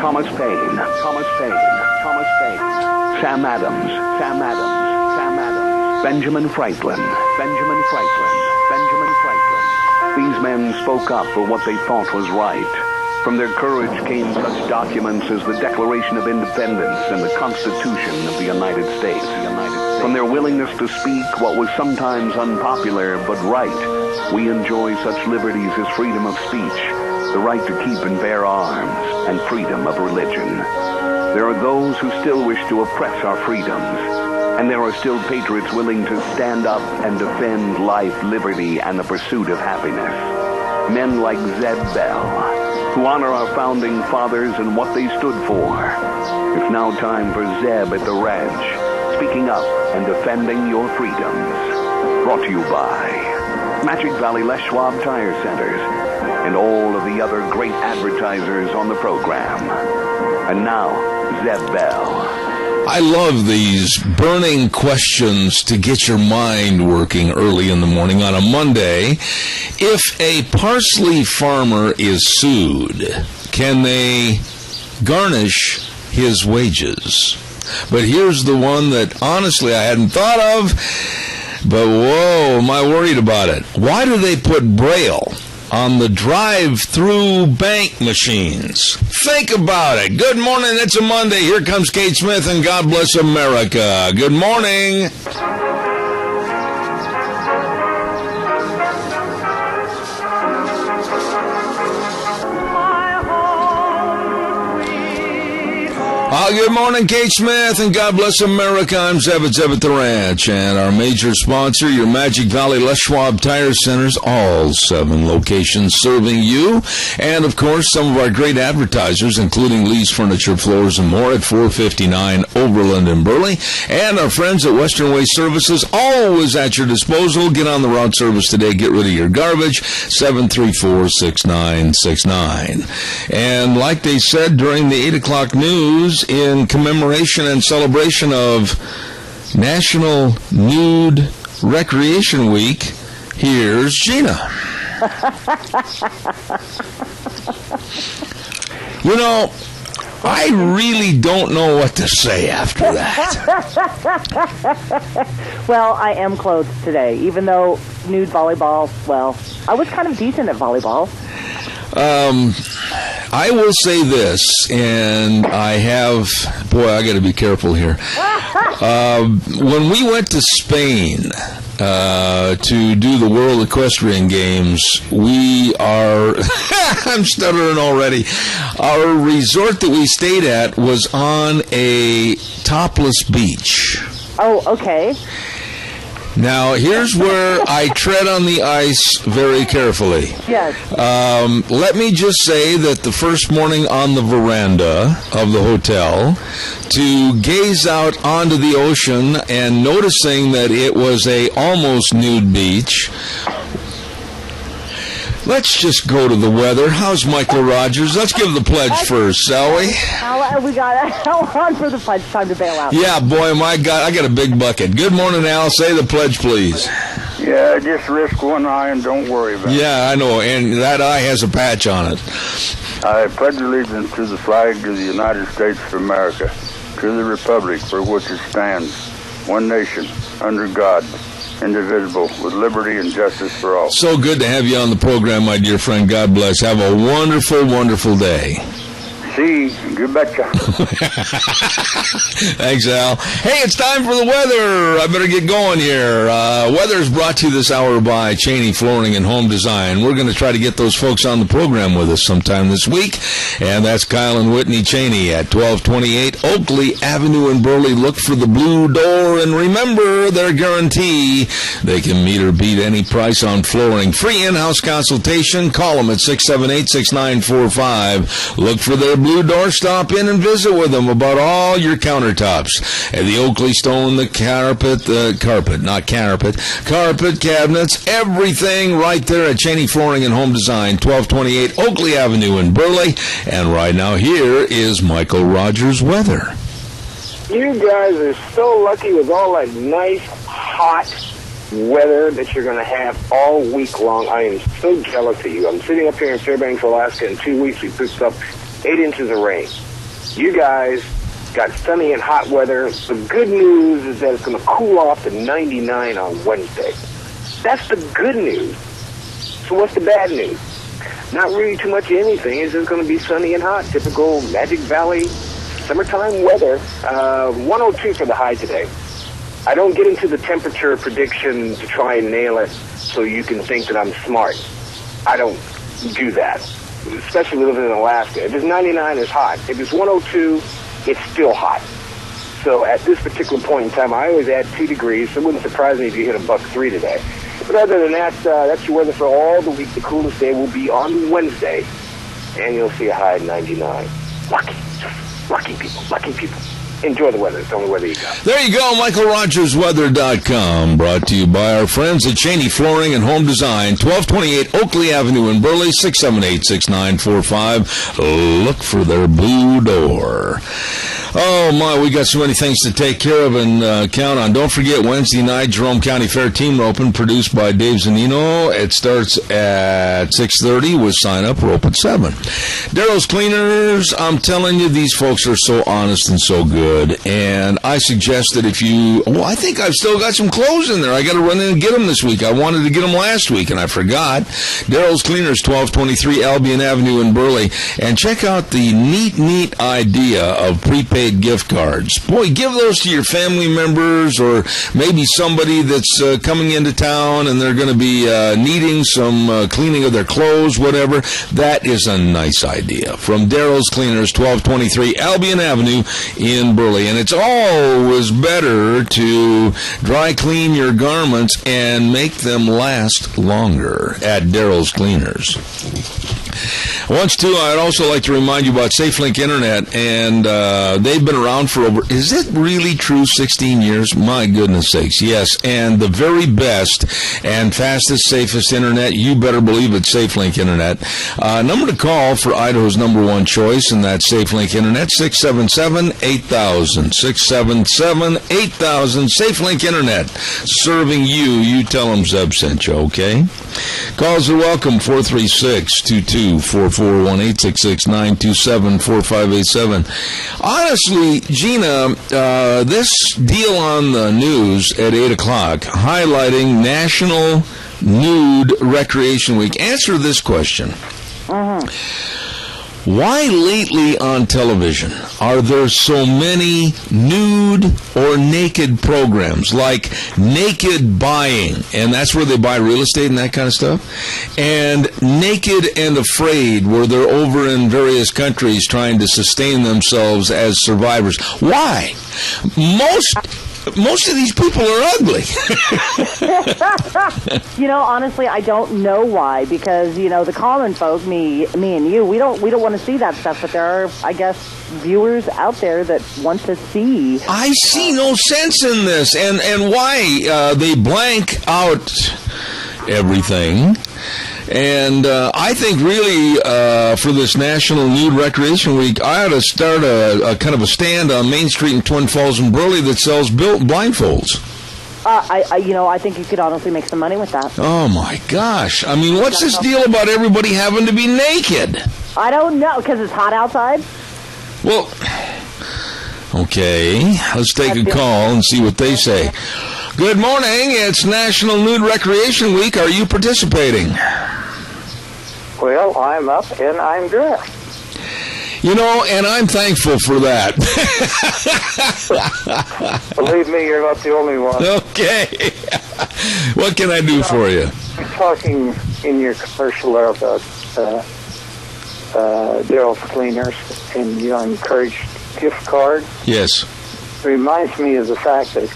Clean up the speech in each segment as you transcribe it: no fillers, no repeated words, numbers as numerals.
Thomas Paine, Sam Adams, Benjamin Franklin. These men spoke up for what they thought was right. From their courage came such documents as the Declaration of Independence and the Constitution of the United States. From their willingness to speak what was sometimes unpopular but right, we enjoy such liberties as freedom of speech, the right to keep and bear arms, and freedom of religion. There are those who still wish to oppress our freedoms, and there are still patriots willing to stand up and defend life, liberty, and the pursuit of happiness. Men like Zeb Bell, who honor our founding fathers and what they stood for. It's now time for Zeb at the ranch, speaking up and defending your freedoms. Brought to you by Magic Valley Les Schwab Tire Centers and all of the other great advertisers on the program. And now, Zeb Bell. I love these burning questions to get your mind working early in the morning on a Monday. If a parsley farmer is sued, can they garnish his wages? But here's the one that honestly I hadn't thought of, but whoa, am I worried about it. Why do they put Braille on the drive-through bank machines? Think about it. Good morning, it's a Monday. Here comes Kate Smith, and God bless America. Good morning. Good morning, Kate Smith, and God bless America. I'm Zeb at the Ranch, and our major sponsor, your Magic Valley Les Schwab Tire Centers, all 7 locations serving you, and of course some of our great advertisers, including Lee's Furniture, Floors, and More at 459 Overland in Burley, and our friends at Western Waste Services, always at your disposal. Get on the route service today. Get rid of your garbage. 734-6969. And like they said during the 8 o'clock news, in commemoration and celebration of National Nude Recreation Week, here's Gina. You know, I really don't know what to say after that. Well, I am clothed today, even though nude volleyball, well, I was kind of decent at volleyball. I will say this, and I got to be careful here. When we went to Spain to do the World Equestrian Games, I'm stuttering already. Our resort that we stayed at was on a topless beach. Oh, okay. Now, here's where I tread on the ice very carefully. Yes. Let me just say that the first morning on the veranda of the hotel, to gaze out onto the ocean and noticing that it was a almost nude beach. Let's just go to the weather. How's Michael Rogers? Let's give the pledge first, shall we? We got Al on for the pledge. Time to bail out. Yeah, boy, I got a big bucket. Good morning, Al. Say the pledge, please. Yeah, just risk one eye and don't worry about it. Yeah, I know, and that eye has a patch on it. I pledge allegiance to the flag of the United States of America, to the republic for which it stands, one nation, under God, indivisible, with liberty and justice for all. So good to have you on the program, my dear friend. God bless. Have a wonderful, wonderful day. See, you betcha. Thanks, Al. Hey, it's time for the weather. I better get going here. Weather is brought to you this hour by Cheney Flooring and Home Design. We're going to try to get those folks on the program with us sometime this week, and that's Kyle and Whitney Cheney at 1228 Oakley Avenue in Burley. Look for the blue door, and remember their guarantee. They can meet or beat any price on flooring. Free in-house consultation. Call them at 678-6945. Look for their blue door. Stop in and visit with them about all your countertops. And the Oakley stone, the carpet cabinets, everything right there at Cheney Flooring and Home Design, 1228 Oakley Avenue in Burley. And right now, here is Michael Rogers' weather. You guys are so lucky with all that nice, hot weather that you're going to have all week long. I am so jealous of you. I'm sitting up here in Fairbanks, Alaska. In 2 weeks, we picked up 8 inches of rain. You guys got sunny and hot weather. The good news is that it's going to cool off to 99 on Wednesday. That's the good news. So what's the bad news? Not really too much of anything. It's just going to be sunny and hot. Typical Magic Valley summertime weather. 102 for the high today. I don't get into the temperature prediction to try and nail it so you can think that I'm smart. I don't do that, especially living in Alaska. If it's 99, it's hot. If it's 102, it's still hot. So at this particular point in time, I always add 2 degrees, so it wouldn't surprise me if you hit $103 today. But other than that, that's your weather for all the week. The coolest day will be on Wednesday, and you'll see a high of 99. Lucky people, lucky people. Enjoy the weather. It's the only weather you got. There you go, MichaelRogersWeather.com, brought to you by our friends at Cheney Flooring and Home Design, 1228 Oakley Avenue in Burley, 678-6945. Look for their blue door. Oh, my, we got so many things to take care of and count on. Don't forget, Wednesday night, Jerome County Fair Team Roping, produced by Dave Zanino. It starts at 6:30 with sign-up, rope at 7. Darrow's Cleaners, I'm telling you, these folks are so honest and so good. And I suggest that if you... Oh, I think I've still got some clothes in there. I got to run in and get them this week. I wanted to get them last week, and I forgot. Darrow's Cleaners, 1223 Albion Avenue in Burley. And check out the neat idea of prepaid gift cards. Boy, give those to your family members or maybe somebody that's coming into town and they're going to be needing some cleaning of their clothes, whatever. That is a nice idea. From Darrow's Cleaners, 1223 Albion Avenue in Burley. And it's always better to dry clean your garments and make them last longer at Darrow's Cleaners. I'd also like to remind you about SafeLink Internet, and they've been around for over, is it really true, 16 years? My goodness sakes, yes. And the very best and fastest, safest Internet, you better believe it's SafeLink Internet. Number to call for Idaho's #1 choice, and that's SafeLink Internet, 677-8000. 677-8000, SafeLink Internet, serving you. You tell them Zeb sent you, okay? Calls are welcome, 436-2244. 1-866-927-4587. Honestly, Gina, this deal on the news at 8 o'clock highlighting National Nude Recreation Week. Answer this question. Why lately on television are there so many nude or naked programs, like Naked Buying, and that's where they buy real estate and that kind of stuff, and Naked and Afraid, where they're over in various countries trying to sustain themselves as survivors? Why? Most of these people are ugly. Honestly, I don't know why, because, the common folk, me and you, we don't want to see that stuff, but there are, I guess, viewers out there that want to see. I see no sense in this, and why they blank out everything. And I think really for this National Nude Recreation Week, I ought to start a kind of a stand on Main Street in Twin Falls and Burley that sells blindfolds. I think you could honestly make some money with that. Oh, my gosh. I mean, what's this deal about everybody having to be naked? I don't know, because it's hot outside. Well, okay, let's take a call and see what they say. Good morning. It's National Nude Recreation Week. Are you participating? Well, I'm up and I'm dressed. And I'm thankful for that. Believe me, you're not the only one. Okay. What can I do for you? You're talking in your commercial there about Darrow's Cleaners, and you encouraged gift card. Yes. It reminds me of the fact that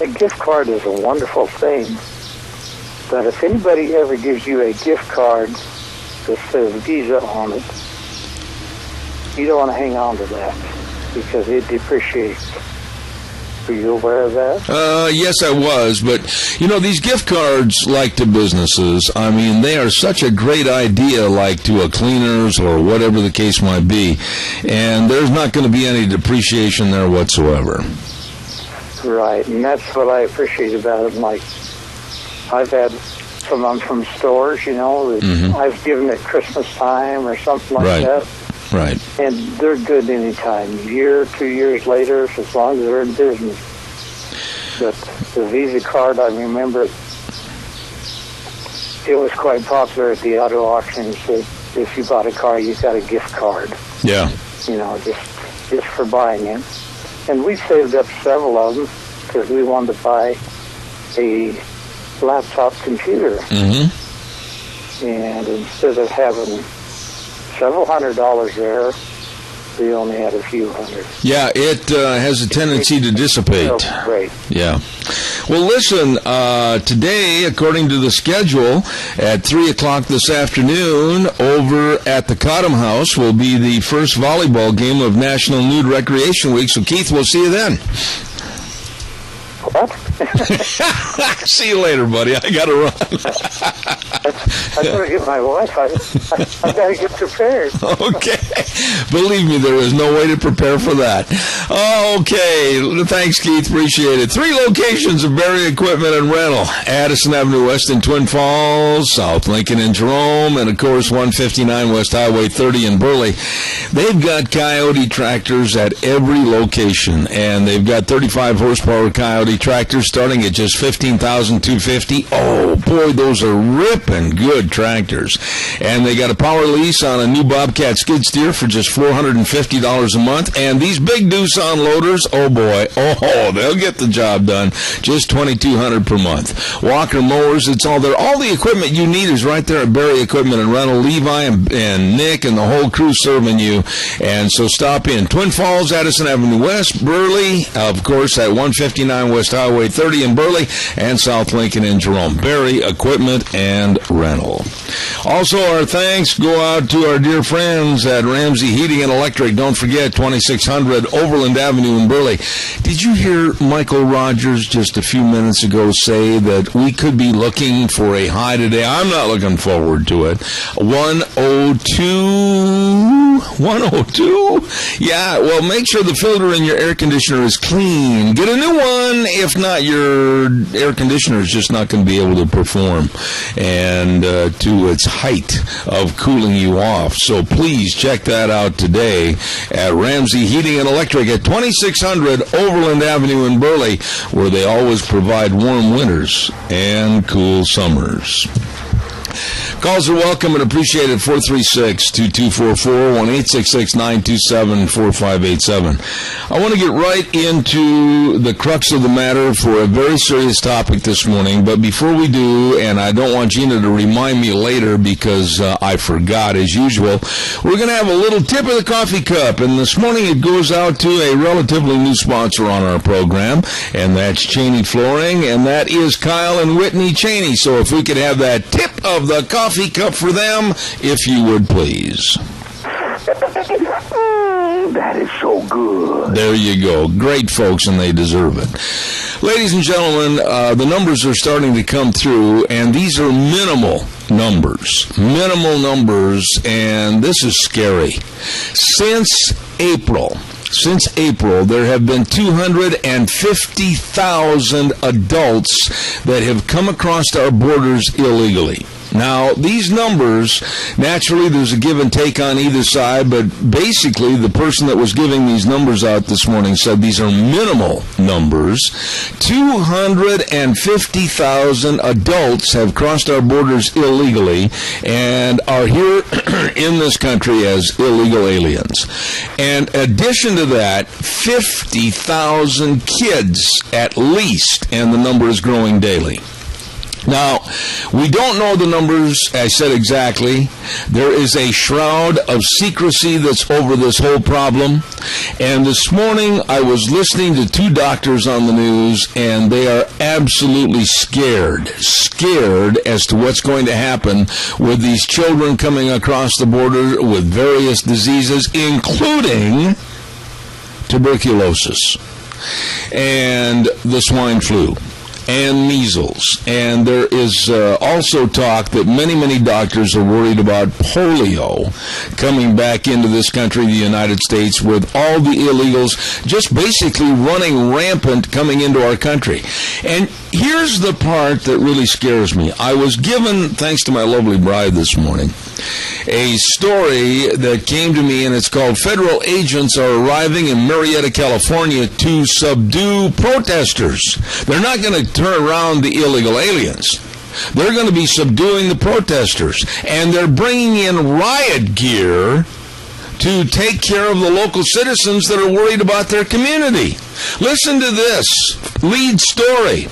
a gift card is a wonderful thing, but if anybody ever gives you a gift card that says Visa on it, you don't want to hang on to that because it depreciates. Were you aware of that? Yes, I was. But, these gift cards, like to businesses, I mean, they are such a great idea, like to a cleaners or whatever the case might be. And there's not going to be any depreciation there whatsoever. Right, and that's what I appreciate about it. Like, I've had some from stores, that I've given at Christmas time or something like that. Right. And they're good anytime, a year, 2 years later, as long as they're in business. But the Visa card, I remember it was quite popular at the auto auctions. If you bought a car, you got a gift card. Yeah. Just for buying it. And we saved up several of them because we wanted to buy a laptop computer. Mm-hmm. And instead of having several $100s there, we only had a few hundred. Yeah, it has a tendency to dissipate. Oh, great. Yeah. Well, listen, today, according to the schedule, at 3 o'clock this afternoon, over at the Cottam House, will be the first volleyball game of National Nude Recreation Week. So, Keith, we'll see you then. What? See you later, buddy. I got to run. I better get my wife. I got to get prepared. Okay. Believe me, there is no way to prepare for that. Okay. Thanks, Keith. Appreciate it. 3 locations of Berry Equipment and Rental. Addison Avenue West in Twin Falls, South Lincoln in Jerome, and, of course, 159 West Highway 30 in Burley. They've got Coyote tractors at every location, and they've got 35 horsepower Coyote tractors starting at just $15,250. Oh, boy, those are ripping good tractors. And they got a power lease on a new Bobcat skid steer for just $450 a month. And these big Doosan loaders, oh, boy, they'll get the job done. Just $2,200 per month. Walker mowers, it's all there. All the equipment you need is right there at Berry Equipment and Rental. Levi and Nick and the whole crew serving you. And so stop in. Twin Falls, Addison Avenue West, Burley, of course, at 159 West Highway 30 in Burley, and South Lincoln in Jerome. Berry Equipment and Rental. Also, our thanks go out to our dear friends at Ramsey Heating and Electric. Don't forget, 2600 Overland Avenue in Burley. Did you hear Michael Rogers just a few minutes ago say that we could be looking for a high today? I'm not looking forward to it. 102? 102? Yeah, well, make sure the filter in your air conditioner is clean. Get a new one. If not, your air conditioner is just not going to be able to perform and to its height of cooling you off. So please check that out today at Ramsey Heating and Electric at 2600 Overland Avenue in Burley, where they always provide warm winters and cool summers. Calls are welcome and appreciated. 436-2244, 1-866-927-4587. I want to get right into the crux of the matter for a very serious topic this morning. But before we do, and I don't want Gina to remind me later because I forgot as usual, we're going to have a little tip of the coffee cup. And this morning it goes out to a relatively new sponsor on our program, and that's Cheney Flooring, and that is Kyle and Whitney Cheney. So if we could have that tip of the coffee cup for them, if you would please. That is so good. There you go. Great folks, and they deserve it. Ladies and gentlemen, the numbers are starting to come through, and these are minimal numbers. Minimal numbers, and this is scary. Since April, there have been 250,000 adults that have come across our borders illegally. Now, these numbers, naturally, there's a give and take on either side, but basically, the person that was giving these numbers out this morning said these are minimal numbers. 250,000 adults have crossed our borders illegally and are here in this country as illegal aliens. And in addition to that, 50,000 kids at least, and the number is growing daily. Now, we don't know the numbers, I said exactly. There is a shroud of secrecy that's over this whole problem. And this morning, I was listening to 2 doctors on the news, and they are absolutely scared as to what's going to happen with these children coming across the border with various diseases, including tuberculosis and the swine flu and measles. And there is also talk that many doctors are worried about polio coming back into this country, the United States, with all the illegals just basically running rampant coming into our country. And here's the part that really scares me. I was given, thanks to my lovely bride this morning, a story that came to me, and it's called Federal Agents Are Arriving in Marietta, California to Subdue Protesters. They're not going to turn around the illegal aliens. They're going to be subduing the protesters. And they're bringing in riot gear to take care of the local citizens that are worried about their community. Listen to this lead story.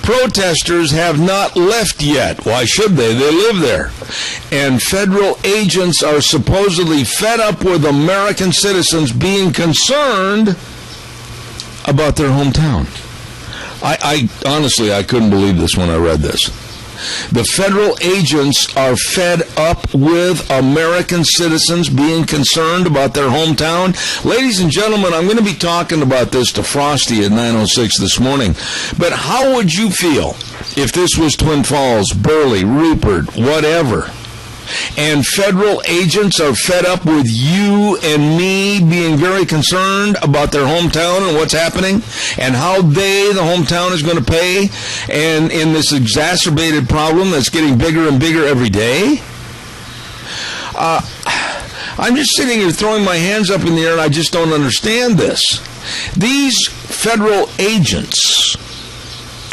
Protesters have not left yet. Why should they? They live there. And federal agents are supposedly fed up with American citizens being concerned about their hometown. I honestly, I couldn't believe this when I read this. The federal agents are fed up with American citizens being concerned about their hometown. Ladies and gentlemen, I'm going to be talking about this to Frosty at 9:06 this morning. But how would you feel if this was Twin Falls, Burley, Rupert, whatever, and federal agents are fed up with you and me being very concerned about their hometown and what's happening and how the hometown is going to pay, and in this exacerbated problem that's getting bigger and bigger every day? I'm just sitting here throwing my hands up in the air, and I just don't understand this. These federal agents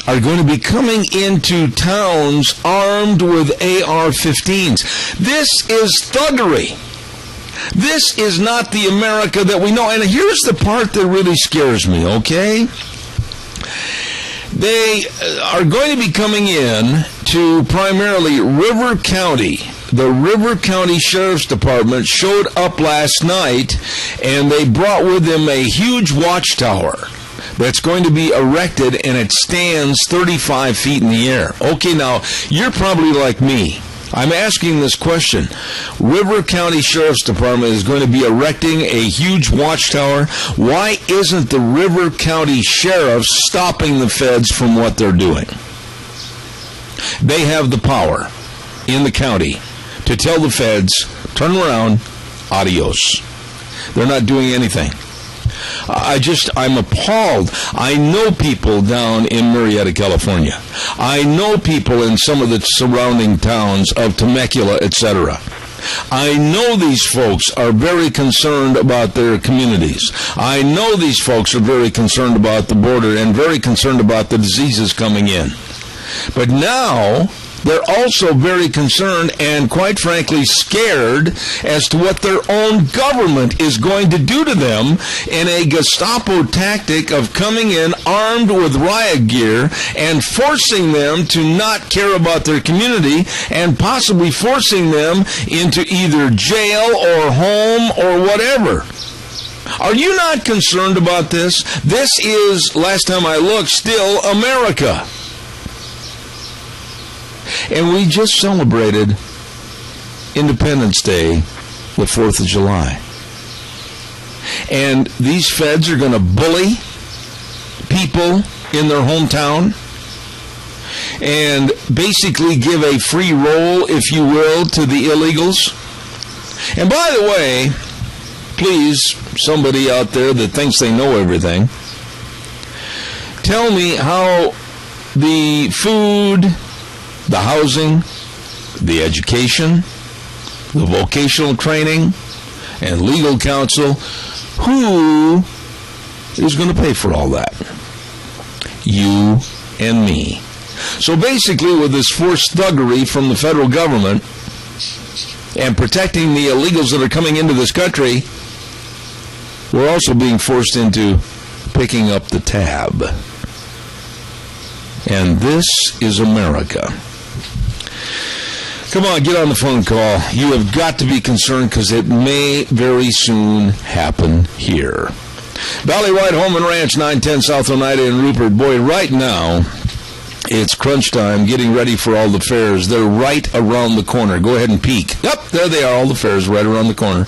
are going to be coming into towns armed with AR-15s. This is thuggery. This is not the America that we know. And here's the part that really scares me, okay? They are going to be coming in to primarily River County. The River County Sheriff's Department showed up last night, and they brought with them a huge watchtower that's going to be erected, and it stands 35 feet in the air. Okay, now, you're probably like me. I'm asking this question. River County Sheriff's Department is going to be erecting a huge watchtower. Why isn't the River County Sheriff stopping the feds from what they're doing? They have the power in the county to tell the feds, turn around, adios. They're not doing anything. I'm appalled. I know people down in Marietta, California. I know people in some of the surrounding towns of Temecula, etc. I know these folks are very concerned about their communities. I know these folks are very concerned about the border and very concerned about the diseases coming in. But now they're also very concerned and, quite frankly, scared as to what their own government is going to do to them in a Gestapo tactic of coming in armed with riot gear and forcing them to not care about their community and possibly forcing them into either jail or home or whatever. Are you not concerned about this? This is, last time I looked, still America. And we just celebrated Independence Day, the 4th of July. And these feds are going to bully people in their hometown and basically give a free roll, if you will, to the illegals. And by the way, please, somebody out there that thinks they know everything, tell me how the food, the housing, the education, the vocational training, and legal counsel, who is going to pay for all that? You and me. So basically, with this forced thuggery from the federal government and protecting the illegals that are coming into this country, we're also being forced into picking up the tab. And this is America. Come on, get on the phone call. You have got to be concerned because it may very soon happen here. Valley White Home and Ranch, 910 South Oneida in Rupert. Boy, right now, It's crunch time, getting ready for all the fairs. They're right around the corner. Go ahead and peek. Yep, there they are, all the fairs right around the corner.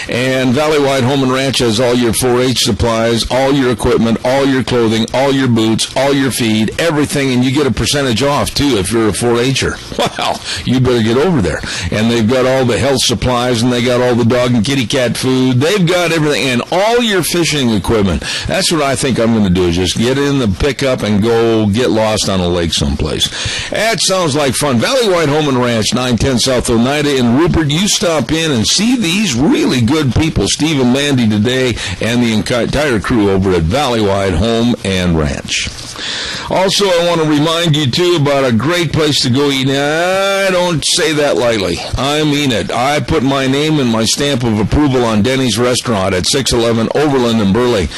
And Valley-wide Home and Ranch has all your 4-H supplies, all your equipment, all your clothing, all your boots, all your feed, everything, and you get a percentage off, too, if you're a 4-H'er. Wow, you better get over there. And they've got all the health supplies, and they got all the dog and kitty cat food. They've got everything, and all your fishing equipment. That's what I think I'm going to do, is just get in the pickup and go get lost on a lake someplace. That sounds like fun. Valley-wide Home and Ranch, 910 South Oneida in Rupert. You stop in and see these really good people, Steve and Mandy today, and the entire crew over at Valley-wide Home and Ranch. Also, I want to remind you, too, about a great place to go eat. Now, I don't say that lightly. I mean it. I put my name and my stamp of approval on Denny's Restaurant at 611 Overland in Burley.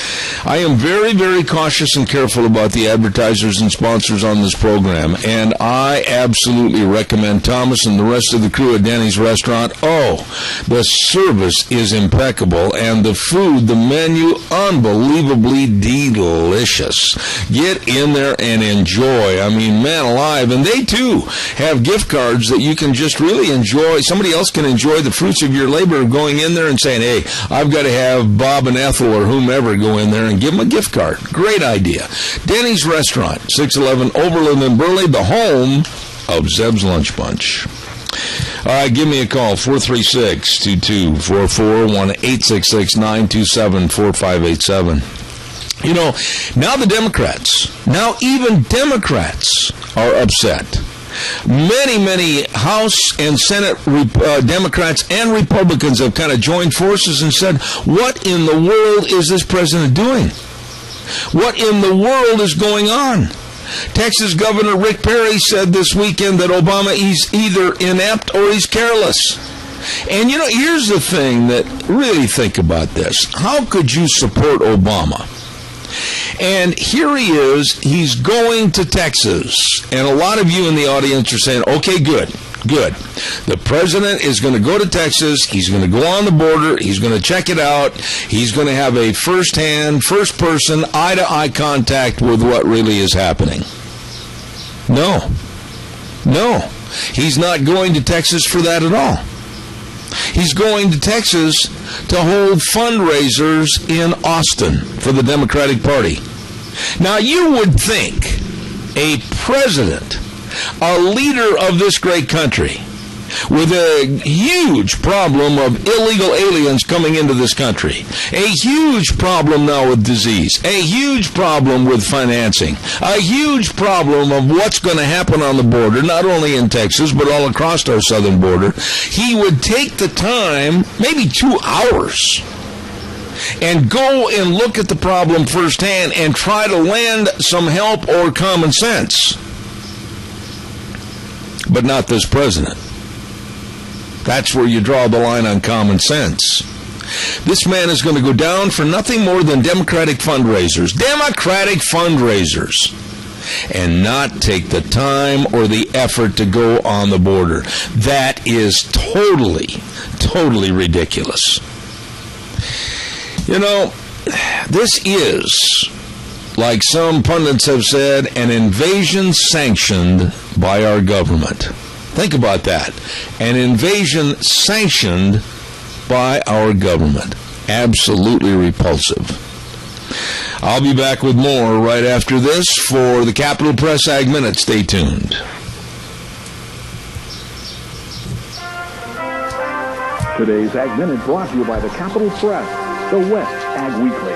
I am very, very cautious and careful about the advertisers and sponsors on this program, and I absolutely recommend Thomas and the rest of the crew at Denny's Restaurant. Oh, the service is impeccable, and the food, the menu, unbelievably delicious. Get in there and enjoy. I mean, man alive. And they, too, have gift cards that you can just really enjoy. Somebody else can enjoy the fruits of your labor of going in there and saying, hey, I've got to have Bob and Ethel or whomever go in there and give them a gift card. Great idea. Denny's Restaurant, 611 Overland in Burley, the home of Zeb's Lunch Bunch. All right, give me a call, 436-2244, 1-866-927-4587. You know, now even Democrats are upset. Many House and Senate Democrats and Republicans have kind of joined forces and said, what in the world is this president doing? What in the world is going on? Texas Governor Rick Perry said this weekend that Obama is either inept or he's careless. And, you know, here's the thing that really think about this. How could you support Obama? And here he is, he's going to Texas. And a lot of you in the audience are saying, okay, good. The president is going to go to Texas, he's going to go on the border, he's going to check it out, he's going to have a first-person, eye-to-eye contact with what really is happening. No, he's not going to Texas for that at all. He's going to Texas to hold fundraisers in Austin for the Democratic Party. Now, you would think a president, a leader of this great country, with a huge problem of illegal aliens coming into this country, a huge problem now with disease, a huge problem with financing, a huge problem of what's going to happen on the border, not only in Texas, but all across our southern border, he would take the time, maybe 2 hours, and go and look at the problem firsthand and try to lend some help or common sense. But not this president. That's where you draw the line on common sense. This man is going to go down for nothing more than Democratic fundraisers, and not take the time or the effort to go on the border. That is totally ridiculous. You know, this is, like some pundits have said, an invasion sanctioned by our government. Think about that. An invasion sanctioned by our government. Absolutely repulsive. I'll be back with more right after this for the Capitol Press Ag Minute. Stay tuned. Today's Ag Minute brought to you by the Capitol Press, the West Ag Weekly.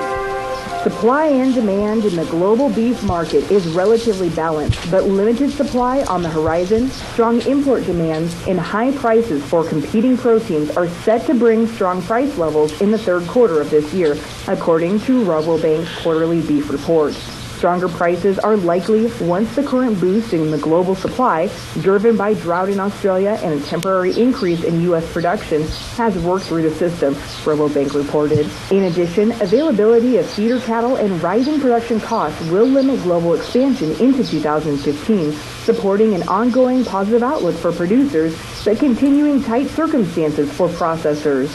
Supply and demand in the global beef market is relatively balanced, but limited supply on the horizon, strong import demands, and high prices for competing proteins are set to bring strong price levels in the third quarter of this year, according to Rabobank's quarterly beef report. Stronger prices are likely once the current boost in the global supply, driven by drought in Australia and a temporary increase in U.S. production, has worked through the system, Rabobank reported. In addition, availability of feeder cattle and rising production costs will limit global expansion into 2015, supporting an ongoing positive outlook for producers, but continuing tight circumstances for processors.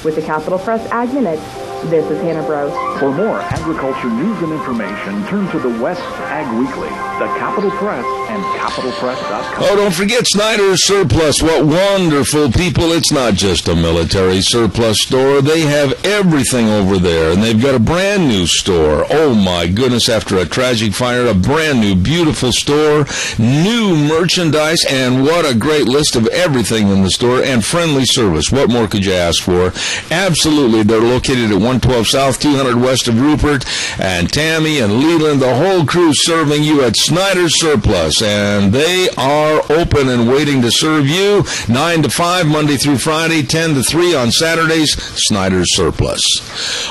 With the Capitol Press Ag Minute, This is Hannah Brose. For more agriculture news and information, turn to the West Ag Weekly, the Capital Press, and capitalpress.com. Oh, don't forget Snyder's Surplus. What wonderful people. It's not just a military surplus store. They have everything over there, and they've got a brand new store. Oh, my goodness, after a tragic fire, a brand new, beautiful store, new merchandise, and what a great list of everything in the store, and friendly service. What more could you ask for? Absolutely. They're located at 112 South, 200 west of Rupert, and Tammy and Leland, the whole crew serving you at Snyder's Surplus, and they are open and waiting to serve you 9 to 5 Monday through Friday, 10 to 3 on Saturdays. Snyder's Surplus.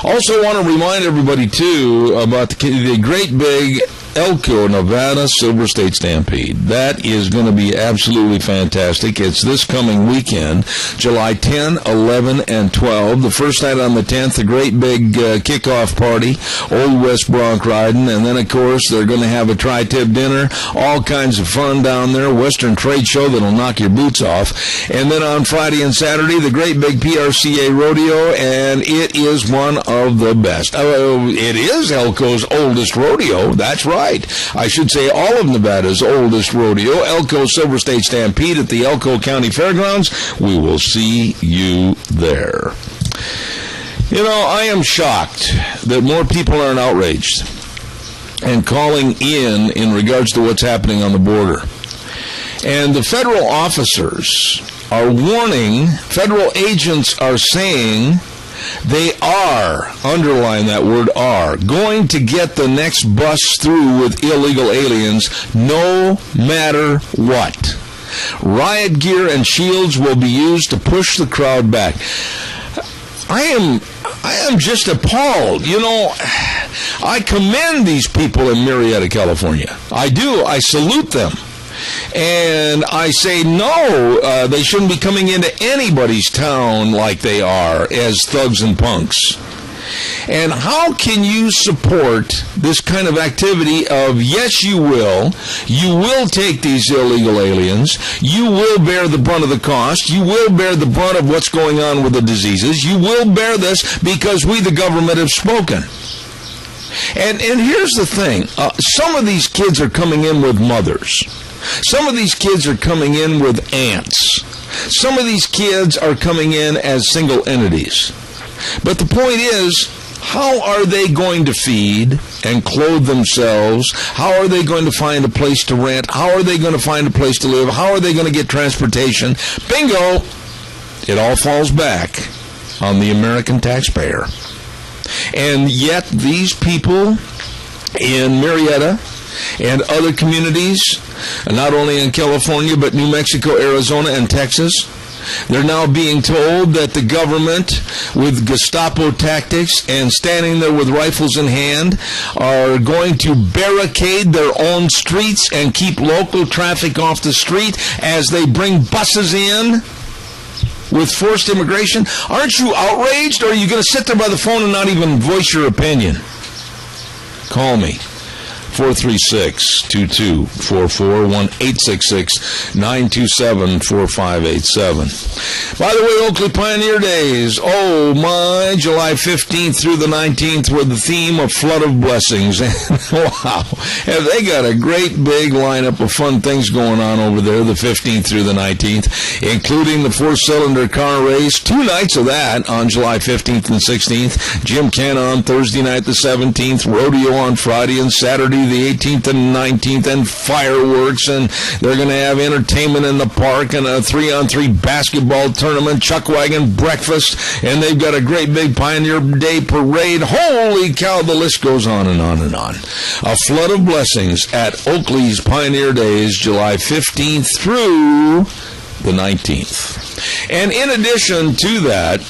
Also want to remind everybody too about the great big Elko, Nevada Silver State Stampede. That is going to be absolutely fantastic. It's this coming weekend, July 10, 11, and 12. The first night on the 10th, the great big kickoff party, Old West Bronc riding, and then, of course, they're going to have a tri-tip dinner, all kinds of fun down there, Western trade show that'll knock your boots off. And then on Friday and Saturday, the great big PRCA rodeo, and it is one of the best. It is Elko's oldest rodeo. That's right. I should say all of Nevada's oldest rodeo, Elko Silver State Stampede at the Elko County Fairgrounds. We will see you there. You know, I am shocked that more people aren't outraged and calling in regards to what's happening on the border. And the federal officers are warning, federal agents are saying they are, underline that word are, going to get the next bus through with illegal aliens no matter what. Riot gear and shields will be used to push the crowd back. I am just appalled. You know, I commend these people in Marietta, California. I do. I salute them. And I say, no, they shouldn't be coming into anybody's town like they are as thugs and punks. And how can you support this kind of activity of, yes, you will take these illegal aliens, you will bear the brunt of the cost, you will bear the brunt of what's going on with the diseases, you will bear this because we, the government, have spoken. And here's the thing, some of these kids are coming in with mothers. Some of these kids are coming in with aunts. Some of these kids are coming in as single entities. But the point is, how are they going to feed and clothe themselves? How are they going to find a place to rent? How are they going to find a place to live? How are they going to get transportation? Bingo! It all falls back on the American taxpayer. And yet these people in Marietta and other communities, not only in California, but New Mexico, Arizona, and Texas, they're now being told that the government, with Gestapo tactics and standing there with rifles in hand, are going to barricade their own streets and keep local traffic off the street as they bring buses in with forced immigration. Aren't you outraged, or are you going to sit there by the phone and not even voice your opinion? Call me. 436-2244, 1-866-927-4587. By the way, Oakley Pioneer Days, oh my, July 15th through the 19th with the theme of Flood of Blessings. Wow, have they got a great big lineup of fun things going on over there, the 15th through the 19th, including the 4-cylinder car race, 2 nights of that on July 15th and 16th, Jim Canna on Thursday night the 17th, rodeo on Friday and Saturday the 18th and 19th, and fireworks, and they're going to have entertainment in the park and a 3-on-3 basketball tournament, chuck wagon breakfast, and they've got a great big Pioneer Day parade. Holy cow, the list goes on and on and on. A flood of blessings at Oakley's Pioneer Days, July 15th through the 19th. And in addition to that,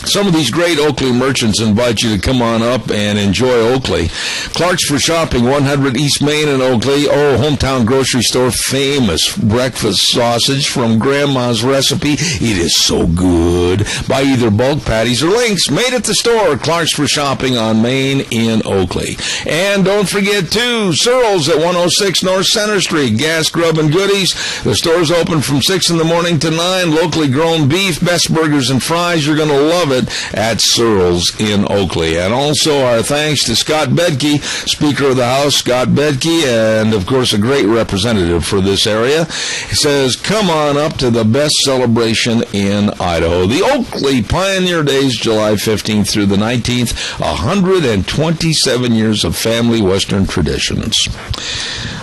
some of these great Oakley merchants invite you to come on up and enjoy Oakley. Clark's for Shopping, 100 East Main in Oakley. Oh, hometown grocery store, famous breakfast sausage from Grandma's recipe. It is so good. Buy either bulk patties or links. Made at the store. Clark's for Shopping on Main in Oakley. And don't forget, too, Searles at 106 North Center Street. Gas, grub, and goodies. The store's open from 6 in the morning to 9. Locally grown beef, best burgers and fries. You're going to love it. have it at Searles in Oakley. And also our thanks to Scott Bedke, Speaker of the House, Scott Bedke, and of course a great representative for this area. He says, come on up to the best celebration in Idaho. The Oakley Pioneer Days, July 15th through the 19th, 127 years of family Western traditions.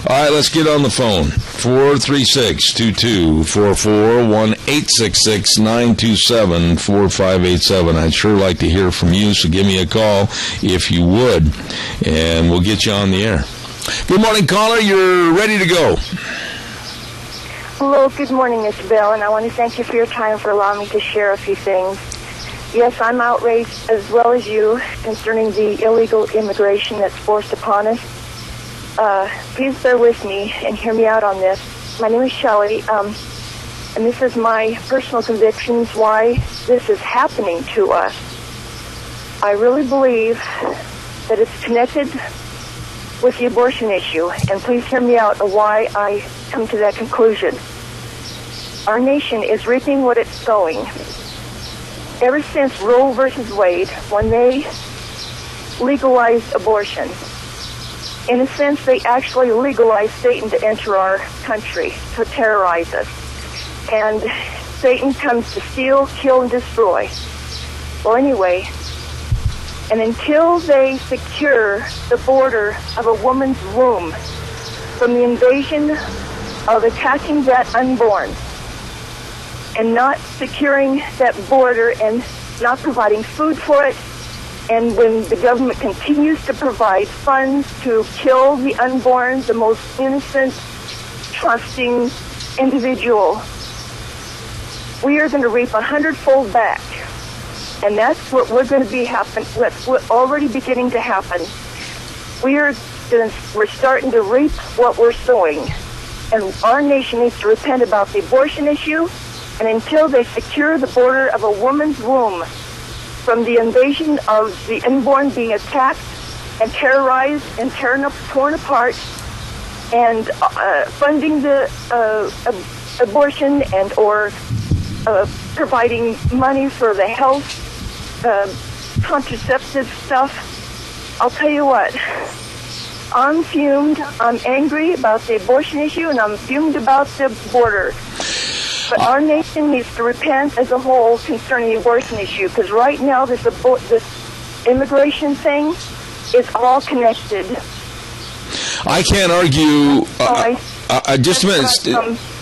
All right, let's get on the phone. 436-2244, 1-866-927-4587. I'd sure like to hear from you, so give me a call if you would, and we'll get you on the air. Good morning, caller. You're ready to go. Hello, good morning, Mr. Bell, and I want to thank you for your time for allowing me to share a few things. Yes, I'm outraged as well as you concerning the illegal immigration that's forced upon us. Please bear with me and hear me out on this. My name is Shelley, and this is my personal convictions why this is happening to us. I really believe that it's connected with the abortion issue, and please hear me out of why I come to that conclusion. Our nation is reaping what it's sowing. Ever since Roe versus Wade, when they legalized abortion, in a sense, they actually legalized Satan to enter our country, to terrorize us. And Satan comes to steal, kill, and destroy. Well, anyway, and until they secure the border of a woman's womb from the invasion of attacking that unborn, and not securing that border and not providing food for it, and when the government continues to provide funds to kill the unborn, the most innocent, trusting individual, we are going to reap 100-fold back. And that's what we're going to be happen. That's what already beginning to happen. We're starting to reap what we're sowing, and our nation needs to repent about the abortion issue. And until they secure the border of a woman's womb from the invasion of the unborn being attacked and terrorized and torn apart, and funding the abortion and or providing money for the health contraceptive stuff, I'll tell you what, I'm fumed. I'm angry about the abortion issue, and I'm fumed about the border. But our nation needs to repent as a whole concerning the abortion issue, because right now this immigration thing is all connected. I can't argue. Just a minute.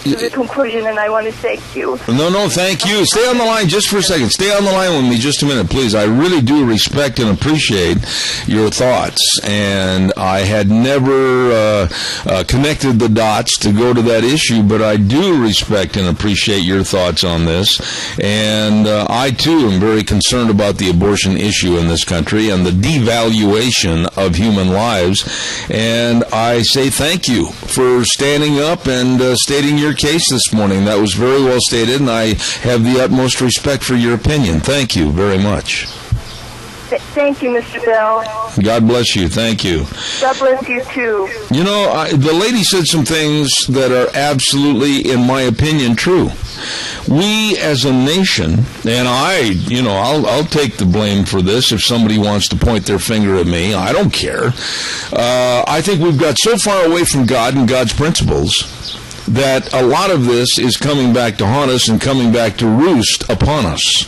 To the conclusion, and I want to thank you. No, thank you. Stay on the line just for a second. Stay on the line with me just a minute, please. I really do respect and appreciate your thoughts, and I had never connected the dots to go to that issue, but I do respect and appreciate your thoughts on this, and I, too, am very concerned about the abortion issue in this country and the devaluation of human lives, and I say thank you for standing up and stating your case this morning. That was very well stated, and I have the utmost respect for your opinion. Thank you very much. Thank you, Mr. Bell. God bless you. Thank you. God bless you, too. You know, the lady said some things that are absolutely, in my opinion, true. We as a nation, and I'll take the blame for this if somebody wants to point their finger at me. I don't care. I think we've got so far away from God and God's principles that a lot of this is coming back to haunt us and coming back to roost upon us.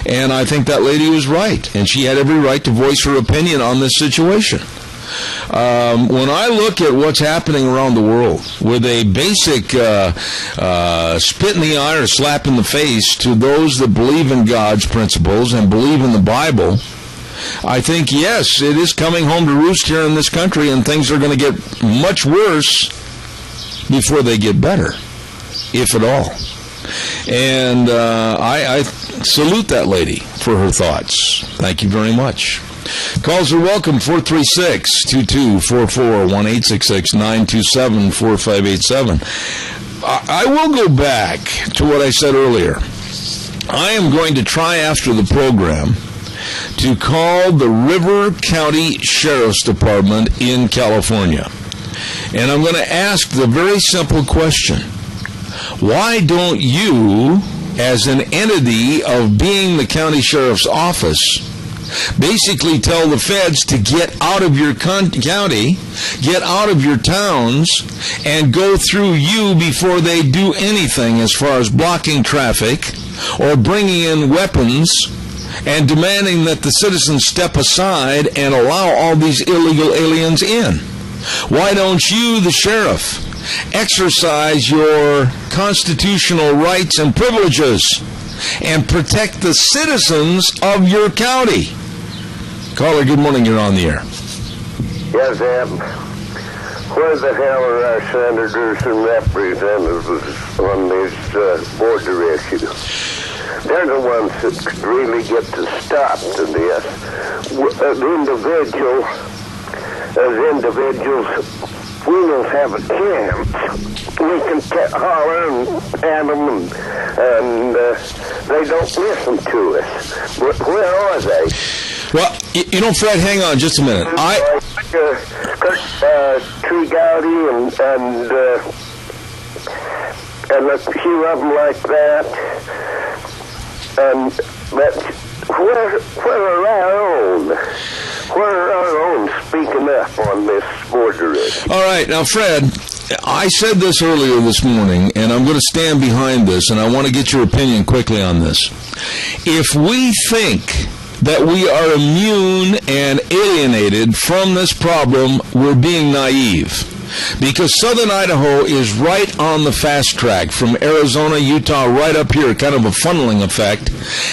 And I think that lady was right, and she had every right to voice her opinion on this situation. When I look at what's happening around the world with a basic spit in the eye or slap in the face to those that believe in God's principles and believe in the Bible, I think, yes, it is coming home to roost here in this country, and things are going to get much worse before they get better, if at all. And I salute that lady for her thoughts. Thank you very much. Calls are welcome, 436-2244, 1-866-927-4587. I will go back to what I said earlier. I am going to try after the program to call the River County Sheriff's Department in California. And I'm going to ask the very simple question: why don't you as an entity of being the county sheriff's office, basically tell the feds to get out of your county, get out of your towns, and go through you before they do anything as far as blocking traffic or bringing in weapons and demanding that the citizens step aside and allow all these illegal aliens in. Why don't you, the sheriff, exercise your constitutional rights and privileges and protect the citizens of your county? Caller, good morning. You're on the air. Yes, Ab. Where the hell are our senators and representatives on this border issue? They're the ones that could really get the stop to this. As individuals, we don't have a chance. We can holler at them, and they don't listen to us. Where are they? Well, you know, Fred, hang on just a minute. Tree Gowdy and a few of them like that. But where are our own? Where are our own speaking up on this border issue? All right, now, Fred, I said this earlier this morning, and I'm going to stand behind this, and I want to get your opinion quickly on this. If we think that we are immune and alienated from this problem, we're being naive. Because southern Idaho is right on the fast track from Arizona, Utah, right up here, kind of a funneling effect.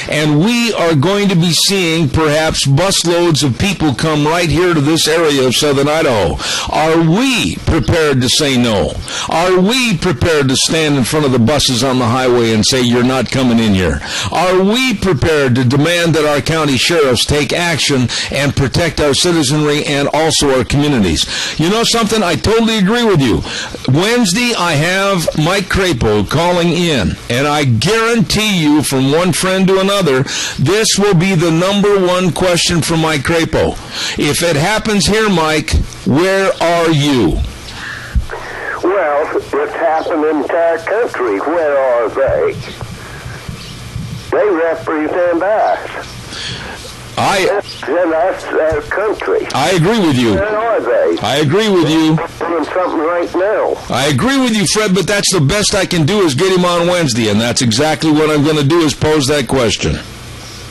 And we are going to be seeing perhaps busloads of people come right here to this area of southern Idaho. Are we prepared to say no? Are we prepared to stand in front of the buses on the highway and say, you're not coming in here? Are we prepared to demand that our county sheriffs take action and protect our citizenry and also our communities? You know something? I totally agree with you. Wednesday, I have Mike Crapo calling in, and I guarantee you from one friend to another, this will be the number one question from Mike Crapo. If it happens here, Mike, where are you? Well, it's happening to our country. Where are they? They represent us. Our country. I agree with you. Where are they? I agree with you. They're doing something right now. I agree with you, Fred, but that's the best I can do is get him on Wednesday, and that's exactly what I'm going to do is pose that question.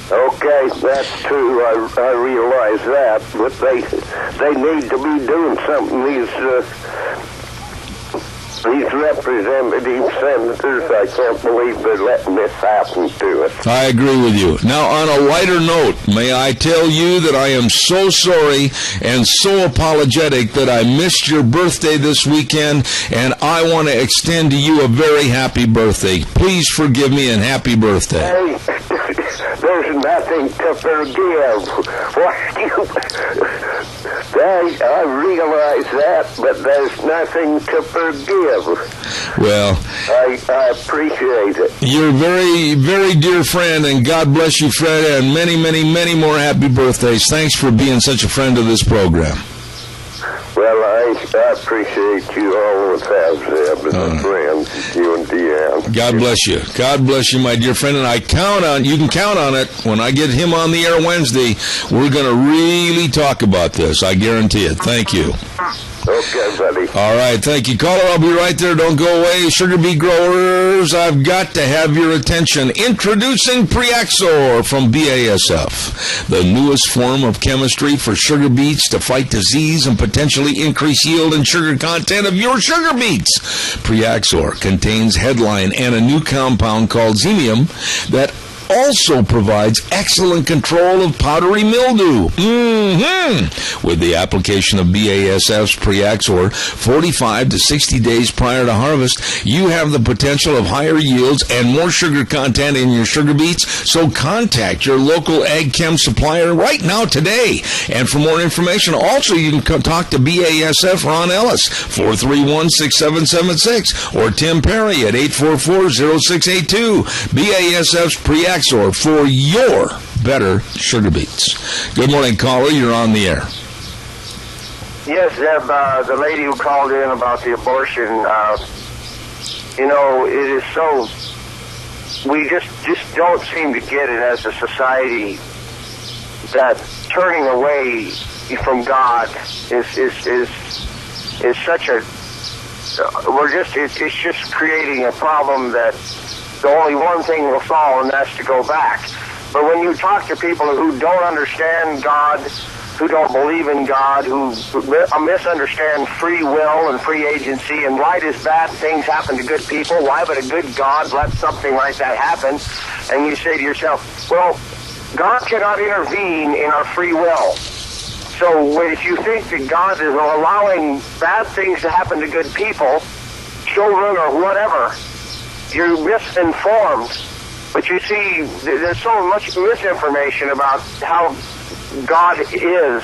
Okay, that's true. I realize that, but they need to be doing something. These representative senators, I can't believe they're letting this happen to us. I agree with you. Now, on a lighter note, may I tell you that I am so sorry and so apologetic that I missed your birthday this weekend, and I want to extend to you a very happy birthday. Please forgive me and happy birthday. Hey, there's nothing to forgive. I realize that, but there's nothing to forgive. Well, I appreciate it. You're a very, very dear friend, and God bless you, Fred, and many, many, many more happy birthdays. Thanks for being such a friend of this program. Well, I appreciate you all the time, Zeb, as a friend, you and Deanne. God bless you. God bless you, my dear friend, and you can count on it. When I get him on the air Wednesday, we're going to really talk about this. I guarantee it. Thank you. Okay, buddy. All right, thank you. Caller, I'll be right there. Don't go away. Sugar beet growers, I've got to have your attention. Introducing Preaxor from BASF, the newest form of chemistry for sugar beets to fight disease and potentially increase yield and sugar content of your sugar beets. Preaxor contains headline and a new compound called xemium that also provides excellent control of powdery mildew. With the application of BASF's Preaxor 45 to 60 days prior to harvest, you have the potential of higher yields and more sugar content in your sugar beets, so contact your local ag chem supplier right now today. And for more information, also you can talk to BASF Ron Ellis, 431-6776, or Tim Perry at 844-0682. BASF's Preaxor for your better sugar beets. Good morning, caller. You're on the air. Yes, Zeb, the lady who called in about the abortion, it is so we just don't seem to get it as a society that turning away from God is such a it's just creating a problem that the only one thing will solve, and that's to go back. But when you talk to people who don't understand God, who don't believe in God, who misunderstand free will and free agency, and why does bad things happen to good people? Why would a good God let something like that happen? And you say to yourself, well, God cannot intervene in our free will. So if you think that God is allowing bad things to happen to good people, children or whatever, you're misinformed. But you see, there's so much misinformation about how God is.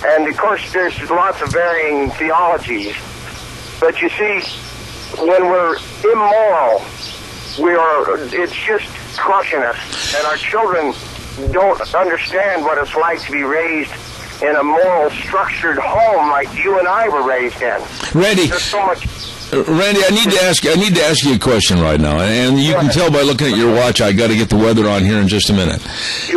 And of course, there's lots of varying theologies. But you see, when we're immoral, it's just crushing us. And our children don't understand what it's like to be raised in a moral, structured home like you and I were raised in. Randy, there's so much. Randy, I need to ask you a question right now, and you can tell by looking at your watch. I got to get the weather on here in just a minute.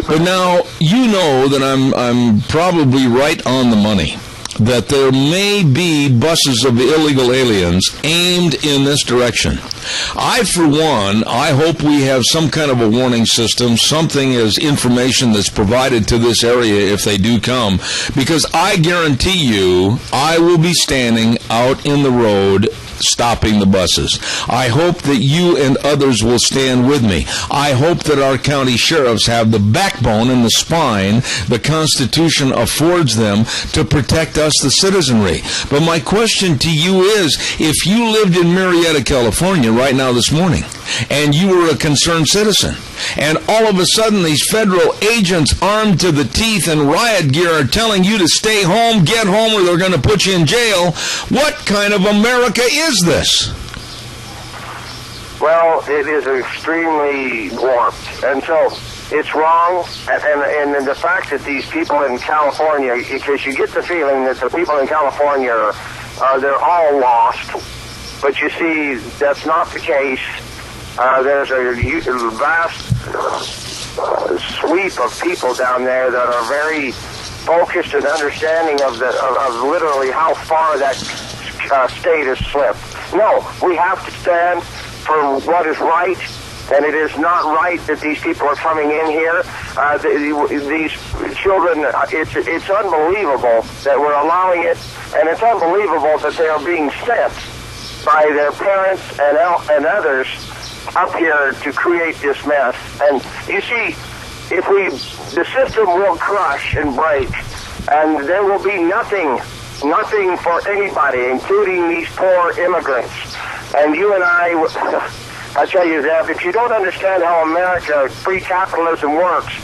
But now you know that I'm probably right on the money, that there may be buses of illegal aliens aimed in this direction. For one, I hope we have some kind of a warning system, something as information that's provided to this area if they do come, because I guarantee you I will be standing out in the road stopping the buses. I hope that you and others will stand with me. I hope that our county sheriffs have the backbone and the spine the Constitution affords them to protect us, the citizenry. But my question to you is, if you lived in Marietta, California right now this morning, and you were a concerned citizen, and all of a sudden these federal agents armed to the teeth and riot gear are telling you to stay home, get home, or they're going to put you in jail, what kind of America is this? Well, it is extremely warped, and so it's wrong, and the fact that these people in California, because you get the feeling that the people in California they're all lost, but you see, that's not the case. There's a vast sweep of people down there that are very focused and understanding of literally how far that state has slipped. No, we have to stand for what is right, and it is not right that these people are coming in here. These children, it's unbelievable that we're allowing it, and it's unbelievable that they are being sent by their parents and others up here to create this mess. And you see, the system will crush and break, and there will be nothing for anybody, including these poor immigrants. And you and I tell you, Zeb, if you don't understand how America, free capitalism works,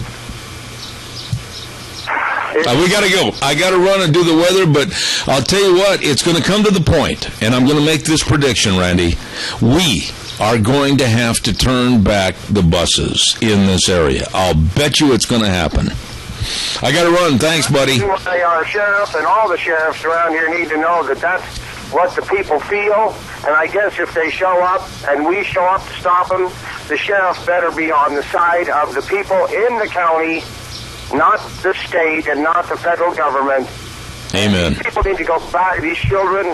we got to go. I got to run and do the weather, but I'll tell you what, it's going to come to the point, and I'm going to make this prediction, Randy. We are going to have to turn back the buses in this area. I'll bet you it's going to happen. I got to run. Thanks, buddy. Our sheriff and all the sheriffs around here need to know that that's what the people feel, and I guess if they show up and we show up to stop them, the sheriff better be on the side of the people in the county, not the state and not the federal government. Amen. People need to go back. These children.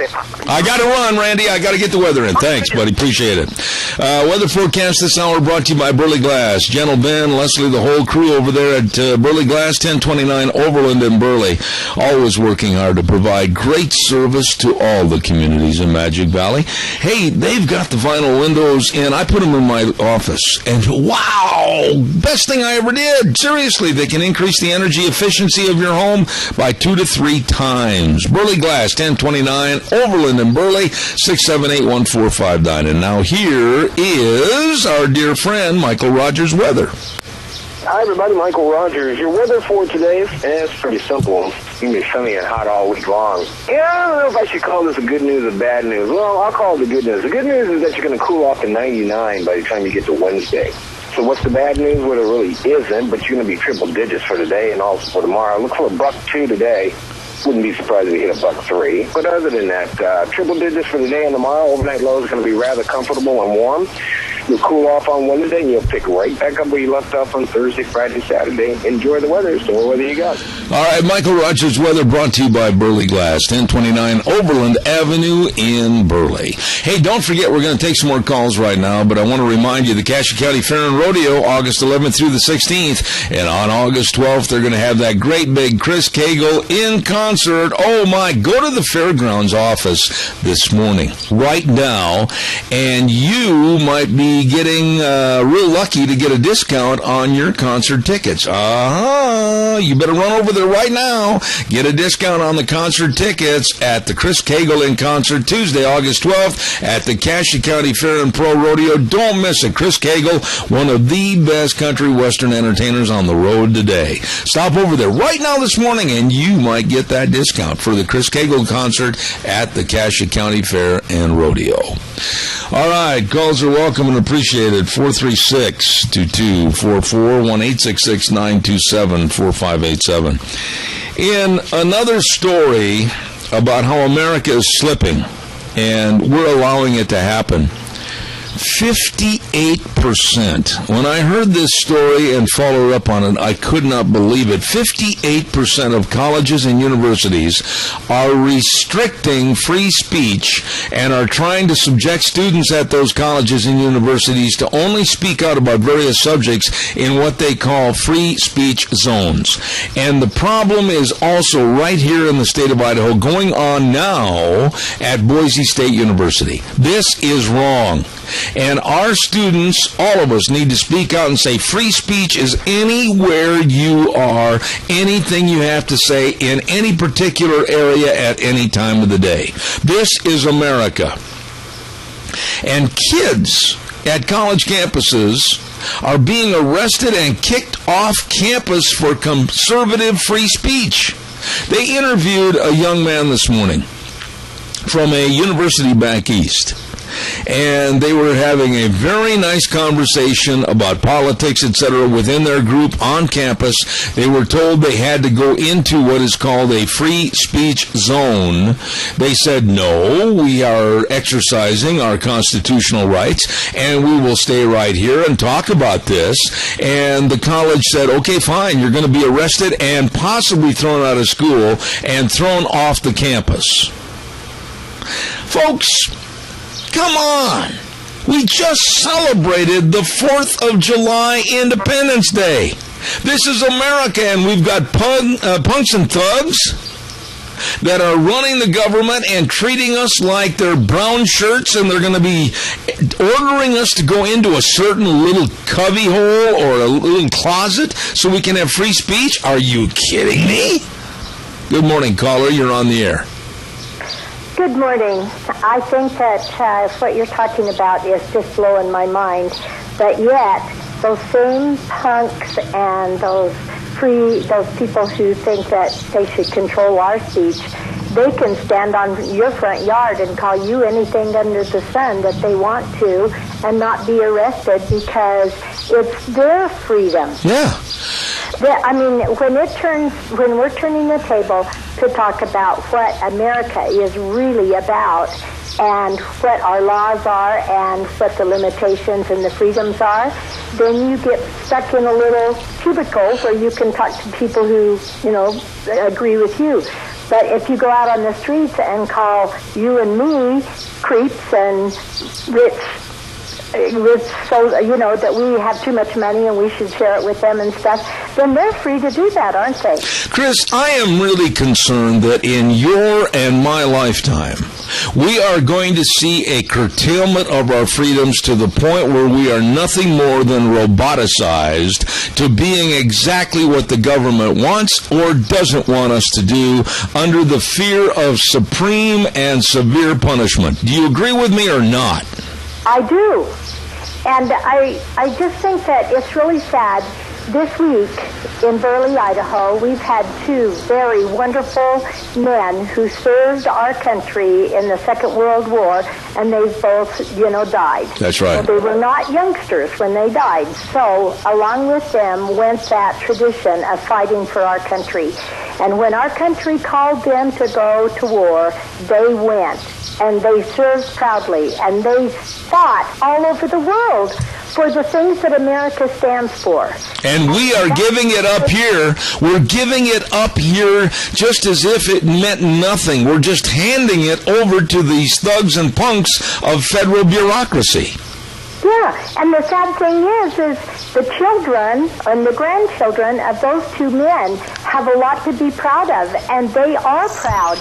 I got to run, Randy. I got to get the weather in. Thanks, buddy. Appreciate it. Weather forecast this hour brought to you by Burley Glass. Gentle Ben, Leslie, the whole crew over there at Burley Glass, 1029 Overland in Burley. Always working hard to provide great service to all the communities in Magic Valley. Hey, they've got the vinyl windows in. I put them in my office, and wow, best thing I ever did. Seriously, they can increase the energy efficiency of your home by 2 to 3 times. Burley Glass, 1029 Overland in Burley, 678-1459. And now here is our dear friend Michael Rogers weather. Hi everybody, Michael Rogers. Your weather for today is pretty simple. It's going to be sunny and hot all week long. Yeah, I don't know if I should call this a good news or bad news. Well, I'll call it the good news. The good news is that you're going to cool off to 99 by the time you get to Wednesday. So what's the bad news? Well, it really isn't, but you're going to be triple digits for today and also for tomorrow. Look for $1.02 today. Wouldn't be surprised if you hit $1.03. But other than that, triple digits for the day and tomorrow. Overnight low is going to be rather comfortable and warm. You'll cool off on Wednesday, and you'll pick right back up where you left off on Thursday, Friday, Saturday. Enjoy the weather. So weather you got. All right, Michael Rogers weather brought to you by Burley Glass, 1029 Overland Avenue in Burley. Hey, don't forget, we're going to take some more calls right now, but I want to remind you, the Cassia County Fair and Rodeo, August 11th through the 16th, and on August 12th, they're going to have that great big Chris Cagle in concert. Oh my, go to the fairgrounds office this morning, right now, and you might be getting real lucky to get a discount on your concert tickets. You better run over there right now. Get a discount on the concert tickets at the Chris Cagle in concert Tuesday, August 12th at the Cassia County Fair and Pro Rodeo. Don't miss it. Chris Cagle, one of the best country western entertainers on the road today. Stop over there right now this morning and you might get that discount for the Chris Cagle concert at the Cassia County Fair and Rodeo. All right, calls are welcome and appreciated. 436-2244, 1-866-927-4587. In another story about how America is slipping, and we're allowing it to happen, 58%. When I heard this story and followed up on it, I could not believe it. 58% of colleges and universities are restricting free speech and are trying to subject students at those colleges and universities to only speak out about various subjects in what they call free speech zones. And the problem is also right here in the state of Idaho going on now at Boise State University. This is wrong. And our students, all of us, need to speak out and say free speech is anywhere you are, anything you have to say in any particular area at any time of the day. This is America. And kids at college campuses are being arrested and kicked off campus for conservative free speech. They interviewed a young man this morning from a university back east. And they were having a very nice conversation about politics, etc., within their group on campus. They were told they had to go into what is called a free speech zone. They said, no, we are exercising our constitutional rights, and we will stay right here and talk about this. And the college said, okay, fine, you're going to be arrested and possibly thrown out of school and thrown off the campus. Folks, come on. We just celebrated the 4th of July Independence Day. This is America, and we've got punks and thugs that are running the government and treating us like they're brown shirts, and they're going to be ordering us to go into a certain little cubby hole or a little closet so we can have free speech. Are you kidding me? Good morning, caller. You're on the air. Good morning. I think that what you're talking about is just blowing my mind. But yet, those same punks and those people who think that they should control our speech, they can stand on your front yard and call you anything under the sun that they want to and not be arrested because it's their freedom. Yeah. I mean, when we're turning the table to talk about what America is really about and what our laws are and what the limitations and the freedoms are, then you get stuck in a little cubicle where you can talk to people who, agree with you. But if you go out on the streets and call you and me creeps and rich, so that we have too much money and we should share it with them and stuff, then they're free to do that, aren't they? Chris, I am really concerned that in your and my lifetime, we are going to see a curtailment of our freedoms to the point where we are nothing more than roboticized to being exactly what the government wants or doesn't want us to do under the fear of supreme and severe punishment. Do you agree with me or not? I do. And I just think that it's really sad This week in Burley, Idaho, we've had two very wonderful men who served our country in the Second World War, and they've both, died. That's right. Well, they were not youngsters when they died, so along with them went that tradition of fighting for our country. And when our country called them to go to war, they went, and they served proudly, and they fought all over the world for the things that America stands for. And we are giving it up here. We're giving it up here just as if it meant nothing. We're just handing it over to these thugs and punks of federal bureaucracy. Yeah, and the sad thing is the children and the grandchildren of those two men have a lot to be proud of, and they are proud.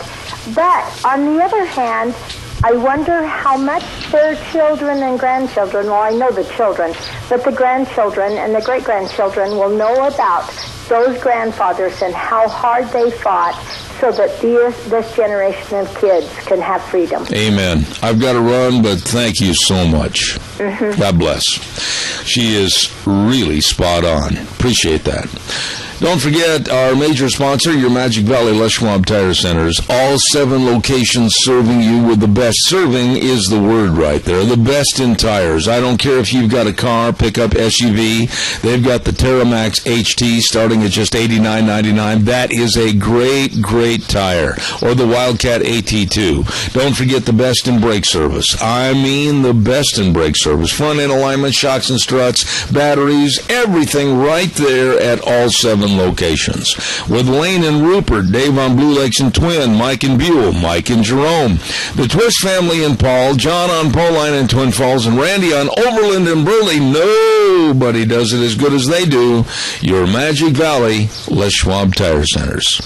But on the other hand, I wonder how much their children and grandchildren, well, I know the children, but the grandchildren and the great-grandchildren will know about those grandfathers and how hard they fought so that this generation of kids can have freedom. Amen. I've got to run, but thank you so much. Mm-hmm. God bless. She is really spot on. Appreciate that. Don't forget our major sponsor, your Magic Valley Les Schwab Tire Centers. All 7 locations serving you with the best. Serving is the word right there. The best in tires. I don't care if you've got a car, pickup, SUV. They've got the TerraMax HT starting at just $89.99. That is a great, great tire. Or the Wildcat AT2. Don't forget the best in brake service. I mean the best in brake service. Front end alignment, shocks and struts, batteries, everything right there at all 7 locations. With Lane and Rupert, Dave on Blue Lakes and Twin, Mike and Buell, Mike and Jerome, the Twist family in Paul, John on Pauline and Twin Falls, and Randy on Overland and Burley. Nobody does it as good as they do. Your Magic Valley Les Schwab Tire Centers.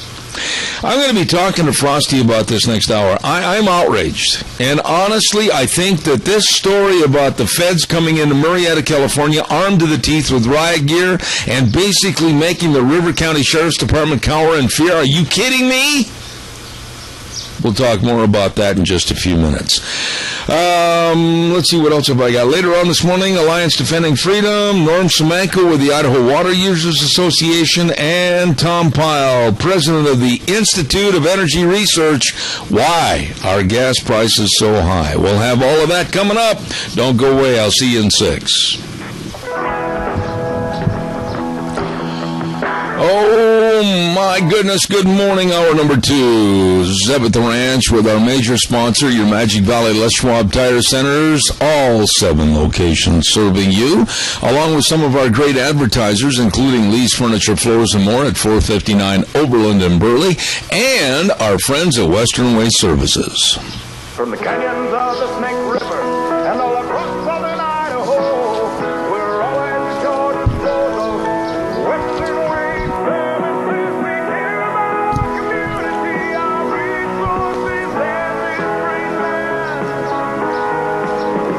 I'm going to be talking to Frosty about this next hour. I'm outraged. And honestly, I think that this story about the feds coming into Murrieta, California, armed to the teeth with riot gear and basically making the River County Sheriff's Department cower in fear. Are you kidding me? We'll talk more about that in just a few minutes. Let's see, what else have I got? Later on this morning, Alliance Defending Freedom, Norm Semenko with the Idaho Water Users Association, and Tom Pyle, president of the Institute of Energy Research. Why are gas prices so high? We'll have all of that coming up. Don't go away. I'll see you in 6. Oh, my goodness. Good morning. Hour number 2. Zeb at the Ranch with our major sponsor, your Magic Valley Les Schwab Tire Centers. All 7 locations serving you, along with some of our great advertisers, including Lee's Furniture, Floors, and More at 459 Overland and Burley, and our friends at Western Waste Services. From the canyons of the Snake River and all across southern Idaho, we're always sure to follow Western Waste Services. We care about our community, our resources, and this great land.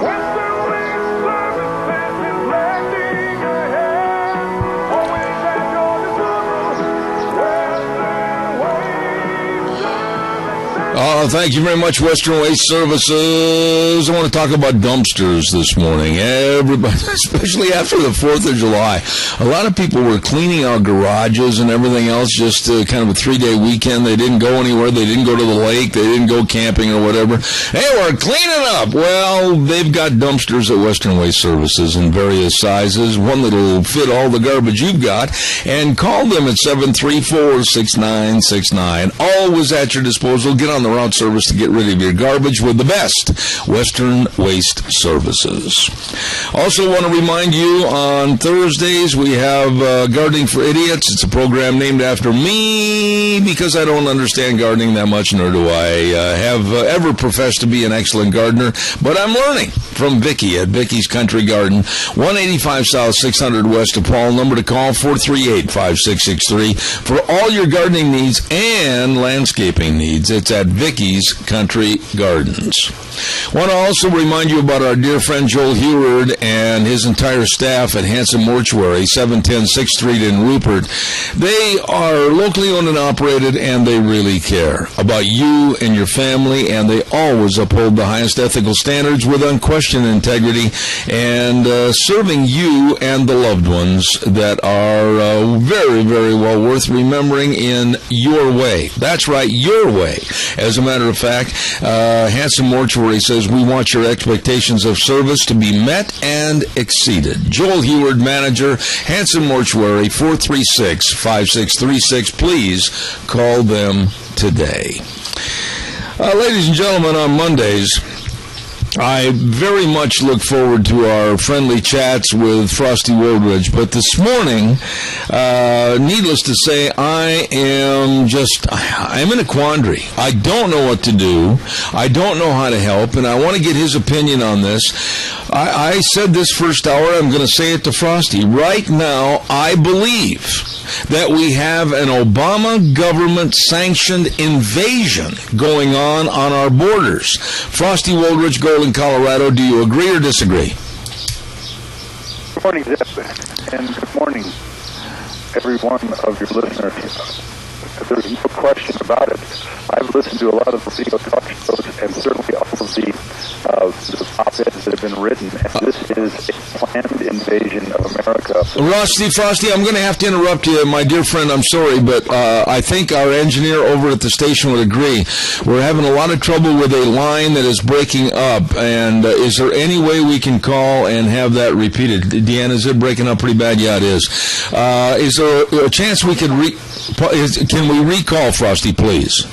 Western Waste Services is lending a hand, always at your disposal. Western Waste Services. Oh, thank you very much, Western Waste Services. I want to talk about dumpsters this morning. Everybody, especially after the 4th of July, a lot of people were cleaning out garages and everything else, just kind of a 3-day weekend. They didn't go anywhere. They didn't go to the lake. They didn't go camping or whatever. Hey, we're cleaning up. Well, they've got dumpsters at Western Waste Services in various sizes, one that'll fit all the garbage you've got, and call them at 734-6969. Always at your disposal. Get on the route service to get rid of your garbage with the best, Western Waste Services. Also want to remind you, on Thursdays we have Gardening for Idiots. It's a program named after me because I don't understand gardening that much, nor do I have ever professed to be an excellent gardener, but I'm learning from Vicki at Vicki's Country Garden, 185 South, 600 West of Paul. Number to call, 438-5663, for all your gardening needs and landscaping needs. It's at Vicky's Country Gardens. Want to also remind you about our dear friend Joel Heward and his entire staff at Hanson Mortuary, 710 6th Street in Rupert. They are locally owned and operated, and they really care about you and your family, and they always uphold the highest ethical standards with unquestioned integrity and serving you and the loved ones that are very, very well worth remembering in your way. That's right, your way. As a matter of fact, Hanson Mortuary says we want your expectations of service to be met and exceeded. Joel Heward, manager, Hanson Mortuary, 436-5636. Please call them today. Ladies and gentlemen, on Mondays, I very much look forward to our friendly chats with Frosty Woldridge, but this morning, needless to say, I'm in a quandary. I don't know what to do. I don't know how to help, and I want to get his opinion on this. I said this first hour, I'm going to say it to Frosty. Right now, I believe that we have an Obama government-sanctioned invasion going on our borders. Frosty Woldridge, Golden, Colorado, do you agree or disagree? Good morning, Zip, and good morning, every one of your listeners. There's no question about it. I've listened to a lot of the radio talk shows and certainly all of the op-eds that have been written, and this is a planned invasion of America. Frosty, I'm going to have to interrupt you, my dear friend. I'm sorry, but I think our engineer over at the station would agree. We're having a lot of trouble with a line that is breaking up, and is there any way we can call and have that repeated? Deanna, is it breaking up pretty bad? Yeah, it is. Is there a chance we could can we recall, Frosty, please?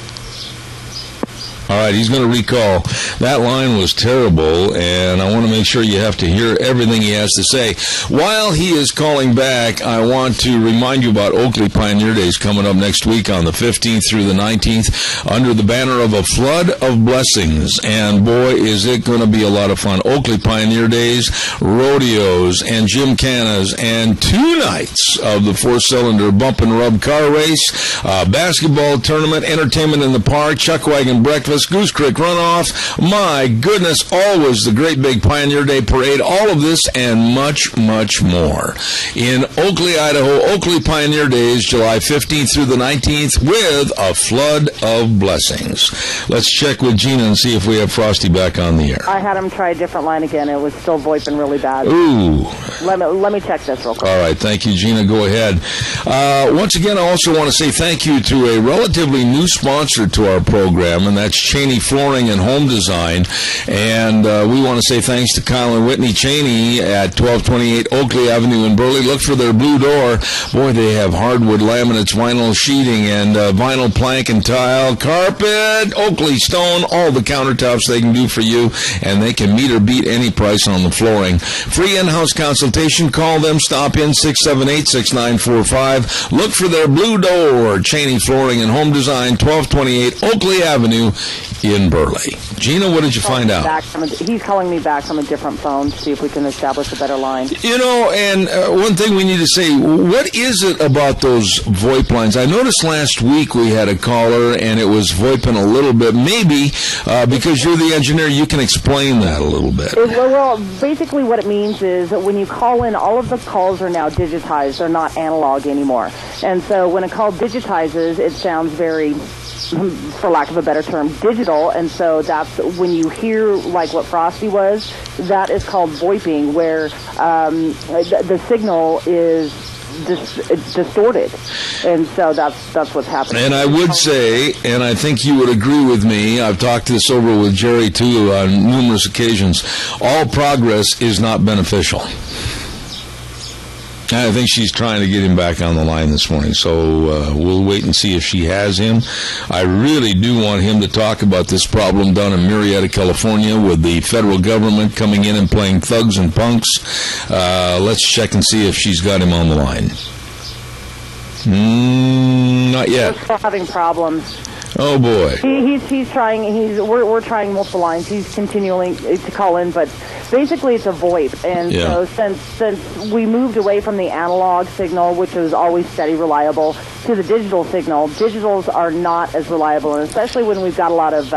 All right, he's going to recall. That line was terrible, and I want to make sure you have to hear everything he has to say. While he is calling back, I want to remind you about Oakley Pioneer Days coming up next week on the 15th through the 19th under the banner of A Flood of Blessings. And boy, is it going to be a lot of fun. Oakley Pioneer Days, rodeos, and gymkhanas, and 2 nights of the 4-cylinder bump and rub car race, basketball tournament, entertainment in the park, chuck wagon breakfast, Goose Creek runoff. My goodness, always the great big Pioneer Day parade. All of this and much, much more in Oakley, Idaho. Oakley Pioneer Days, July 15th through the 19th with A Flood of Blessings. Let's check with Gina and see if we have Frosty back on the air. I had him try a different line again. It was still voiping really bad. Ooh. Let me check this real quick. All right. Thank you, Gina. Go ahead. Once again, I also want to say thank you to a relatively new sponsor to our program, and that's Cheney Flooring and Home Design. And we want to say thanks to Kyle and Whitney Cheney at 1228 Oakley Avenue in Burley. Look for their blue door. Boy, they have hardwood laminates, vinyl sheeting, and vinyl plank and tile, carpet, Oakley stone, all the countertops they can do for you, and they can meet or beat any price on the flooring. Free in-house consultation. Call them. Stop in 678-6945. Look for their blue door. Cheney Flooring and Home Design, 1228 Oakley Avenue in Burley. Gina, what did you find out? He's calling me back from a different phone to see if we can establish a better line. You know, and one thing we need to say, what is it about those VoIP lines? I noticed last week we had a caller, and it was VoIPing a little bit. Maybe because you're the engineer, you can explain that a little bit. Well, basically what it means is that when you call in, all of the calls are now digitized. They're not analog anymore. And so when a call digitizes, it sounds very, for lack of a better term, digital, and so that's when you hear like what Frosty was, that is called VoIPing, where the signal is distorted, and so that's what's happening. And I would say, and I think you would agree with me, I've talked this over with Jerry too on numerous occasions, all progress is not beneficial. I think she's trying to get him back on the line this morning, so we'll wait and see if she has him. I really do want him to talk about this problem down in Murrieta, California, with the federal government coming in and playing thugs and punks. Let's check and see if she's got him on the line. Not yet. We're still having problems. Oh boy. He's trying. We're trying multiple lines. He's continuing to call in, but basically it's a VoIP. And so since we moved away from the analog signal, which was always steady, reliable, to the digital signal, digitals are not as reliable, and especially when we've got a lot of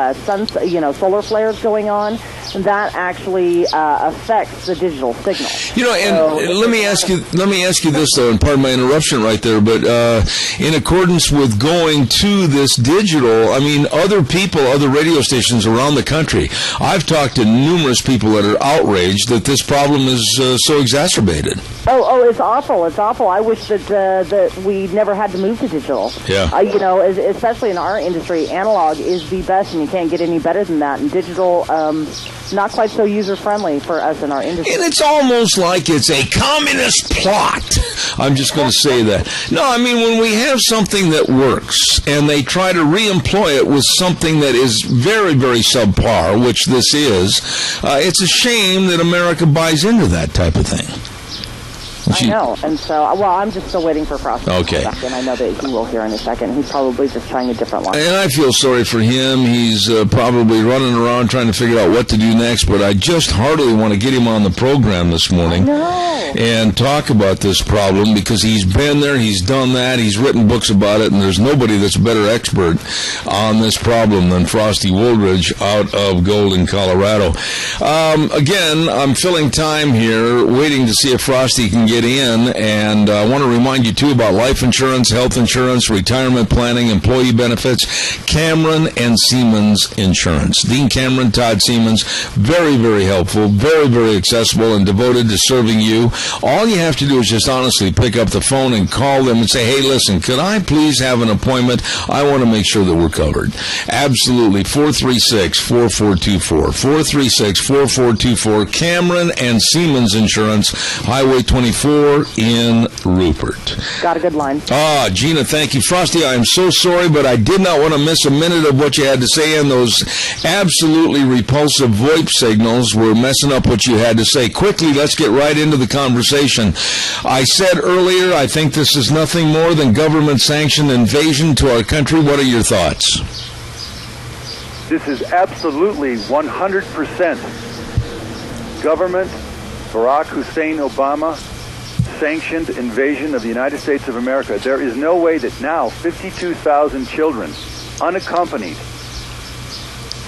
solar flares going on, that actually affects the digital signal. And let me ask you this though, and pardon my interruption right there, but in accordance with going to this digital, I mean, other radio stations around the country, I've talked to numerous people that are outraged that this problem is so exacerbated. Oh, it's awful. It's awful. I wish that we never had to move to digital. Yeah. Especially in our industry, analog is the best, and you can't get any better than that. And digital, not quite so user-friendly for us in our industry. And it's almost like it's a communist plot. I'm just going to say that. No, I mean, when we have something that works, and they try to re-employ it with something that is very, very subpar, which this is, it's a shame that America buys into that type of thing. I know, and so, I'm just still waiting for Frosty to come back, and I know that he will here in a second. He's probably just trying a different line. And I feel sorry for him. He's probably running around trying to figure out what to do next, but I just heartily want to get him on the program this morning and talk about this problem, because he's been there, he's done that, he's written books about it, and there's nobody that's a better expert on this problem than Frosty Woolridge out of Golden, Colorado. Again, I'm filling time here, waiting to see if Frosty can get in, and I want to remind you too about life insurance, health insurance, retirement planning, employee benefits. Cameron and Siemens Insurance. Dean Cameron, Todd Siemens, very, very helpful, very, very accessible, and devoted to serving you. All you have to do is just honestly pick up the phone and call them and say, hey, listen, could I please have an appointment? I want to make sure that we're covered. Absolutely. 436-4424. 436-4424. Cameron and Siemens Insurance, Highway 24 in Rupert. Got a good line. Gina, thank you. Frosty, I am so sorry, but I did not want to miss a minute of what you had to say, and those absolutely repulsive VoIP signals were messing up what you had to say. Quickly, let's get right into the conversation. I said earlier, I think this is nothing more than government-sanctioned invasion to our country. What are your thoughts? This is absolutely 100% government, Barack Hussein Obama, sanctioned invasion of the United States of America. There is no way that now 52,000 children, unaccompanied,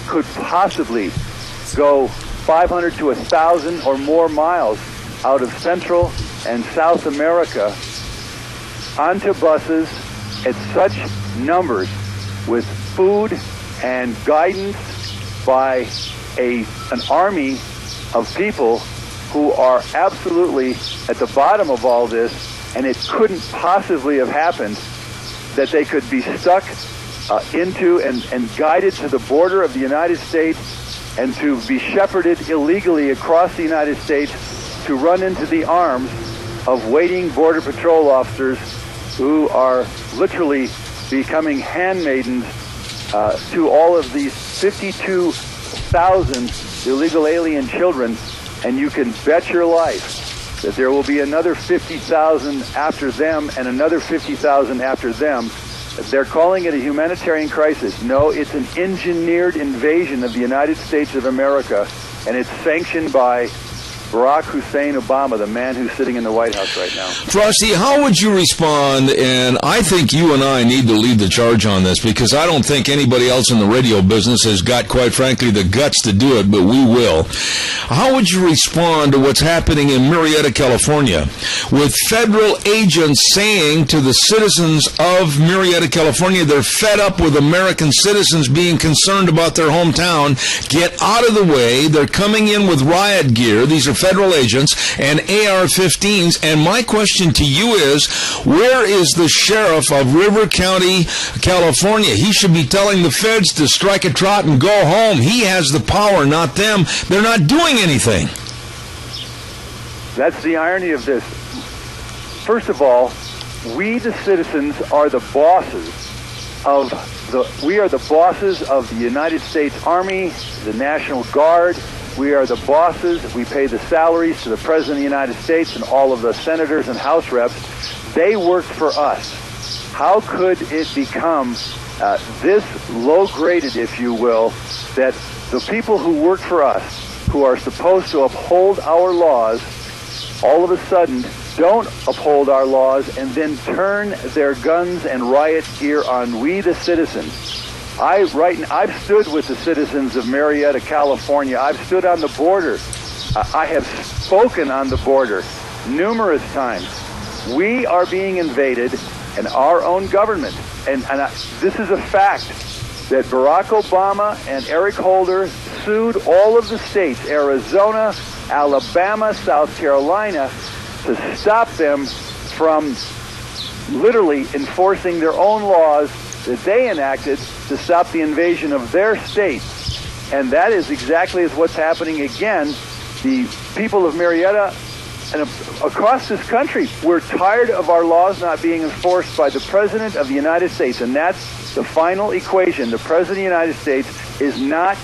could possibly go 500 to 1,000 or more miles out of Central and South America onto buses at such numbers with food and guidance by an army of people who are absolutely at the bottom of all this, and it couldn't possibly have happened that they could be stuck into and guided to the border of the United States and to be shepherded illegally across the United States to run into the arms of waiting Border Patrol officers who are literally becoming handmaidens to all of these 52,000 illegal alien children. And you can bet your life that there will be another 50,000 after them and another 50,000 after them. They're calling it a humanitarian crisis. No, it's an engineered invasion of the United States of America, and it's sanctioned by Barack Hussein Obama, the man who's sitting in the White House right now. Frosty, how would you respond? And I think you and I need to lead the charge on this, because I don't think anybody else in the radio business has got, quite frankly, the guts to do it, but we will. How would you respond to what's happening in Murrieta, California, with federal agents saying to the citizens of Murrieta, California, they're fed up with American citizens being concerned about their hometown, get out of the way, they're coming in with riot gear, these are federal agents, and AR-15s, and my question to you is, where is the sheriff of River County, California? He should be telling the feds to strike a trot and go home. He has the power, not them. They're not doing anything. That's the irony of this. First of all, we, the citizens, are the bosses of the United States Army, the National Guard. We are the bosses. We pay the salaries to the President of the United States and all of the senators and House reps. They work for us. How could it become this low-graded, if you will, that the people who work for us, who are supposed to uphold our laws, all of a sudden don't uphold our laws and then turn their guns and riot gear on we, the citizens? I've stood with the citizens of Marietta, California. I've stood on the border. I have spoken on the border numerous times. We are being invaded, and our own government, and this is a fact, that Barack Obama and Eric Holder sued all of the states, Arizona, Alabama, South Carolina, to stop them from literally enforcing their own laws that they enacted to stop the invasion of their state. And that is exactly what's happening again. The people of Marietta and across this country, we're tired of our laws not being enforced by the President of the United States, and that's the final equation. The President of the United States is not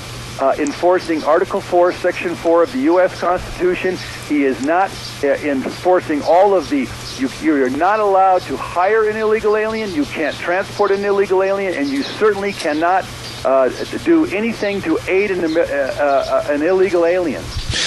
enforcing Article 4, Section 4 of the U.S. Constitution. He is not enforcing all of the... You're not allowed to hire an illegal alien, you can't transport an illegal alien, and you certainly cannot do anything to aid an illegal alien.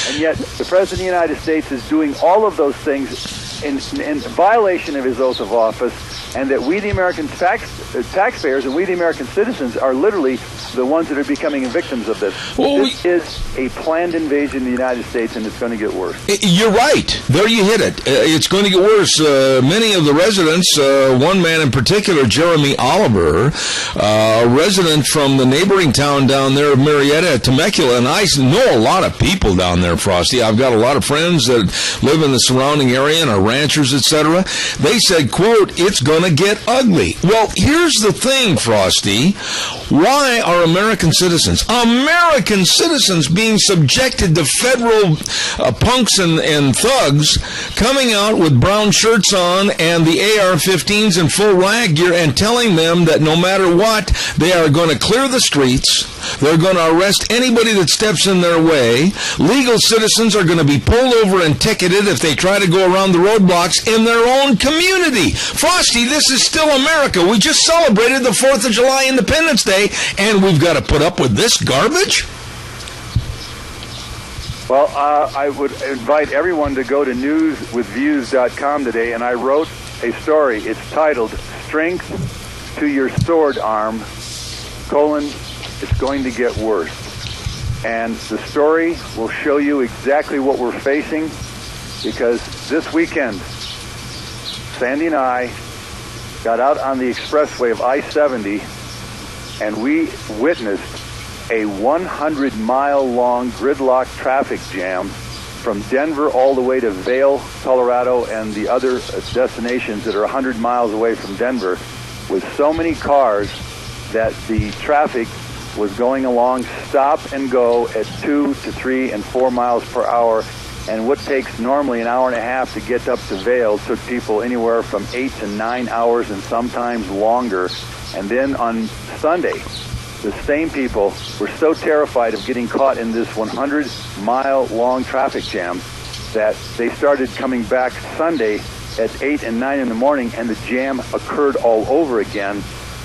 And yet the President of the United States is doing all of those things in violation of his oath of office, and that we, the American taxpayers, and we, the American citizens, are literally the ones that are becoming victims of this. Well, this is a planned invasion of the United States, and it's going to get worse. You're right. There you hit it. It's going to get worse. Many of the residents, one man in particular, Jeremy Oliver, resident from the neighboring town down there of Marietta, Temecula, and I know a lot of people down there, Frosty. I've got a lot of friends that live in the surrounding area and are ranchers, etc. They said, quote, it's going to get ugly. Well, here's the thing, Frosty. Why are American citizens being subjected to federal punks and thugs coming out with brown shirts on and the AR-15s in full riot gear and telling them that no matter what, they are going to clear the streets, they're going to arrest anybody that steps in their way, legal citizens are going to be pulled over and ticketed if they try to go around the roadblocks in their own community? Frosty, this is still America. We just celebrated the 4th of July Independence Day, and we've got to put up with this garbage? Well, I would invite everyone to go to newswithviews.com today, and I wrote a story. It's titled, Strength to Your Sword Arm, : It's Going to Get Worse. And the story will show you exactly what we're facing, because this weekend, Sandy and I got out on the expressway of I-70, and we witnessed a 100-mile-long gridlock traffic jam from Denver all the way to Vail, Colorado, and the other destinations that are 100 miles away from Denver, with so many cars that the traffic was going along stop and go at 2 to 3 and 4 miles per hour. And what takes normally an hour and a half to get up to Vail took people anywhere from 8 to 9 hours and sometimes longer. And then on Sunday, the same people were so terrified of getting caught in this 100-mile-long traffic jam that they started coming back Sunday at 8 and 9 in the morning, and the jam occurred all over again,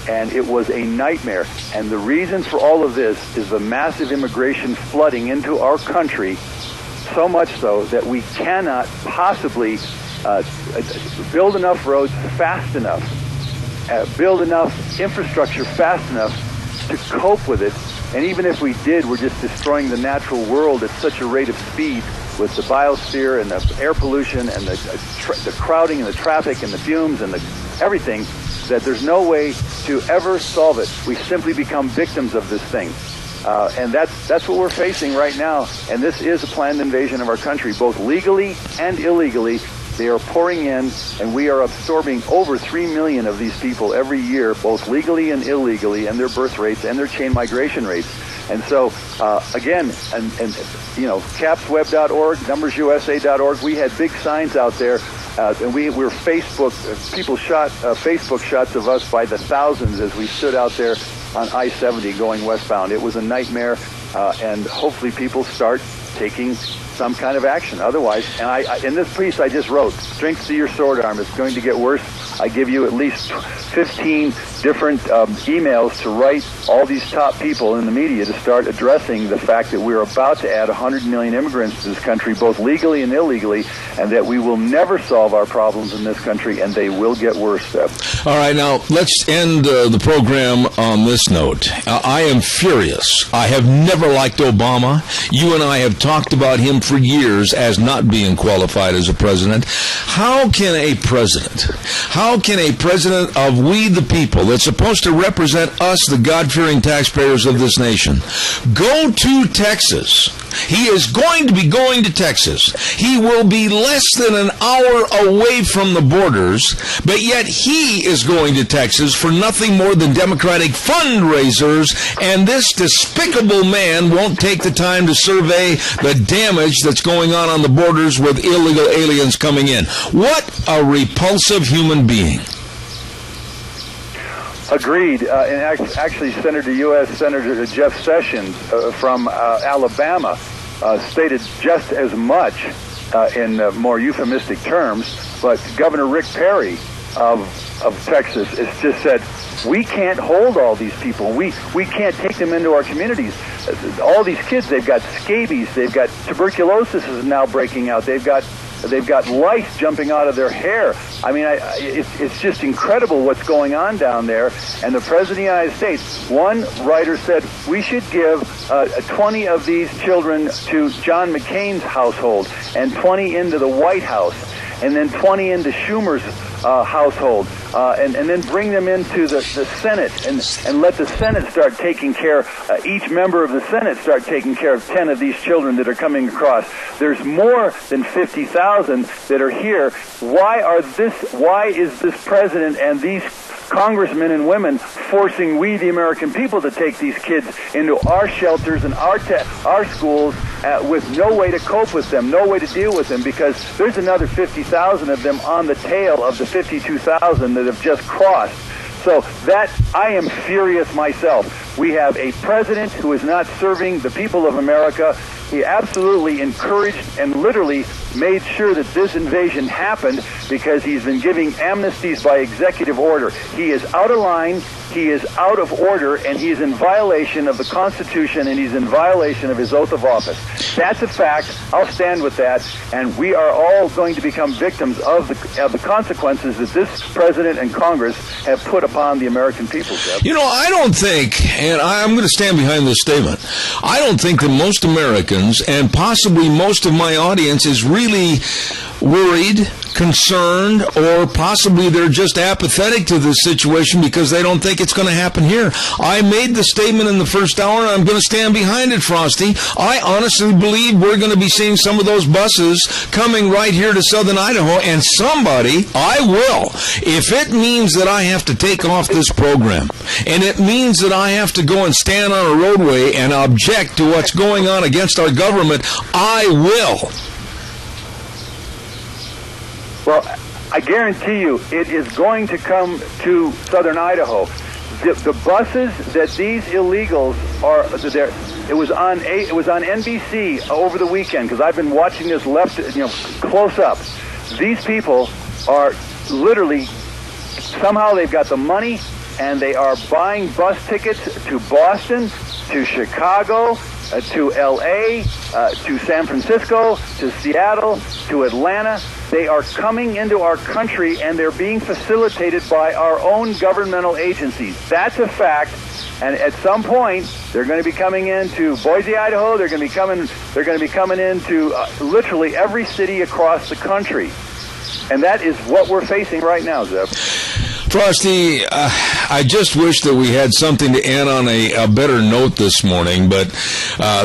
and it was a nightmare. And the reason for all of this is the massive immigration flooding into our country, so much so that we cannot possibly build enough roads fast enough, build enough infrastructure fast enough to cope with it. And even if we did, we're just destroying the natural world at such a rate of speed with the biosphere and the air pollution and the crowding and the traffic and the fumes and everything, that there's no way to ever solve it. We simply become victims of this thing. And that's what we're facing right now. And this is a planned invasion of our country, both legally and illegally. They are pouring in, and we are absorbing over 3 million of these people every year, both legally and illegally, and their birth rates and their chain migration rates. And so, again, capsweb.org, numbersusa.org, we had big signs out there, and we were people shot Facebook shots of us by the thousands as we stood out there on I-70 going westbound. It was a nightmare, and hopefully people start taking some kind of action. Otherwise, and in this piece I just wrote, Strength to Your Sword Arm, it's going to get worse. I give you at least 15 different emails to write all these top people in the media to start addressing the fact that we're about to add 100 million immigrants to this country, both legally and illegally, and that we will never solve our problems in this country, and they will get worse, Seth. All right, now let's end the program on this note. I am furious. I have never liked Obama. You and I have talked about him for years as not being qualified as a president. How can a president of we the people that's supposed to represent us, the God-fearing taxpayers of this nation, go to Texas? He is going to be going to Texas. He will be less than an hour away from the borders, but yet he is going to Texas for nothing more than Democratic fundraisers, and this despicable man won't take the time to survey the damage that's going on the borders with illegal aliens coming in. What a repulsive human being. Agreed. And actually, U.S. Senator Jeff Sessions from Alabama stated just as much in more euphemistic terms. But Governor Rick Perry of Texas has just said, we can't hold all these people. We can't take them into our communities. All these kids, they've got scabies. They've got tuberculosis is now breaking out. They've got lice jumping out of their hair. I mean, it's just incredible what's going on down there. And the President of the United States, one writer said, we should give 20 of these children to John McCain's household and 20 into the White House and then 20 into Schumer's household, and then bring them into the Senate and let the Senate start taking care, each member of the Senate start taking care of 10 of these children that are coming across. There's more than 50,000 that are here. Why is this president and these congressmen and women forcing we, the American people, to take these kids into our shelters and our schools with no way to cope with them, no way to deal with them, because there's another 50,000 of them on the tail of the 52,000 that have just crossed. So that, I am furious myself. We have a president who is not serving the people of America. He absolutely encouraged and literally made sure that this invasion happened because he's been giving amnesties by executive order. He is out of line, he is out of order, and he is in violation of the Constitution, and he's in violation of his oath of office. That's a fact. I'll stand with that, and we are all going to become victims of the consequences that this president and Congress have put upon the American people, Jeff. You know, I don't think, and I'm going to stand behind this statement, I don't think that most Americans, and possibly most of my audience, is really worried, concerned, or possibly they're just apathetic to this situation because they don't think it's going to happen here. I made the statement in the first hour, and I'm going to stand behind it, Frosty. I honestly believe we're going to be seeing some of those buses coming right here to southern Idaho, and somebody, I will, if it means that I have to take off this program, and it means that I have to go and stand on a roadway and object to what's going on against our government, I will. Well, I guarantee you it is going to come to southern Idaho. The buses that these illegals are there. It was on NBC over the weekend because I've been watching this close up. These people are literally, somehow they've got the money and they are buying bus tickets to Boston, to Chicago, to L.A., to San Francisco, to Seattle, to Atlanta. They are coming into our country, and they're being facilitated by our own governmental agencies. That's a fact. And at some point, they're going to be coming into Boise, Idaho. They're going to be coming into literally every city across the country. And that is what we're facing right now, Zeb. Frosty, I just wish that we had something to end on a better note this morning, but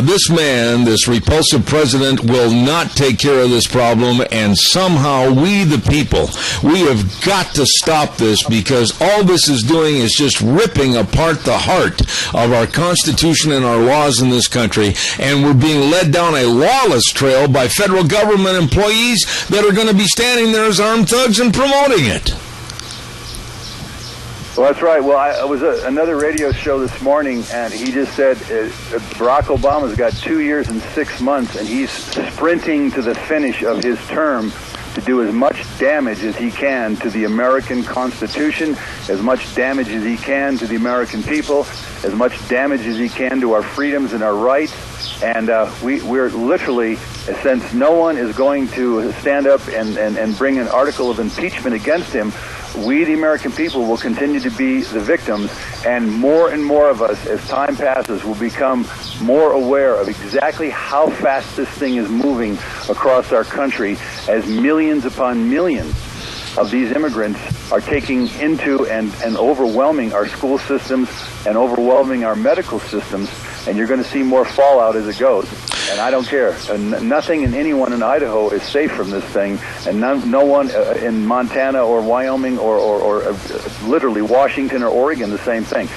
this man, this repulsive president, will not take care of this problem, and somehow we, the people, we have got to stop this because all this is doing is just ripping apart the heart of our Constitution and our laws in this country, and we're being led down a lawless trail by federal government employees that are going to be standing there as armed thugs and promoting it. Well, that's right. Well, I was another radio show this morning, and he just said Barack Obama's got 2 years and 6 months, and he's sprinting to the finish of his term to do as much damage as he can to the American Constitution, as much damage as he can to the American people, as much damage as he can to our freedoms and our rights. And we're literally, since no one is going to stand up and bring an article of impeachment against him, we, the American people, will continue to be the victims, and more of us, as time passes, will become more aware of exactly how fast this thing is moving across our country, as millions upon millions of these immigrants are taking into and overwhelming our school systems and overwhelming our medical systems, and you're going to see more fallout as it goes. And I don't care. Nothing and anyone in Idaho is safe from this thing, and no one in Montana or Wyoming or literally Washington or Oregon, the same thing.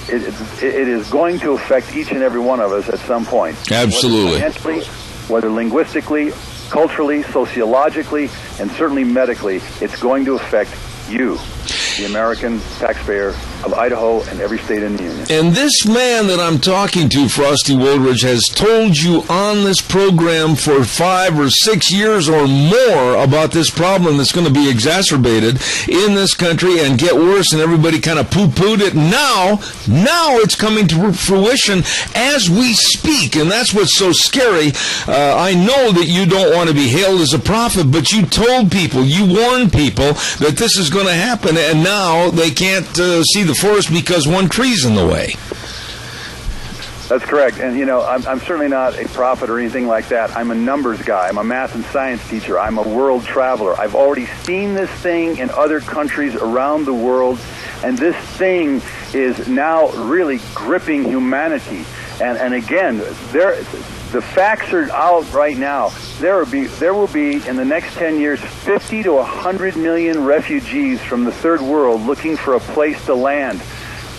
It is going to affect each and every one of us at some point. Absolutely. Whether financially, whether linguistically, culturally, sociologically, and certainly medically, it's going to affect you, the American taxpayer of Idaho and every state in the Union. And this man that I'm talking to, Frosty Woldridge, has told you on this program for 5 or 6 years or more about this problem that's going to be exacerbated in this country and get worse, and everybody kind of poo-pooed it. Now it's coming to fruition as we speak, and that's what's so scary. I know that you don't want to be hailed as a prophet, but you told people, you warned people that this is going to happen, and now they can't see the forest because one tree's in the way. That's correct. And, you know, I'm certainly not a prophet or anything like that. I'm a numbers guy. I'm a math and science teacher. I'm a world traveler. I've already seen this thing in other countries around the world, and this thing is now really gripping humanity. And again, the facts are out right now. There will be in the next 10 years 50 to 100 million refugees from the third world looking for a place to land.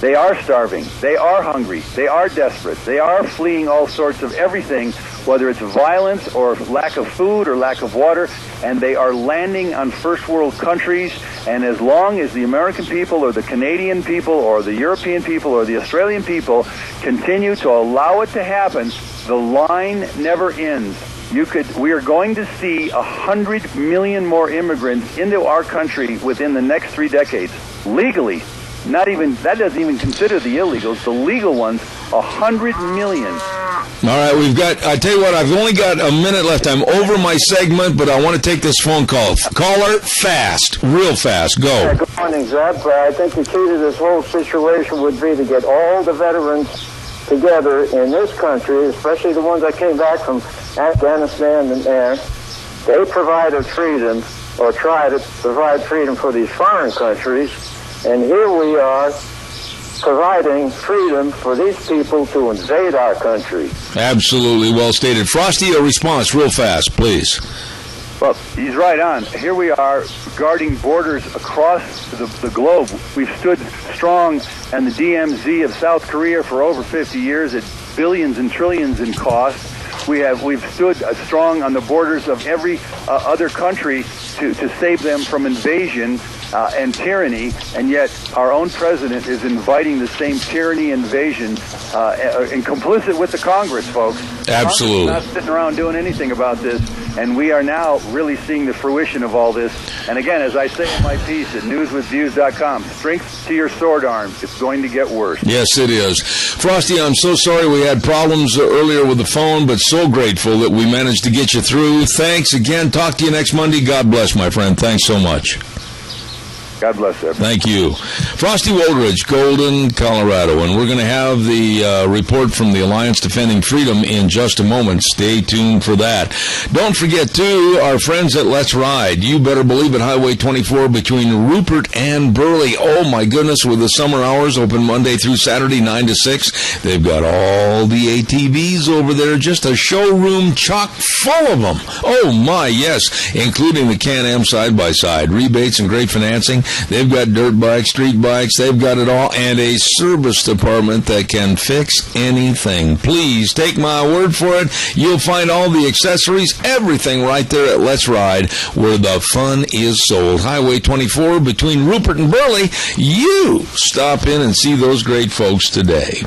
They are starving. They are hungry. They are desperate. They are fleeing all sorts of everything, whether it's violence or lack of food or lack of water, and they are landing on first world countries. And as long as the American people or the Canadian people or the European people or the Australian people continue to allow it to happen, the line never ends. We are going to see 100 million more immigrants into our country within the next 3 decades, legally. That doesn't even consider the illegals. The legal ones, 100 million. All right, I tell you what, I've only got a minute left. I'm over my segment, but I want to take this phone call. Caller, fast, real fast, go. Yeah, good morning, Zeb. I think the key to this whole situation would be to get all the veterans together in this country, especially the ones that came back from Afghanistan and there. They provided freedom, or try to provide freedom for these foreign countries. And here we are providing freedom for these people to invade our country. Absolutely well stated. Frosty, a response real fast, please. Well, he's right on. Here we are guarding borders across the globe. We've stood strong in the DMZ of South Korea for over 50 years at billions and trillions in cost. We've stood strong on the borders of every other country to save them from invasion and tyranny, and yet our own president is inviting the same tyranny, invasion, and complicit with the Congress, folks. Absolutely. Congress is not sitting around doing anything about this, and we are now really seeing the fruition of all this. And again, as I say in my piece at newswithviews.com, strength to your sword arm. It's going to get worse. Yes, it is. Frosty, I'm so sorry we had problems earlier with the phone, but so grateful that we managed to get you through. Thanks again. Talk to you next Monday. God bless, my friend. Thanks so much. God bless everyone. Thank you. Frosty Woldridge, Golden, Colorado. And we're going to have the report from the Alliance Defending Freedom in just a moment. Stay tuned for that. Don't forget, too, our friends at Let's Ride. You better believe it, Highway 24 between Rupert and Burley. Oh, my goodness, with the summer hours open Monday through Saturday, 9 to 6. They've got all the ATVs over there, just a showroom chock full of them. Oh, my, yes, including the Can-Am side-by-side. Rebates and great financing. They've got dirt bikes, street bikes. They've got it all, and a service department that can fix anything. Please take my word for it. You'll find all the accessories, everything right there at Let's Ride, where the fun is sold. Highway 24 between Rupert and Burley. You stop in and see those great folks today.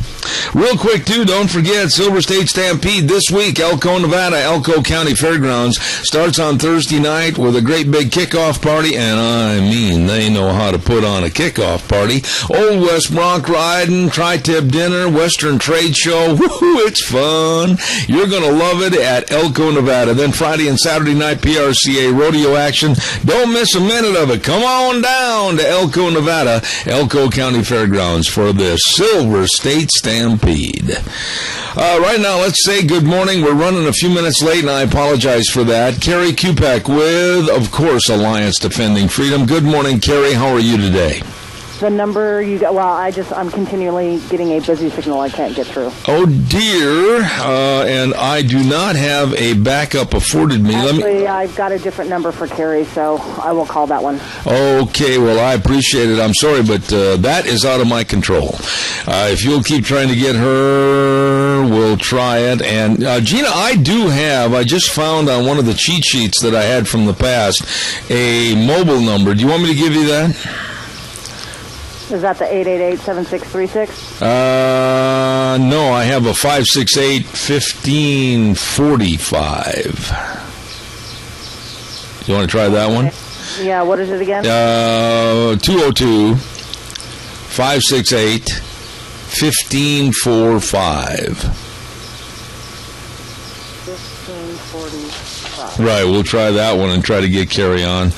Real quick, too, don't forget Silver State Stampede this week, Elko, Nevada, Elko County Fairgrounds. Starts on Thursday night with a great big kickoff party, and I mean, they know how to put on a kickoff party. Old West Bronc riding, tri-tip dinner, Western Trade Show. Woohoo, it's fun. You're going to love it at Elko, Nevada. Then Friday and Saturday night PRCA rodeo action. Don't miss a minute of it. Come on down to Elko, Nevada, Elko County Fairgrounds for this Silver State Stampede. Right now, let's say good morning. We're running a few minutes late, and I apologize for that. Carrie Kupek with, of course, Alliance Defending Freedom. Good morning, Carrie. How are you today? The number you got, well, I'm continually getting a busy signal. I can't get through. Oh, dear. And I do not have a backup afforded me. Actually, I've got a different number for Carrie, so I will call that one. Okay, well, I appreciate it. I'm sorry, but that is out of my control. If you'll keep trying to get her, we'll try it. And, Gina, I just found on one of the cheat sheets that I had from the past a mobile number. Do you want me to give you that? Is that the 888-7636? No, I have a 568-1545. You want to try that one? Yeah, what is it again? 202-568-1545. Right, we'll try that one and try to get Carrie on.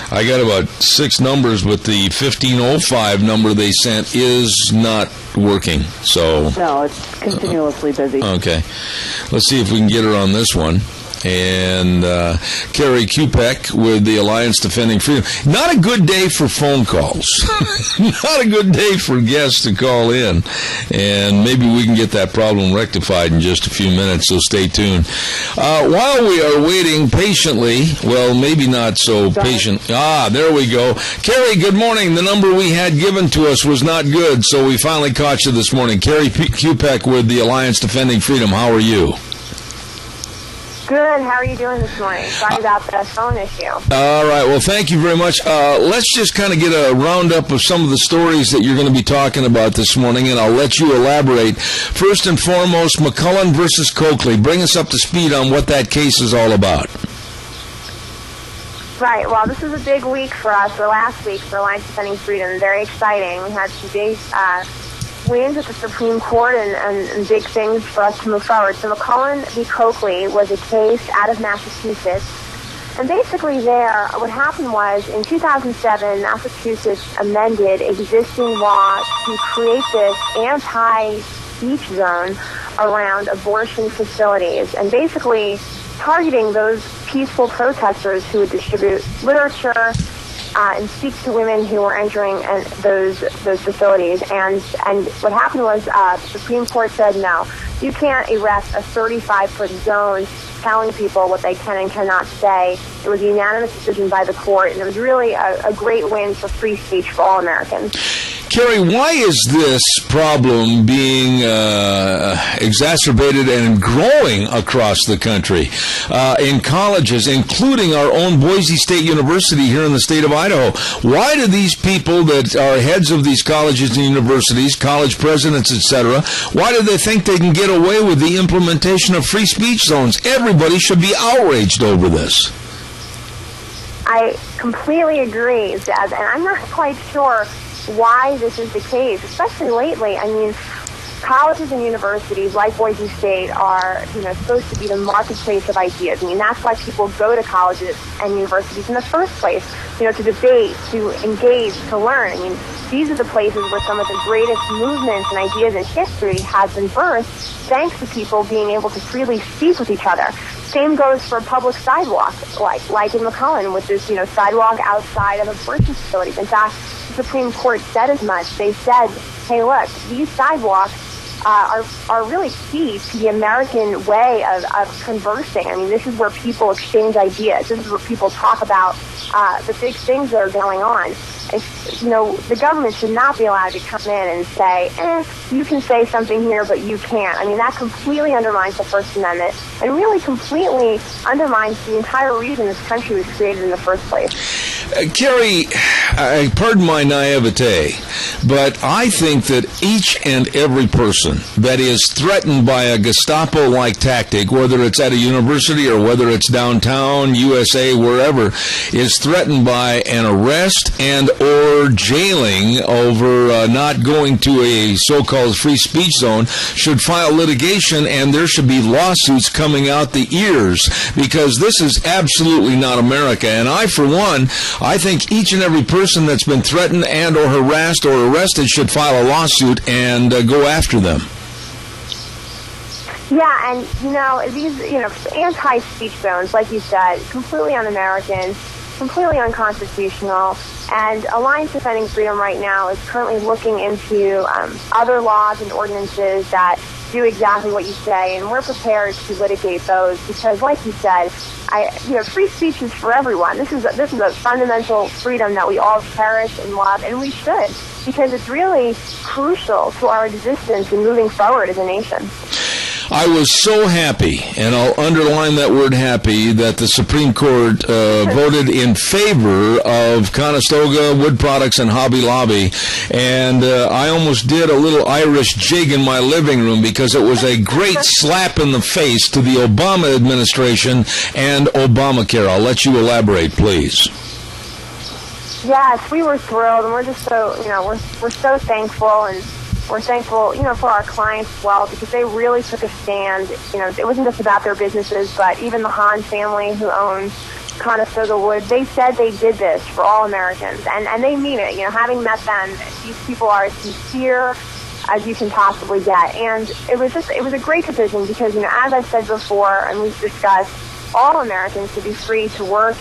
I got about 6 numbers, but the 1505 number they sent is not working. So no, it's continuously busy. Okay. Let's see if we can get her on this one. And Carrie Kupek with the Alliance Defending Freedom. Not a good day for phone calls. Not a good day for guests to call in. And maybe we can get that problem rectified in just a few minutes, so stay tuned. While we are waiting patiently, well, maybe not so patient. There we go. Carrie, good morning. The number we had given to us was not good, so we finally caught you this morning. Carrie Kupek with the Alliance Defending Freedom. How are you? Good. How are you doing this morning? Sorry about the phone issue. All right. Well, thank you very much. Let's just kind of get a roundup of some of the stories that you're going to be talking about this morning, and I'll let you elaborate. First and foremost, McCullen versus Coakley. Bring us up to speed on what that case is all about. Right. Well, this is a big week for us, or last week for Alliance Defending Freedom. Very exciting. We had some big wins at the Supreme Court and big things for us to move forward. So McCullen v. Coakley was a case out of Massachusetts. And basically there, what happened was, in 2007, Massachusetts amended existing law to create this anti-speech zone around abortion facilities, and basically targeting those peaceful protesters who would distribute literature, and speak to women who were entering those facilities. And what happened was the Supreme Court said, no, you can't erect a 35-foot zone telling people what they can and cannot say. It was a unanimous decision by the court, and it was really a great win for free speech for all Americans. Carrie, why is this problem being exacerbated and growing across the country in colleges, including our own Boise State University here in the state of Idaho? Why do these people that are heads of these colleges and universities, college presidents, etc., why do they think they can get away with the implementation of free speech zones? Everybody should be outraged over this. I completely agree, Zeb, and I'm not quite sure why this is the case, especially lately. I mean, colleges and universities like Boise State are, supposed to be the marketplace of ideas. I mean, that's why people go to colleges and universities in the first place, to debate, to engage, to learn. I mean, these are the places where some of the greatest movements and ideas in history have been birthed, thanks to people being able to freely speak with each other. Same goes for public sidewalks, like in McCullen, with this, sidewalk outside of abortion facilities. In fact, the Supreme Court said as much. They said, hey, look, these sidewalks are really key to the American way of conversing. I mean, this is where people exchange ideas. This is where people talk about the big things that are going on. the government should not be allowed to come in and say, you can say something here, but you can't. I mean, that completely undermines the First Amendment and really completely undermines the entire reason this country was created in the first place. Carrie, pardon my naivete, but I think that each and every person that is threatened by a Gestapo-like tactic, whether it's at a university or whether it's downtown, USA, wherever, is threatened by an arrest and or jailing over not going to a so-called free speech zone should file litigation, and there should be lawsuits coming out the ears, because this is absolutely not America. And I, for one, I think each and every person that's been threatened and or harassed or arrested should file a lawsuit and go after them. Yeah, and, these, anti-speech zones, like you said, completely un-American, completely unconstitutional, and Alliance Defending Freedom right now is currently looking into other laws and ordinances that do exactly what you say, and we're prepared to litigate those because, like you said, free speech is for everyone. This is a fundamental freedom that we all cherish and love, and we should, because it's really crucial to our existence and moving forward as a nation. I was so happy, and I'll underline that word happy, that the Supreme Court voted in favor of Conestoga Wood Products and Hobby Lobby, and I almost did a little Irish jig in my living room because it was a great slap in the face to the Obama administration and Obamacare. I'll let you elaborate, please. Yes, we were thrilled, and we're just so, we're so thankful, and we're thankful, for our clients as well, because they really took a stand. It wasn't just about their businesses, but even the Hahn family who owns Conestoga Wood, they said they did this for all Americans, and they mean it. Having met them, these people are as sincere as you can possibly get. And it was a great decision because, as I said before, and we've discussed, all Americans should be free to work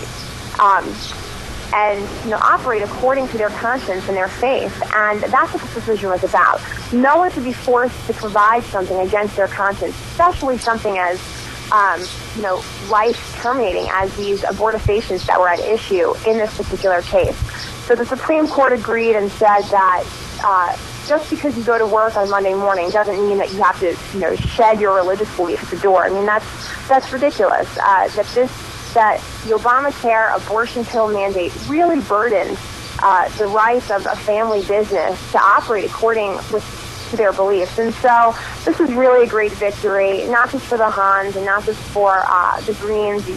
and operate according to their conscience and their faith, and that's what this decision was about. No one should be forced to provide something against their conscience, especially something as life terminating as these abortifacients that were at issue in this particular case. So the Supreme Court agreed and said that just because you go to work on Monday morning doesn't mean that you have to shed your religious belief at the door. I mean, that's ridiculous. That the Obamacare abortion pill mandate really burdens the rights of a family business to operate according to their beliefs. And so this is really a great victory, not just for the Hans and not just for the Greens,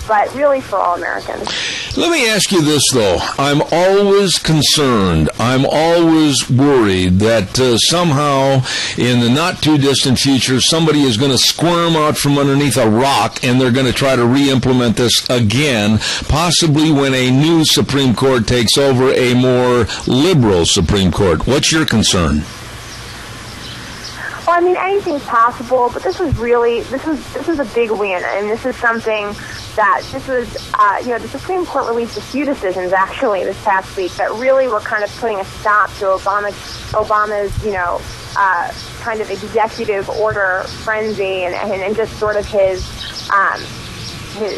but really for all Americans. Let me ask you this, though. I'm always concerned, I'm always worried that somehow in the not-too-distant future somebody is going to squirm out from underneath a rock and they're going to try to re-implement this again, possibly when a new Supreme Court takes over a more liberal Supreme Court. What's your concern? Well, I mean, anything's possible, but this is a big win, and this is something that the Supreme Court released a few decisions actually this past week that really were kind of putting a stop to Obama's kind of executive order frenzy and just sort of his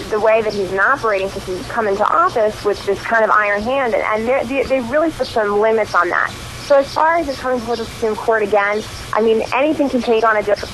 the way that he's been operating since he's come into office with this kind of iron hand, and they really put some limits on that. So as far as it coming before the Supreme Court again, I mean, anything can take on a different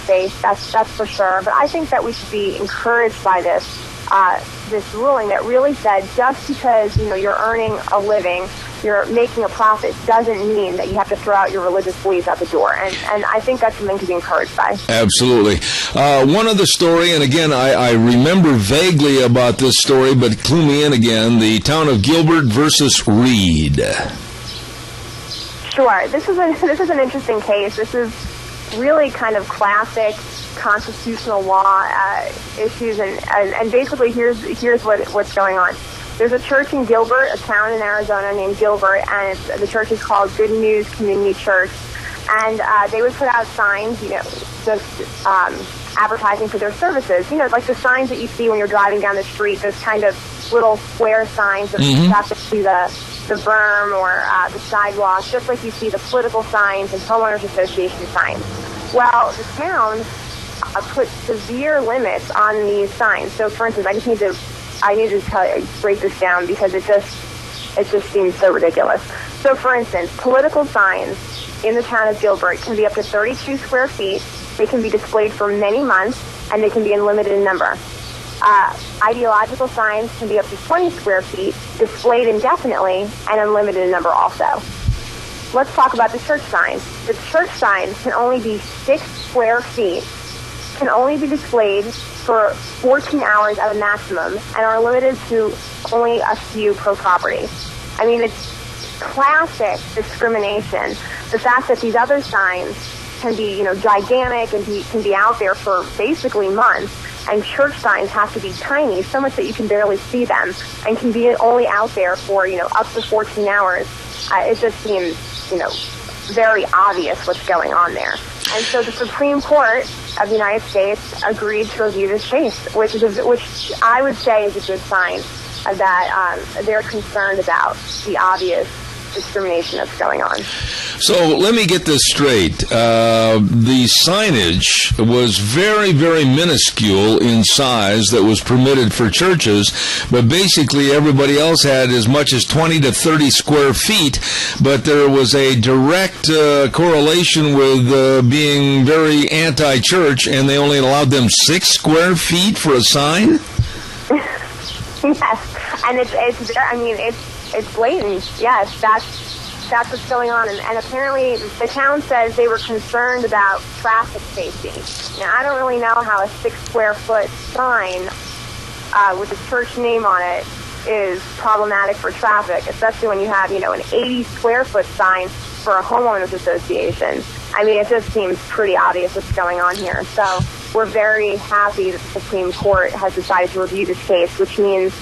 face, that's for sure. But I think that we should be encouraged by this ruling that really said just because, you're earning a living, you're making a profit, doesn't mean that you have to throw out your religious beliefs out the door. And I think that's something to be encouraged by. Absolutely. One other story, and again, I remember vaguely about this story, but clue me in again, the town of Gilbert versus Reed. Sure. This is an interesting case. This is really kind of classic constitutional law issues, and basically here's what's going on. There's a church in Gilbert, a town in Arizona named Gilbert, and the church is called Good News Community Church. And they would put out signs, just advertising for their services. Like the signs that you see when you're driving down the street, those kind of little square signs that stuck to the berm or the sidewalk, just like you see the political signs and homeowners association signs. Well, the town put severe limits on these signs. So, for instance, I need to break this down because it just It just seems so ridiculous. So, for instance, political signs in the town of Gilbert can be up to 32 square feet. They can be displayed for many months, and they can be in limited number. Ideological signs can be up to 20 square feet, displayed indefinitely, and unlimited in number also. Let's talk about the church signs. The church signs can only be 6 square feet, can only be displayed for 14 hours at a maximum, and are limited to only a few per property. I mean, it's classic discrimination. The fact that these other signs can be, gigantic and can be out there for basically months, and church signs have to be tiny, so much that you can barely see them, and can be only out there for, up to 14 hours. It just seems, very obvious what's going on there. And so the Supreme Court of the United States agreed to review this case, which I would say is a good sign that they're concerned about the obvious discrimination that's going on. So let me get this straight. The signage was very, very minuscule in size that was permitted for churches, but basically everybody else had as much as 20 to 30 square feet, but there was a direct correlation with being very anti-church, and they only allowed them 6 square feet for a sign? Yes, and it's blatant. Yes, that's what's going on. And apparently the town says they were concerned about traffic safety. Now, I don't really know how a 6 square foot sign with a church name on it is problematic for traffic, especially when you have, an 80 square foot sign for a homeowners association. I mean, it just seems pretty obvious what's going on here. So we're very happy that the Supreme Court has decided to review this case, which means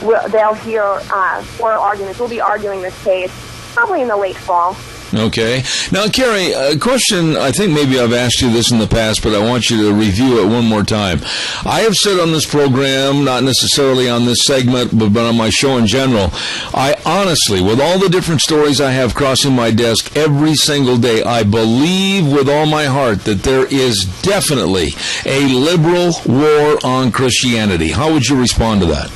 they'll hear oral arguments. We'll be arguing this case probably in the late fall. Okay. Now, Carrie, a question, I think maybe I've asked you this in the past, but I want you to review it one more time. I have said on this program, not necessarily on this segment, but on my show in general, I honestly, with all the different stories I have crossing my desk every single day, I believe with all my heart that there is definitely a liberal war on Christianity. How would you respond to that?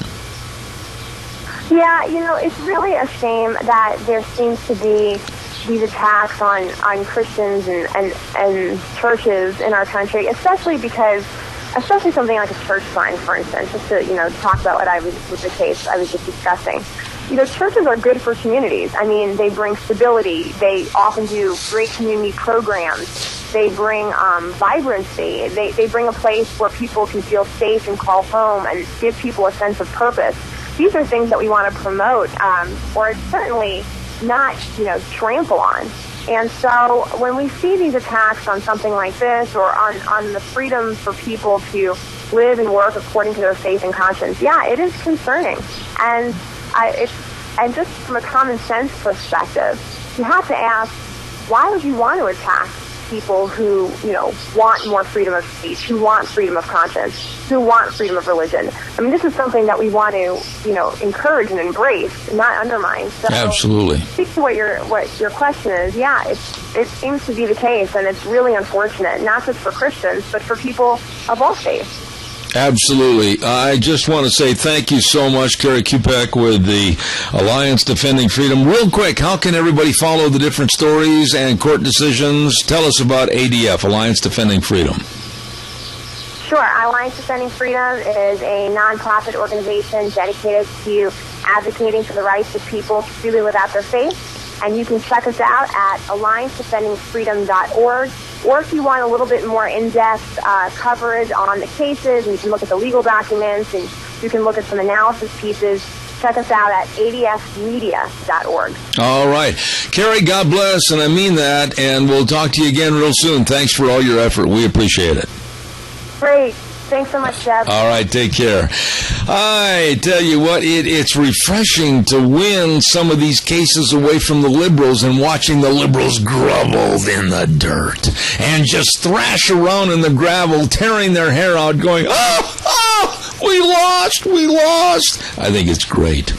Yeah, it's really a shame that there seems to be these attacks on Christians and churches in our country, especially something like a church sign, for instance, just to, talk about with the case I was just discussing. Churches are good for communities. I mean, they bring stability. They often do great community programs. They bring vibrancy. They bring a place where people can feel safe and call home and give people a sense of purpose. These are things that we want to promote, or certainly not, trample on. And so when we see these attacks on something like this, or on the freedom for people to live and work according to their faith and conscience, yeah, it is concerning. And just from a common sense perspective, you have to ask, why would you want to attack people who, want more freedom of speech, who want freedom of conscience, who want freedom of religion? I mean, this is something that we want to, encourage and embrace, not undermine. So, absolutely. Speak to what your question is. Yeah, it seems to be the case, and it's really unfortunate, not just for Christians, but for people of all faiths. Absolutely. I just want to say thank you so much, Carrie Kupek with the Alliance Defending Freedom. Real quick, how can everybody follow the different stories and court decisions? Tell us about ADF, Alliance Defending Freedom. Sure. Alliance Defending Freedom is a nonprofit organization dedicated to advocating for the rights of people to freely live out their faith. And you can check us out at alliancedefendingfreedom.org. Or if you want a little bit more in-depth coverage on the cases, and you can look at the legal documents, and you can look at some analysis pieces, check us out at adfmedia.org. All right. Carrie, God bless, and I mean that, and we'll talk to you again real soon. Thanks for all your effort. We appreciate it. Great. Thanks so much, Jeff. All right, take care. I tell you what, it's refreshing to win some of these cases away from the liberals and watching the liberals grovel in the dirt and just thrash around in the gravel, tearing their hair out, going, we lost. I think it's great.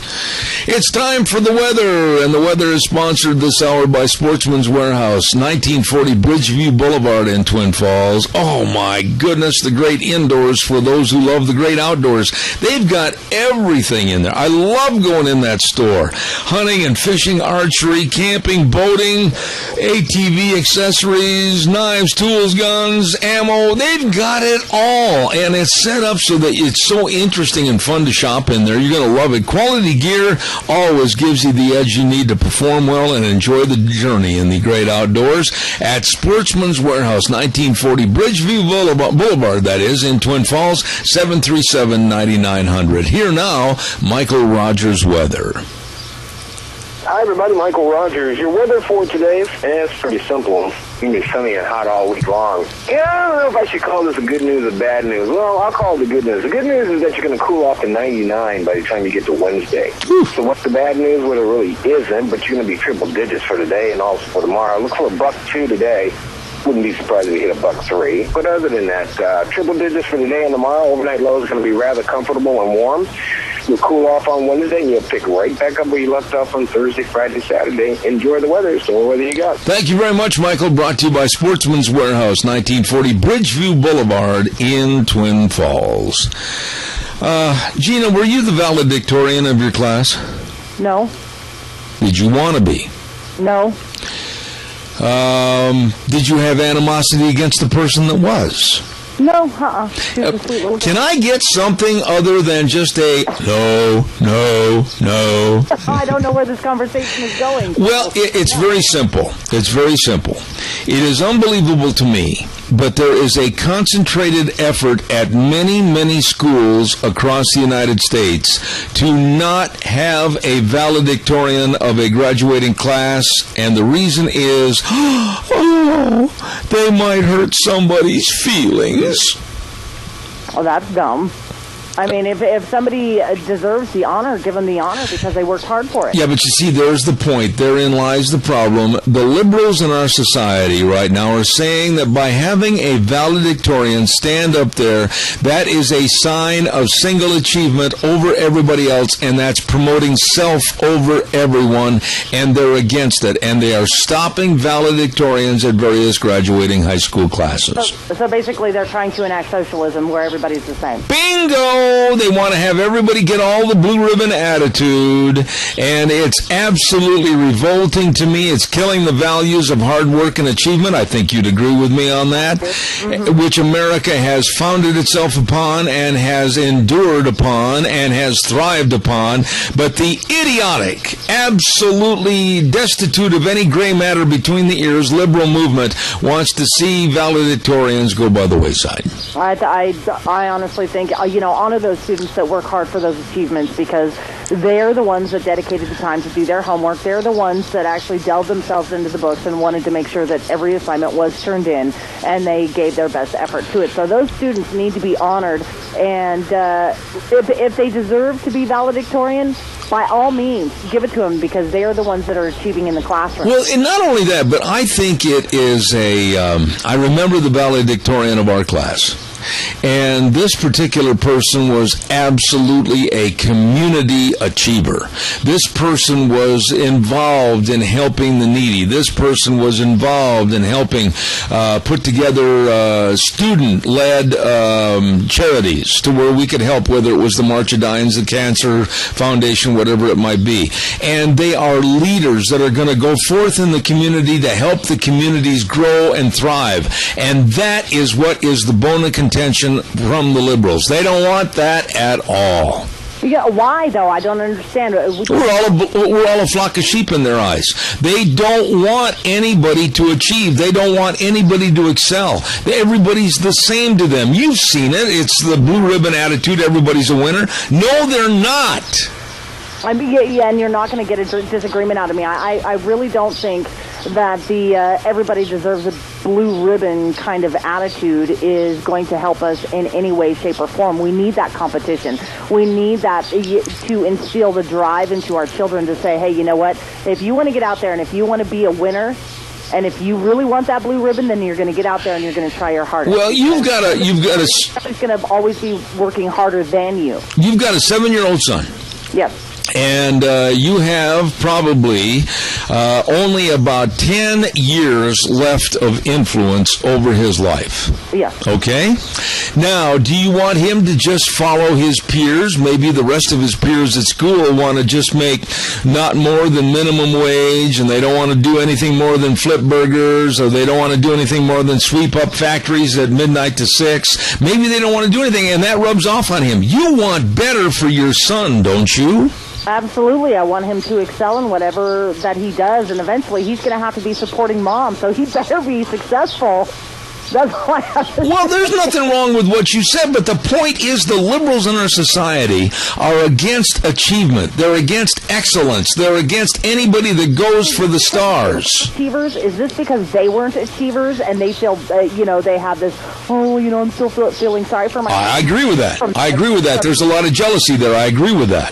It's time for the weather, and the weather is sponsored this hour by Sportsman's Warehouse, 1940 Bridgeview Boulevard in Twin Falls. Oh my goodness, the great indoors for those who love the great outdoors. They've got everything in there. I love going in that store. Hunting and fishing, archery, camping, boating, ATV accessories, knives, tools, guns, ammo. They've got it all, and it's set up so that it's so interesting and fun to shop in there. You're going to love it. Quality gear always gives you the edge you need to perform well and enjoy the journey in the great outdoors at Sportsman's Warehouse, 1940 Bridgeview Boulevard, that is, in Twin Falls, 737-9900. Here now, Michael Rogers weather. Hi, everybody. Michael Rogers. Your weather for today is pretty simple. It's going to be sunny and hot all week long. Yeah, I don't know if I should call this a good news or bad news. Well, I'll call it the good news. The good news is that you're going to cool off to 99 by the time you get to Wednesday. So what's the bad news? Well, it really isn't, but you're going to be triple digits for today and also for tomorrow. Look for $1.02 today. Wouldn't be surprised if you hit $1.03. But other than that, triple digits for today and tomorrow. Overnight lows are going to be rather comfortable and warm. You'll cool off on Wednesday, and you'll pick right back up where you left off on Thursday, Friday, Saturday. Enjoy the weather. So what weather you got? Thank you very much, Michael. Brought to you by Sportsman's Warehouse, 1940 Bridgeview Boulevard in Twin Falls. Gina, were you the valedictorian of your class? No. Did you want to be? No. Did you have animosity against the person that was? No, She was a sweet little girl. Can I get something other than just a no? I don't know where this conversation is going. Well, it's very simple. It's very simple. It is unbelievable to me, but there is a concentrated effort at many, many schools across the United States to not have a valedictorian of a graduating class, and the reason is, they might hurt somebody's feelings. Oh, that's dumb. I mean, if somebody deserves the honor, give them the honor because they worked hard for it. Yeah, but you see, there's the point. Therein lies the problem. The liberals in our society right now are saying that by having a valedictorian stand up there, that is a sign of single achievement over everybody else, and that's promoting self over everyone, and they're against it, and they are stopping valedictorians at various graduating high school classes. So basically, they're trying to enact socialism where everybody's the same. Bingo! They want to have everybody get all the blue ribbon attitude, and it's absolutely revolting to me. It's killing the values of hard work and achievement. I think you'd agree with me on that, which America has founded itself upon and has endured upon and has thrived upon. But the idiotic, absolutely destitute of any gray matter between the ears liberal movement wants to see valedictorians go by the wayside. I honestly think, honor those students that work hard for those achievements because they're the ones that dedicated the time to do their homework. They're the ones that actually delved themselves into the books and wanted to make sure that every assignment was turned in, and they gave their best effort to it. So those students need to be honored, and if they deserve to be valedictorian, by all means, give it to them because they are the ones that are achieving in the classroom. Well, and not only that, but I think it is I remember the valedictorian of our class. And this particular person was absolutely a community achiever. This person was involved in helping the needy. This person was involved in helping put together student-led charities to where we could help, whether it was the March of Dimes, the Cancer Foundation, whatever it might be. And they are leaders that are going to go forth in the community to help the communities grow and thrive. And that is what is the bone of contention from the liberals. They don't want that at all. Yeah, why though? I don't understand. We're all a flock of sheep in their eyes. They don't want anybody to achieve. They don't want anybody to excel. Everybody's the same to them. You've seen it. It's the blue ribbon attitude. Everybody's a winner. No, they're not. I mean, yeah, and you're not going to get a disagreement out of me. I really don't think that the everybody deserves a blue ribbon kind of attitude is going to help us in any way, shape, or form. We need that competition. We need that to instill the drive into our children to say, hey, you know what? If you want to get out there and if you want to be a winner, and if you really want that blue ribbon, then you're going to get out there and you're going to try your hardest. Well, you've got to. It's going to always be working harder than you. You've got a 7-year-old son. Yes. And you have probably only about 10 years left of influence over his life. Yeah. Okay? Now, do you want him to just follow his peers? Maybe the rest of his peers at school want to just make not more than minimum wage, and they don't want to do anything more than flip burgers, or they don't want to do anything more than sweep up factories at midnight to 6. Maybe they don't want to do anything, and that rubs off on him. You want better for your son, don't you? Absolutely. I want him to excel in whatever that he does, and eventually he's going to have to be supporting Mom, so he better be successful. That's why well, there's nothing wrong with what you said, but the point is the liberals in our society are against achievement. They're against excellence. They're against anybody that goes for the stars. Achievers, is this because they weren't achievers and they feel, they have this, I'm still feeling sorry for myself? I agree with that. I agree with that. There's a lot of jealousy there. I agree with that.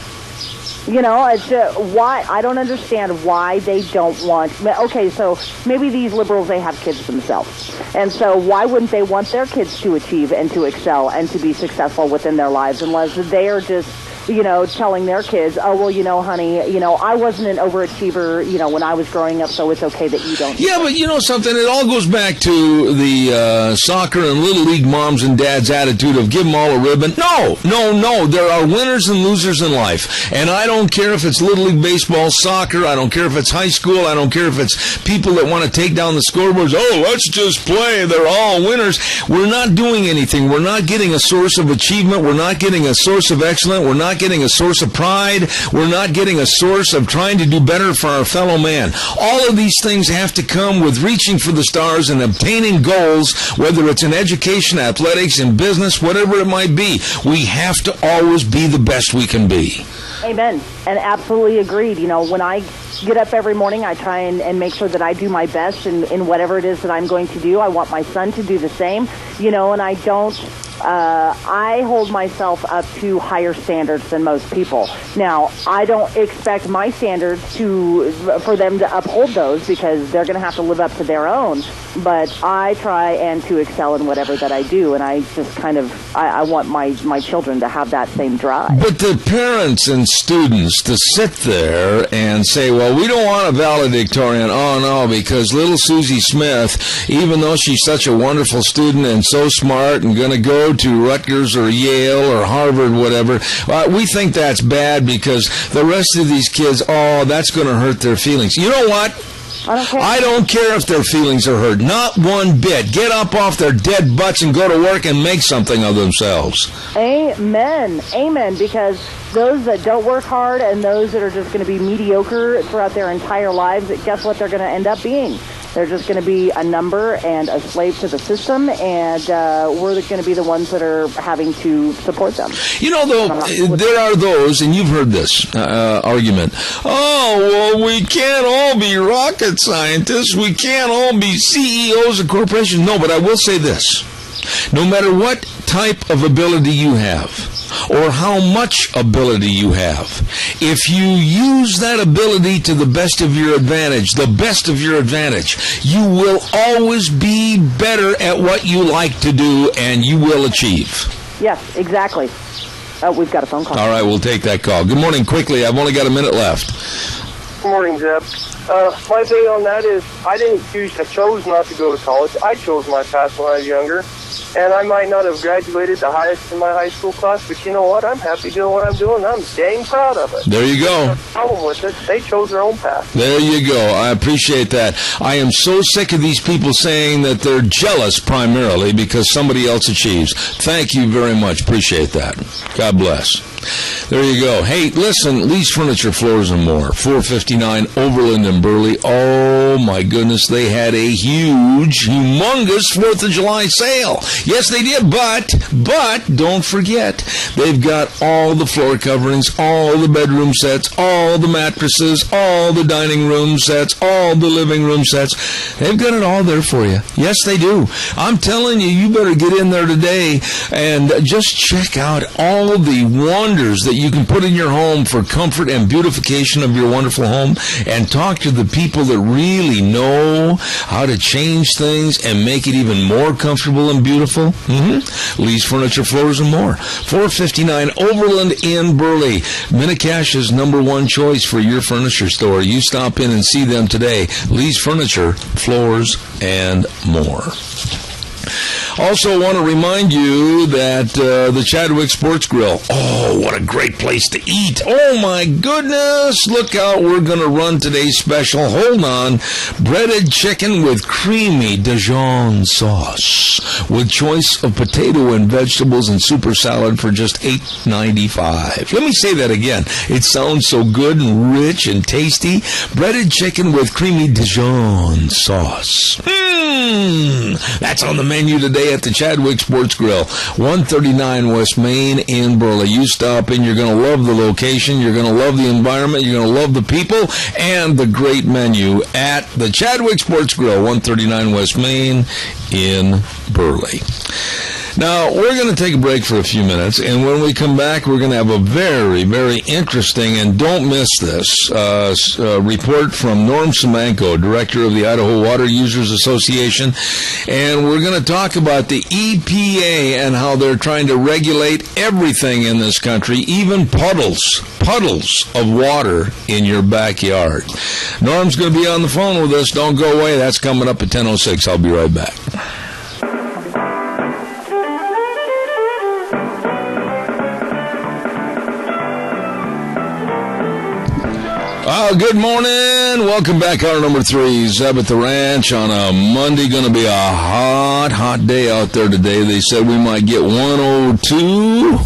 It's why I don't understand why they don't want. Okay, so maybe these liberals, they have kids themselves, and so why wouldn't they want their kids to achieve and to excel and to be successful within their lives, unless they are just telling their kids, oh, well, honey, I wasn't an overachiever, when I was growing up, so it's okay that you don't. Yeah, but you know something? It all goes back to the soccer and Little League moms and dads' attitude of give them all a ribbon. No. There are winners and losers in life. And I don't care if it's Little League baseball, soccer. I don't care if it's high school. I don't care if it's people that want to take down the scoreboards. Oh, let's just play. They're all winners. We're not doing anything. We're not getting a source of achievement. We're not getting a source of excellence. We're not getting a source of pride. We're not getting a source of trying to do better for our fellow man. All of these things have to come with reaching for the stars and obtaining goals, whether it's in education, athletics, in business, whatever it might be. We have to always be the best we can be. Amen. And absolutely agreed. When I get up every morning, I try and make sure that I do my best in whatever it is that I'm going to do. I want my son to do the same, and I don't... I hold myself up to higher standards than most people. Now, I don't expect my standards for them to uphold those, because they're going to have to live up to their own. But I try and to excel in whatever that I do, and I just I want my children to have that same drive. But the parents and students to sit there and say, well, we don't want a valedictorian. Oh, no, because little Susie Smith, even though she's such a wonderful student and so smart and going to go to Rutgers or Yale or Harvard, whatever, we think that's bad because the rest of these kids, that's going to hurt their feelings. You know what? I don't care if their feelings are hurt. Not one bit. Get up off their dead butts and go to work and make something of themselves. Amen. Amen. Because those that don't work hard and those that are just going to be mediocre throughout their entire lives, guess what they're going to end up being? They're just going to be a number and a slave to the system, and we're going to be the ones that are having to support them. There are those, and you've heard this argument, we can't all be rocket scientists. We can't all be CEOs of corporations. No, but I will say this. No matter what type of ability you have, or how much ability you have, if you use that ability to the best of your advantage, you will always be better at what you like to do, and you will achieve. Yes, exactly. We've got a phone call. All right, we'll take that call. Good morning. Quickly, I've only got a minute left. Good morning, Zeb. My thing on that is I chose not to go to college. I chose my path when I was younger. And I might not have graduated the highest in my high school class, but you know what? I'm happy doing what I'm doing. I'm dang proud of it. There you go. No problem with it. They chose their own path. There you go. I appreciate that. I am so sick of these people saying that they're jealous primarily because somebody else achieves. Thank you very much. Appreciate that. God bless. There you go. Hey, listen, Lee's Furniture, Floors and More, 459 Overland and Burley. Oh, my goodness, they had a humongous 4th of July sale. Yes, they did, but don't forget, they've got all the floor coverings, all the bedroom sets, all the mattresses, all the dining room sets, all the living room sets. They've got it all there for you. Yes, they do. I'm telling you, you better get in there today and just check out all the wonders that you can put in your home for comfort and beautification of your wonderful home, and talk to the people that really know how to change things and make it even more comfortable and beautiful? Lee's Furniture, Floors, and More. 459 Overland in Burley. Minikash's #1 choice for your furniture store. You stop in and see them today. Lee's Furniture, Floors, and More. Also want to remind you that the Chadwick Sports Grill, oh, what a great place to eat. Oh, my goodness. Look out. We're going to run today's special. Hold on. Breaded chicken with creamy Dijon sauce with choice of potato and vegetables and super salad for just $8.95. Let me say that again. It sounds so good and rich and tasty. Breaded chicken with creamy Dijon sauce. That's on the menu today at the Chadwick Sports Grill, 139 West Main in Burley. You stop in, you're going to love the location, you're going to love the environment, you're going to love the people, and the great menu at the Chadwick Sports Grill, 139 West Main in Burley. Now, we're going to take a break for a few minutes, and when we come back, we're going to have a very, very interesting, and don't miss this, report from Norm Simanko, Director of the Idaho Water Users Association, and we're going to talk about the EPA and how they're trying to regulate everything in this country, even puddles of water in your backyard. Norm's going to be on the phone with us. Don't go away. That's coming up at 10:06. I'll be right back. Good morning. Welcome back. Hour number 3, Zeb at the Ranch on a Monday. Going to be a hot day out there today. They said we might get 102.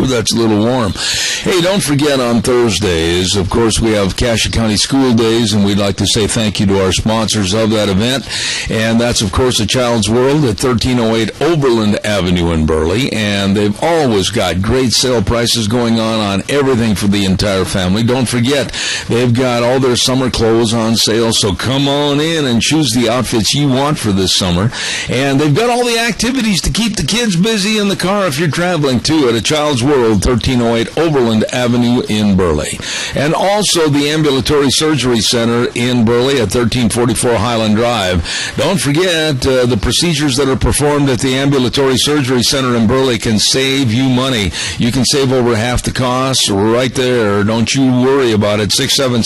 That's a little warm. Hey, don't forget on Thursdays, of course, we have Cassia County School Days, and we'd like to say thank you to our sponsors of that event. And that's, of course, A Child's World at 1308 Overland Avenue in Burley. And they've always got great sale prices going on everything for the entire family. Don't forget, they've got all their summer clothes on sale, so come on in and choose the outfits you want for this summer. And they've got all the activities to keep the kids busy in the car if you're traveling, too, at A Child's World, 1308 Overland Avenue in Burley. And also the Ambulatory Surgery Center in Burley at 1344 Highland Drive. Don't forget, the procedures that are performed at the Ambulatory Surgery Center in Burley can save you money. You can save over half the cost right there. Don't you worry about it. 677-8888.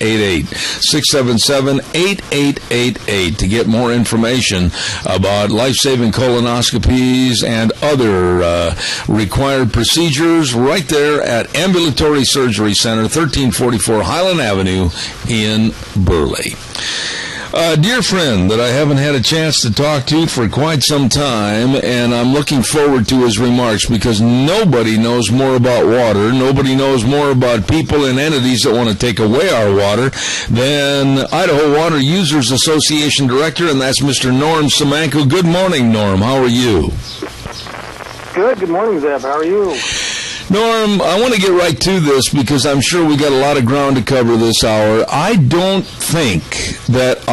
677-8888 to get more information about life-saving colonoscopies and other required procedures right there at Ambulatory Surgery Center, 1344 Highland Avenue in Burley. Dear friend that I haven't had a chance to talk to for quite some time, and I'm looking forward to his remarks because nobody knows more about water, nobody knows more about people and entities that want to take away our water than Idaho Water Users Association Director, and that's Mr. Norm Simanko. Good morning, Norm. How are you? Good morning, Zeb. How are you? Norm, I want to get right to this because I'm sure we got a lot of ground to cover this hour. I don't think that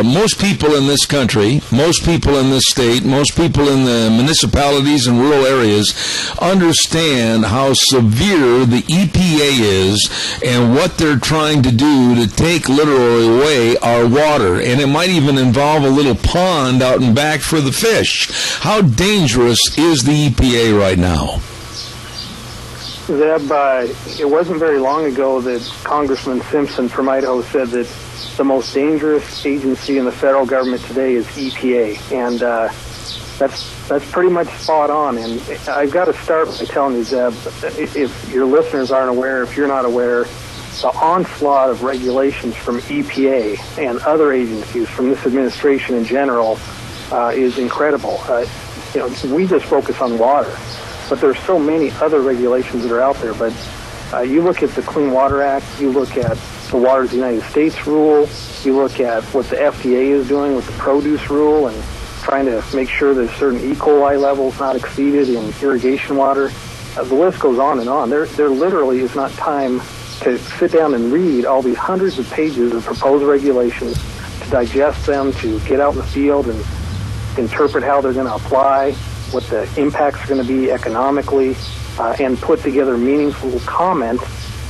most people in this country, most people in this state, most people in the municipalities and rural areas understand how severe the EPA is and what they're trying to do to take literally away our water. And it might even involve a little pond out and back for the fish. How dangerous is the EPA right now? Zeb, it wasn't very long ago that Congressman Simpson from Idaho said that the most dangerous agency in the federal government today is EPA, and that's pretty much spot on. And I've got to start by telling you, Zeb, if your listeners aren't aware, if you're not aware, the onslaught of regulations from EPA and other agencies, from this administration in general, is incredible. We just focus on water. But there's so many other regulations that are out there. But you look at the Clean Water Act, you look at the Waters of the United States rule, you look at what the FDA is doing with the produce rule and trying to make sure that certain E. coli levels not exceeded in irrigation water. The list goes on and on. There literally is not time to sit down and read all these hundreds of pages of proposed regulations, to digest them, to get out in the field and interpret how they're going to apply, what the impacts are going to be economically, and put together meaningful comment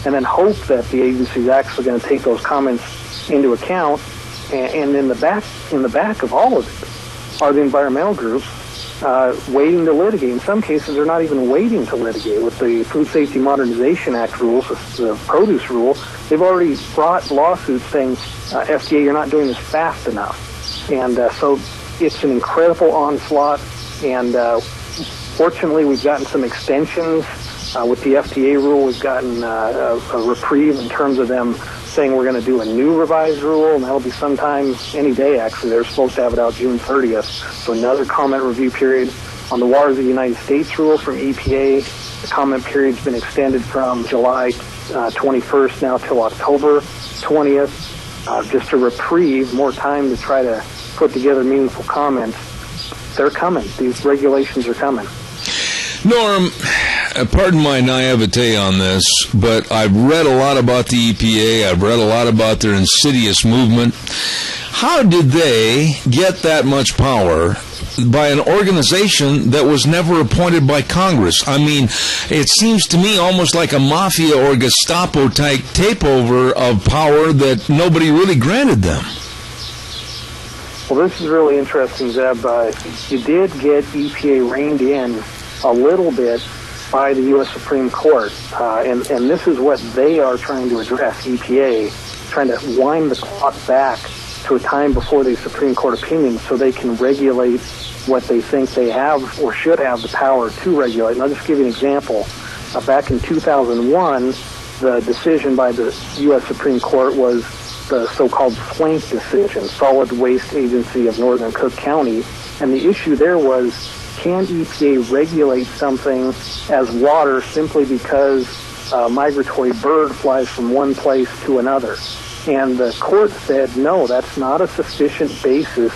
and then hope that the agency is actually going to take those comments into account. And in the back of all of it are the environmental groups waiting to litigate. In some cases, they're not even waiting to litigate. With the Food Safety Modernization Act rules, the produce rule, they've already brought lawsuits saying, FDA, you're not doing this fast enough. And so it's an incredible onslaught. And fortunately, we've gotten some extensions. With the FDA rule, we've gotten a reprieve in terms of them saying we're going to do a new revised rule, and that'll be sometime any day, actually. They're supposed to have it out June 30th. So another comment review period on the Waters of the United States rule from EPA. The comment period's been extended from July 21st now till October 20th. Just a reprieve, more time to try to put together meaningful comments. They're coming. These regulations are coming. Norm, pardon my naivete on this, but I've read a lot about the EPA. I've read a lot about their insidious movement. How did they get that much power by an organization that was never appointed by Congress? I mean, it seems to me almost like a mafia or Gestapo type takeover of power that nobody really granted them. Well, this is really interesting, Zeb. You did get EPA reined in a little bit by the U.S. Supreme Court, and this is what they are trying to address, EPA, trying to wind the clock back to a time before the Supreme Court opinion so they can regulate what they think they have or should have the power to regulate. And I'll just give you an example. Back in 2001, the decision by the U.S. Supreme Court was the so-called SWANK decision, Solid Waste Agency of Northern Cook County, and the issue there was, can EPA regulate something as water simply because a migratory bird flies from one place to another? And the court said, no, that's not a sufficient basis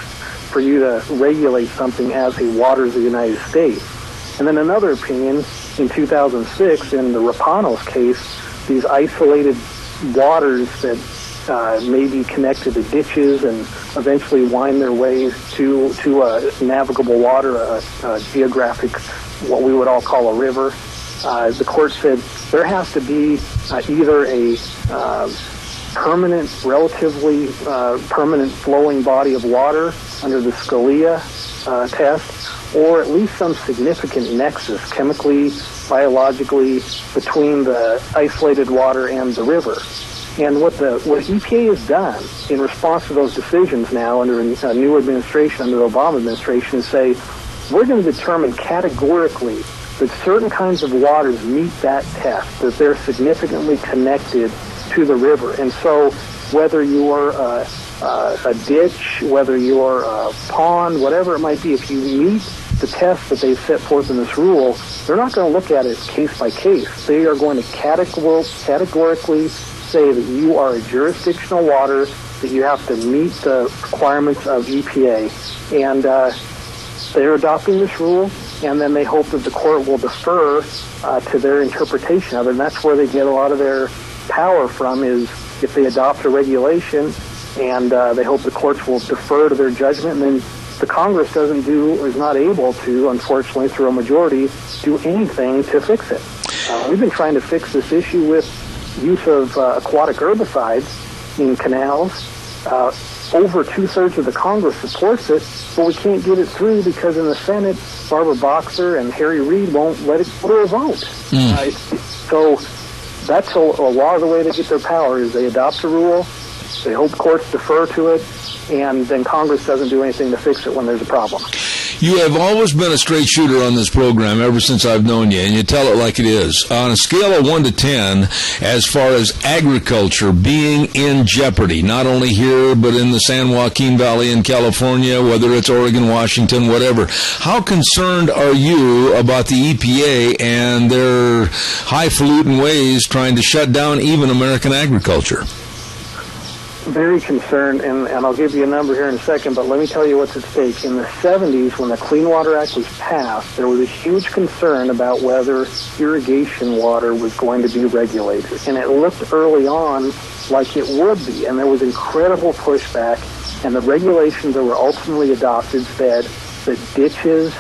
for you to regulate something as a waters of the United States. And then another opinion in 2006 in the Rapanos case, these isolated waters that may be connected to ditches and eventually wind their way to navigable water, a geographic, what we would all call a river. The court said there has to be either a permanent, relatively permanent flowing body of water under the Scalia test, or at least some significant nexus, chemically, biologically, between the isolated water and the river. And what EPA has done in response to those decisions now under a new administration, under the Obama administration, is say, we're going to determine categorically that certain kinds of waters meet that test, that they're significantly connected to the river. And so whether you're a ditch, whether you're a pond, whatever it might be, if you meet the test that they've set forth in this rule, they're not going to look at it case by case. They are going to categorically say that you are a jurisdictional water, that you have to meet the requirements of EPA. And they're adopting this rule, and then they hope that the court will defer to their interpretation of it. And that's where they get a lot of their power from, is if they adopt a regulation, and they hope the courts will defer to their judgment, and then the Congress is not able to, unfortunately, through a majority, do anything to fix it. We've been trying to fix this issue with use of aquatic herbicides in canals. Over two-thirds of the Congress supports it, but we can't get it through because in the Senate, Barbara Boxer and Harry Reid won't let it go to a vote. So that's a lot of the way they get their power, is they adopt a rule, they hope courts defer to it, and then Congress doesn't do anything to fix it when there's a problem. You have always been a straight shooter on this program ever since I've known you, and you tell it like it is. On a scale of 1 to 10, as far as agriculture being in jeopardy, not only here, but in the San Joaquin Valley in California, whether it's Oregon, Washington, whatever, how concerned are you about the EPA and their highfalutin ways trying to shut down even American agriculture? Very concerned, and I'll give you a number here in a second, but let me tell you what's at stake. In the 70s, when the Clean Water Act was passed, there was a huge concern about whether irrigation water was going to be regulated. And it looked early on like it would be, and there was incredible pushback, and the regulations that were ultimately adopted said that ditches,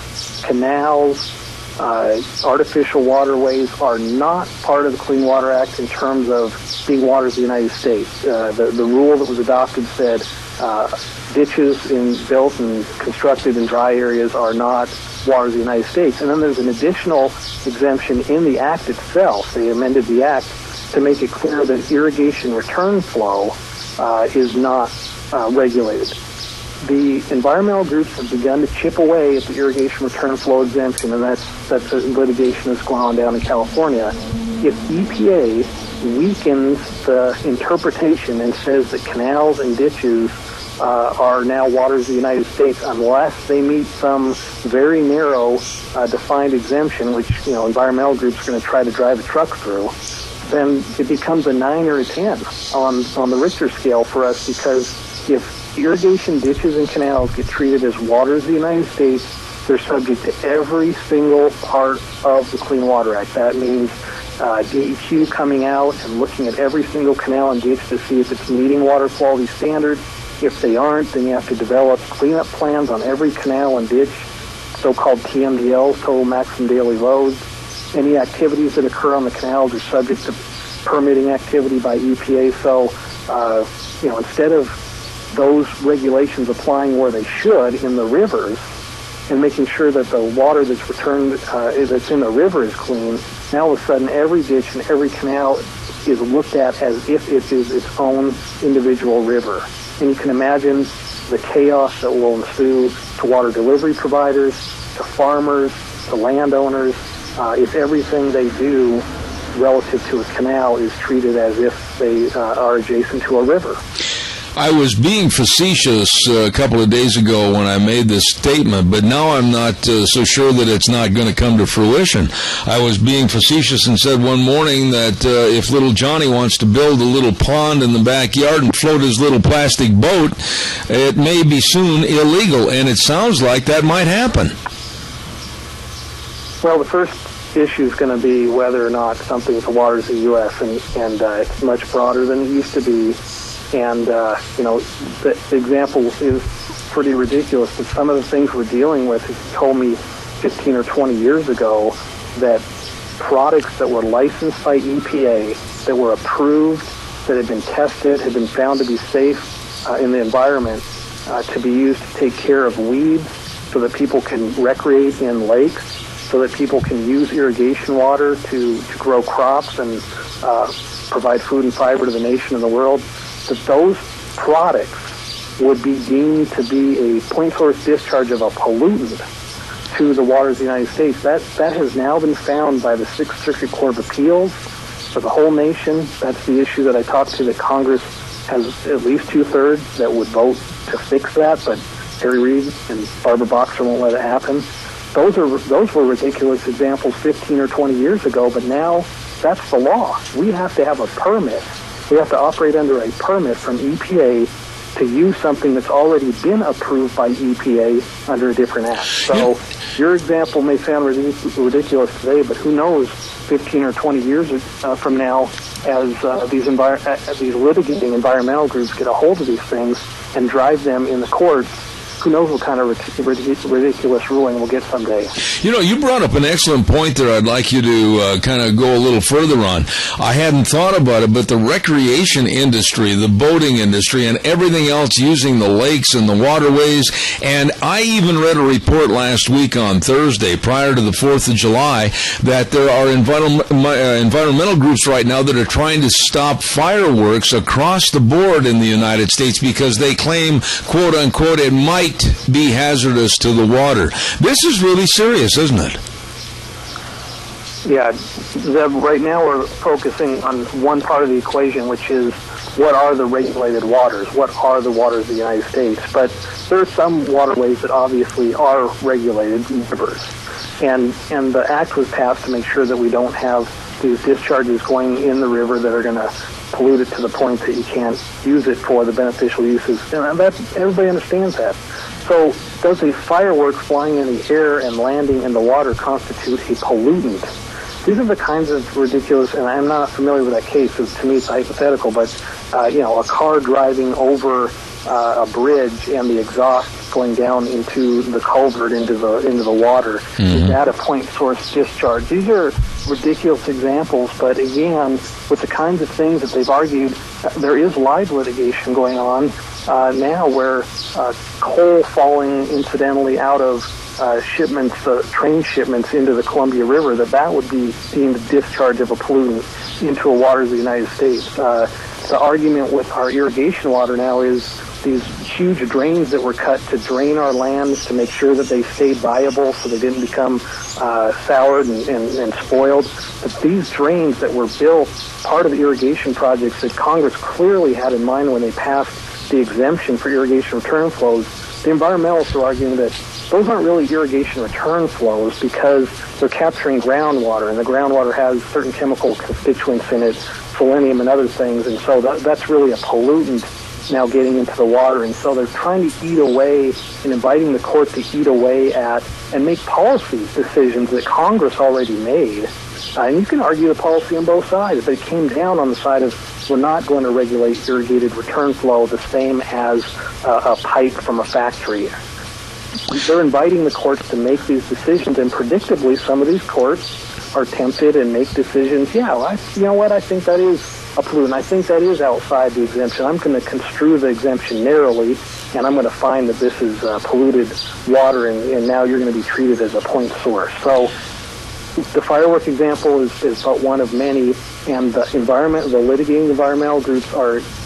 canals, artificial waterways are not part of the Clean Water Act in terms of being waters of the United States. The rule that was adopted said ditches built and constructed in dry areas are not waters of the United States. And then there's an additional exemption in the Act itself. They amended the Act to make it clear that irrigation return flow is not regulated. The environmental groups have begun to chip away at the irrigation return flow exemption, and that's a litigation that's going on down in California. If EPA weakens the interpretation and says that canals and ditches are now waters of the United States unless they meet some very narrow defined exemption, which environmental groups are going to try to drive a truck through, then it becomes a 9 or a 10 on the Richter scale for us, because if irrigation ditches and canals get treated as waters of the United States, they're subject to every single part of the Clean Water Act. That means DEQ coming out and looking at every single canal and ditch to see if it's meeting water quality standards. If they aren't, then you have to develop cleanup plans on every canal and ditch, so-called TMDLs, total maximum daily loads. Any activities that occur on the canals are subject to permitting activity by EPA. So, instead of those regulations applying where they should in the rivers and making sure that the water that's returned, that's in the river is clean, now all of a sudden every ditch and every canal is looked at as if it is its own individual river. And you can imagine the chaos that will ensue to water delivery providers, to farmers, to landowners, if everything they do relative to a canal is treated as if they are adjacent to a river. I was being facetious a couple of days ago when I made this statement, but now I'm not so sure that it's not going to come to fruition. I was being facetious and said one morning that if little Johnny wants to build a little pond in the backyard and float his little plastic boat, it may be soon illegal, and it sounds like that might happen. Well, the first issue is going to be whether or not something's the waters of the U.S., and it's much broader than it used to be. And, the example is pretty ridiculous, but some of the things we're dealing with, he told me 15 or 20 years ago that products that were licensed by EPA, that were approved, that had been tested, had been found to be safe in the environment to be used to take care of weeds so that people can recreate in lakes, so that people can use irrigation water to grow crops and provide food and fiber to the nation and the world, that those products would be deemed to be a point source discharge of a pollutant to the waters of the United States. That has now been found by the Sixth Circuit Court of Appeals for the whole nation. That's the issue that I talked to, that Congress has at least 2/3 that would vote to fix that, but Harry Reid and Barbara Boxer won't let it happen. Those were ridiculous examples 15 or 20 years ago, but now that's the law. We have to have a permit. We have to operate under a permit from EPA to use something that's already been approved by EPA under a different act. So your example may sound ridiculous today, but who knows 15 or 20 years from now, as these litigating environmental groups get a hold of these things and drive them in the courts, who knows what kind of ridiculous ruling we'll get someday. You brought up an excellent point there I'd like you to kind of go a little further on. I hadn't thought about it, but the recreation industry, the boating industry, and everything else using the lakes and the waterways, and I even read a report last week on Thursday, prior to the 4th of July, that there are environmental groups right now that are trying to stop fireworks across the board in the United States because they claim, quote unquote, it might be hazardous to the water. This is really serious, isn't it? Yeah, Zeb, right now we're focusing on one part of the equation, which is what are the regulated waters? What are the waters of the United States? But there are some waterways that obviously are regulated, rivers. And the act was passed to make sure that we don't have these discharges going in the river that are going to pollute it to the point that you can't use it for the beneficial uses. And everybody understands that. So does a firework flying in the air and landing in the water constitute a pollutant? These are the kinds of ridiculous, and I'm not familiar with that case, because to me it's hypothetical, but, a car driving over a bridge and the exhaust going down into the culvert, into the water, is that a point source discharge? These are ridiculous examples, but again, with the kinds of things that they've argued, there is live litigation going on now where coal falling incidentally out of shipments, train shipments into the Columbia River, that would be deemed a discharge of a pollutant into a water of the United States. The argument with our irrigation water now is these huge drains that were cut to drain our lands to make sure that they stayed viable so they didn't become soured and spoiled. But these drains that were built, part of the irrigation projects that Congress clearly had in mind when they passed the exemption for irrigation return flows, the environmentalists are arguing that those aren't really irrigation return flows because they're capturing groundwater, and the groundwater has certain chemical constituents in it, selenium and other things, and so that's really a pollutant now getting into the water. And so they're trying to eat away and inviting the court to eat away at and make policy decisions that Congress already made. And you can argue the policy on both sides, but it came down on the side of we're not going to regulate irrigated return flow the same as a pipe from a factory. They're inviting the courts to make these decisions, and predictably, some of these courts are tempted and make decisions. Yeah, you know what? I think that is a pollutant. I think that is outside the exemption. I'm going to construe the exemption narrowly, and I'm going to find that this is polluted water, and now you're going to be treated as a point source. So the firework example is but one of many, and the litigating environmental groups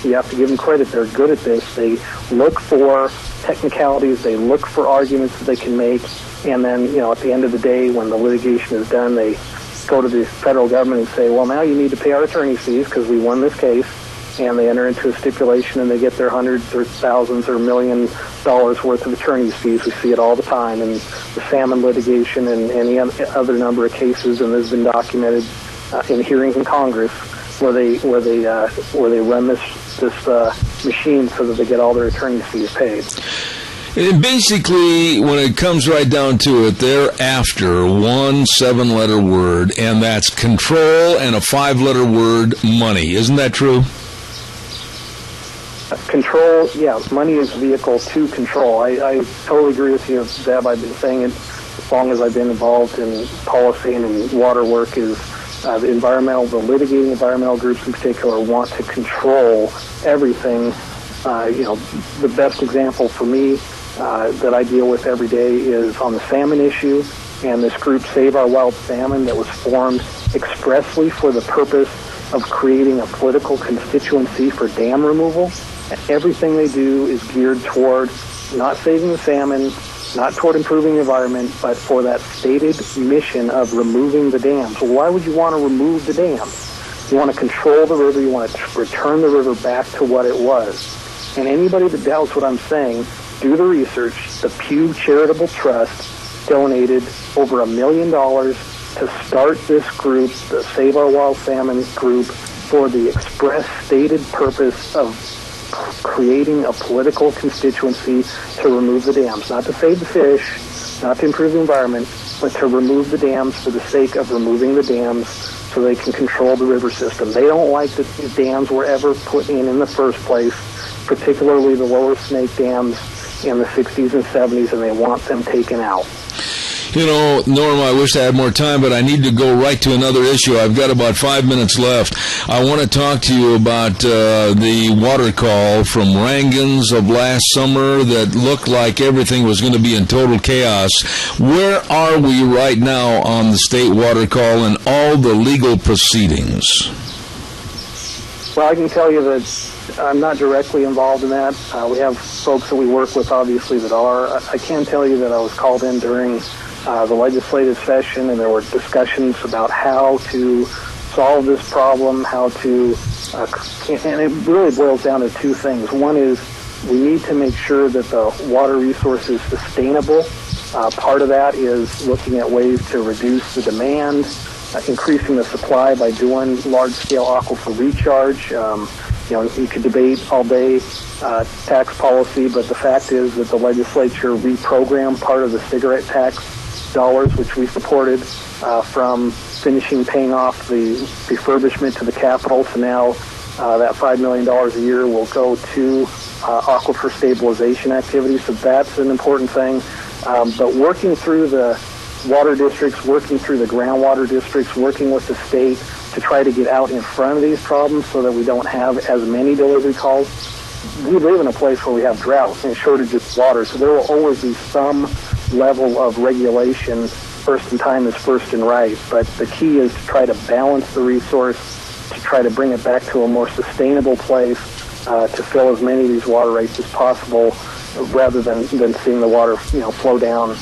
you have to give them credit, they're good at this. They look for technicalities, they look for arguments that they can make, and then, at the end of the day, when the litigation is done, they go to the federal government and say, well, now you need to pay our attorney's fees because we won this case, and they enter into a stipulation and they get their hundreds or thousands or $1 million worth of attorney's fees. We see it all the time in the salmon litigation and any other number of cases, and there's been documented in hearings in Congress where they run this machine so that they get all their attorney's fees paid. And basically, when it comes right down to it, they're after one 7-letter word, and that's control, and a 5-letter word, money. Isn't that true? Control, yeah, money is the vehicle to control. I totally agree with you, Zeb. I've been saying it as long as I've been involved in policy and in water work is the litigating environmental groups in particular want to control everything. The best example for me that I deal with every day is on the salmon issue, and this group, Save Our Wild Salmon, that was formed expressly for the purpose of creating a political constituency for dam removal. And everything they do is geared toward not saving the salmon, not toward improving the environment, but for that stated mission of removing the dams. Well, why would you want to remove the dams? You want to control the river. You want to return the river back to what it was. And anybody that doubts what I'm saying, do the research. The Pew Charitable Trust donated over $1 million to start this group, the Save Our Wild Salmon group, for the express stated purpose of creating a political constituency to remove the dams. Not to save the fish, not to improve the environment, but to remove the dams for the sake of removing the dams so they can control the river system. They don't like that these dams were ever put in the first place, particularly the Lower Snake dams in the 60s and 70s, and they want them taken out. Norm, I wish I had more time, but I need to go right to another issue. I've got about 5 minutes left. I want to talk to you about the water call from Rangans of last summer that looked like everything was going to be in total chaos. Where are we right now on the state water call and all the legal proceedings? Well, I can tell you that I'm not directly involved in that. We have folks that we work with, obviously, that are. I can tell you that I was called in during the legislative session, and there were discussions about how to solve this problem, and it really boils down to two things. One is we need to make sure that the water resource is sustainable. Part of that is looking at ways to reduce the demand, increasing the supply by doing large-scale aquifer recharge. You could debate all day tax policy, but the fact is that the legislature reprogrammed part of the cigarette tax dollars, which we supported, from finishing paying off the refurbishment to the Capitol. So now that $5 million a year will go to aquifer stabilization activities, so that's an important thing. But working through the water districts, working through the groundwater districts, working with the state to try to get out in front of these problems so that we don't have as many delivery calls. We live in a place where we have drought and shortage of water, so there will always be some level of regulation. First in time is first and right, but the key is to try to balance the resource, to try to bring it back to a more sustainable place, to fill as many of these water rights as possible, rather than seeing the water, flow down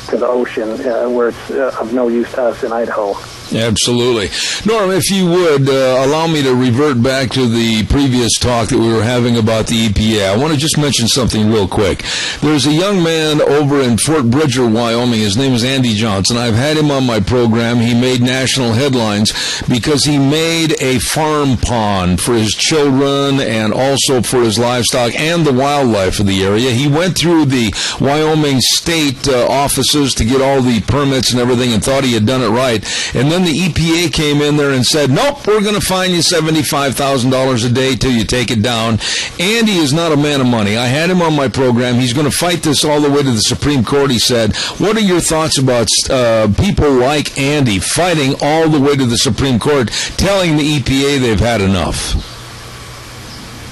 to the ocean, where it's of no use to us in Idaho. Absolutely. Norm, if you would allow me to revert back to the previous talk that we were having about the EPA, I want to just mention something real quick. There's a young man over in Fort Bridger, Wyoming. His name is Andy Johnson. I've had him on my program. He made national headlines because he made a farm pond for his children and also for his livestock and the wildlife of the area. He went through the Wyoming state offices to get all the permits and everything and thought he had done it right. And then the EPA came in there and said, nope, we're going to fine you $75,000 a day till you take it down. Andy is not a man of money. I had him on my program. He's going to fight this all the way to the Supreme Court, he said. What are your thoughts about people like Andy fighting all the way to the Supreme Court, telling the EPA they've had enough?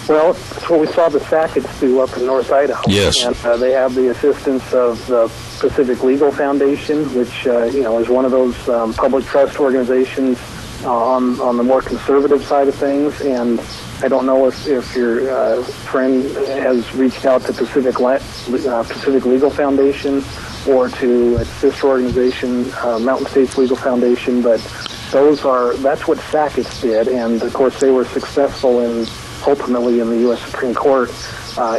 Well, that's what we saw the Sacketts do up in North Idaho. Yes. And they have the assistance of the Pacific Legal Foundation, which is one of those public trust organizations on the more conservative side of things. And I don't know if your friend has reached out to Pacific Legal Foundation or to its sister organization, Mountain States Legal Foundation, but that's what Sacketts did, and of course they were successful ultimately in the U.S. Supreme Court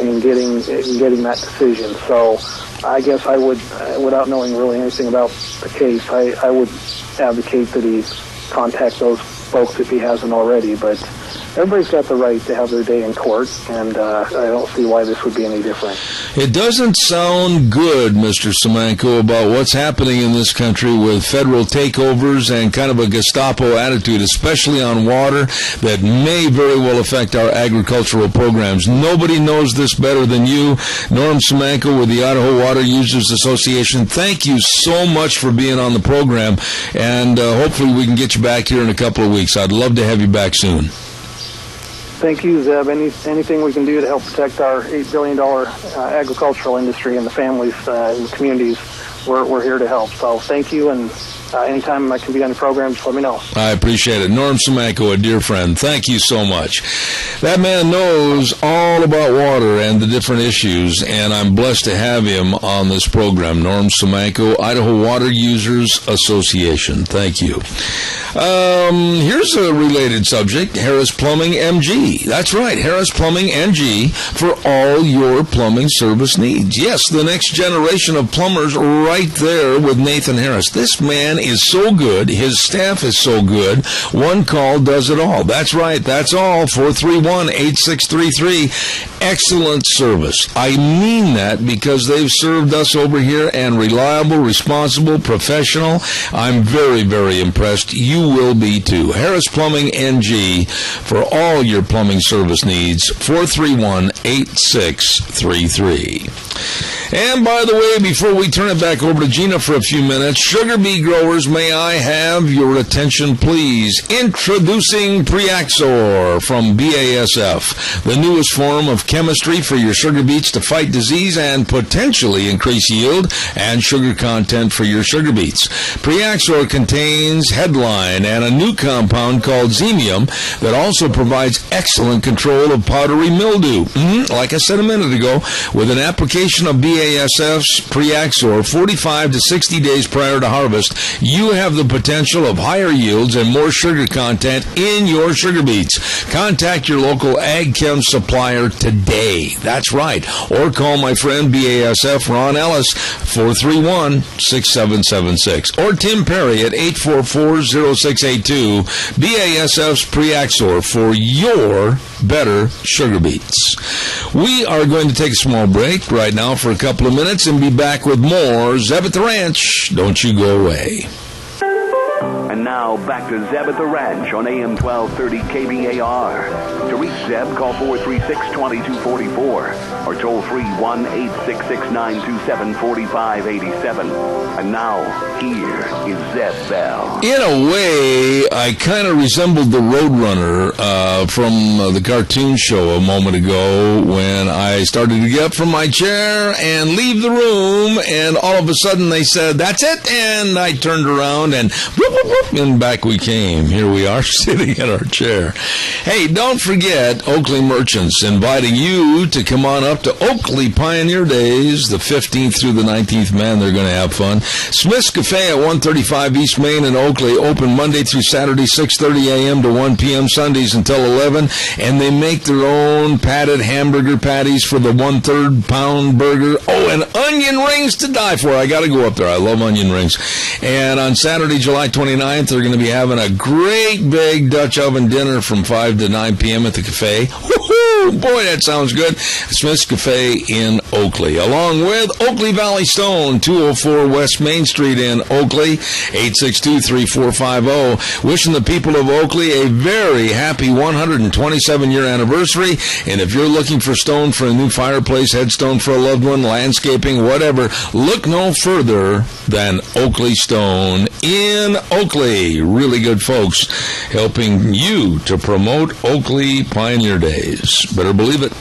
in getting that decision. So I guess I would, without knowing really anything about the case, I would advocate that he contact those folks if he hasn't already. But everybody's got the right to have their day in court, and I don't see why this would be any different. It doesn't sound good, Mr. Semenko, about what's happening in this country with federal takeovers and kind of a Gestapo attitude, especially on water, that may very well affect our agricultural programs. Nobody knows this better than you. Norm Semenko with the Idaho Water Users Association, thank you so much for being on the program, and hopefully we can get you back here in a couple of weeks. I'd love to have you back soon. Thank you, Zeb. Anything we can do to help protect our $8 billion agricultural industry and the families and communities, we're here to help. So thank you, and anytime I can be on the program, just let me know. I appreciate it. Norm Semenko, a dear friend, thank you so much. That man knows all about water and the different issues, and I'm blessed to have him on this program. Norm Semenko, Idaho Water Users Association. Thank you. Here's a related subject, Harris Plumbing MG. That's right, Harris Plumbing MG for all your plumbing service needs. Yes, the next generation of plumbers right there with Nathan Harris. This man is so good. His staff is so good. One call does it all. That's right. That's all. 431-8633. Excellent service. I mean that because they've served us over here, and reliable, responsible, professional. I'm very, very impressed. You will be too. Harris Plumbing NG for all your plumbing service needs. 431-8633. And by the way, before we turn it back over to Gina for a few minutes, sugar bee growers, may I have your attention, please? Introducing Preaxor from BASF, the newest form of chemistry for your sugar beets to fight disease and potentially increase yield and sugar content for your sugar beets. Preaxor contains headline and a new compound called Xemium that also provides excellent control of powdery mildew. Like I said a minute ago, with an application of BASF's Preaxor 45 to 60 days prior to harvest, you have the potential of higher yields and more sugar content in your sugar beets. Contact your local Ag Chem supplier today. That's right. Or call my friend BASF Ron Ellis, 431-6776. Or Tim Perry at 844-0682. BASF's Preaxor for your better sugar beets. We are going to take a small break right now for a couple of minutes and be back with more Zeb at the Ranch. Don't you go away. And now Now, back to Zeb at the Ranch on AM 1230 KBAR. To reach Zeb, call 436-2244 or toll free 1-866-927-4587. And now, here is Zeb Bell. In a way, I kind of resembled the Roadrunner from the cartoon show a moment ago when I started to get up from my chair and leave the room, and all of a sudden they said, "That's it," and I turned around and whoop, whoop, whoop, and back we came. Here we are sitting in our chair. Hey, don't forget Oakley Merchants inviting you to come on up to Oakley Pioneer Days, the 15th through the 19th. Man, they're going to have fun. Smith's Cafe at 135 East Main in Oakley, open Monday through Saturday, 6:30 a.m. to 1 p.m., Sundays until 11, and they make their own patted hamburger patties for the 1/3 pound burger. Oh, and onion rings to die for. I got to go up there. I love onion rings. And on Saturday, July 29th, they're going to be having a great big Dutch oven dinner from 5 to 9 p.m. at the cafe. Woohoo! Boy, that sounds good. Smith's Cafe in Oakley, along with Oakley Valley Stone, 204 West Main Street in Oakley, 862-3450. Wishing the people of Oakley a very happy 127-year anniversary. And if you're looking for stone for a new fireplace, headstone for a loved one, landscaping, whatever, look no further than Oakley Stone in Oakley. Really good folks helping you to promote Oakley Pioneer Days. Better believe it.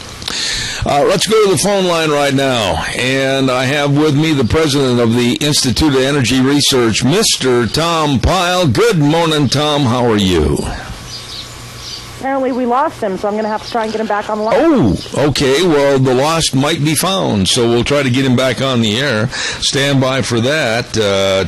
Let's go to the phone line right now. And I have with me the president of the Institute of Energy Research, Mr. Tom Pyle. Good morning, Tom. How are you? Apparently we lost him, so I'm going to have to try and get him back on the line. Oh, okay. Well, the lost might be found, so we'll try to get him back on the air. Stand by for that.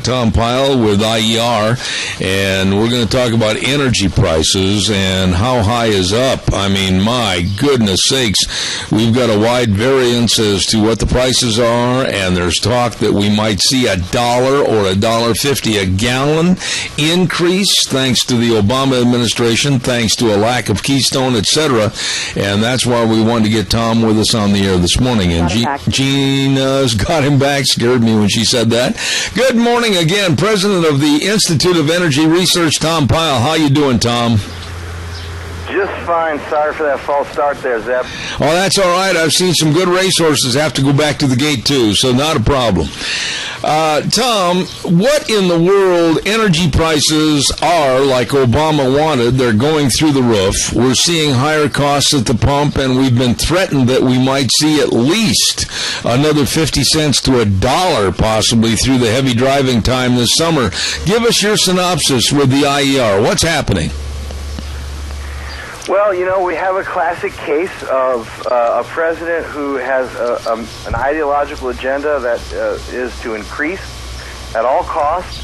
Tom Pyle with IER, and we're going to talk about energy prices and how high is up. I mean, my goodness sakes, we've got a wide variance as to what the prices are, and there's talk that we might see $1 or $1.50 a gallon increase thanks to the Obama administration, thanks to a lack of Keystone, etc. And that's why we wanted to get Tom with us on the air this morning. And Gina's got him back. Scared me when she said that. Good morning again, President of the Institute of Energy Research, Tom Pyle. How you doing, Tom? Just fine. Sorry for that false start there, Zeb. Oh, that's all right. I've seen some good racehorses have to go back to the gate, too, so not a problem. Tom, what in the world energy prices are like Obama wanted? They're going through the roof. We're seeing higher costs at the pump, and we've been threatened that we might see at least another 50 cents to $1 possibly through the heavy driving time this summer. Give us your synopsis with the IER. What's happening? Well, you know, we have a classic case of a president who has an ideological agenda that is to increase at all costs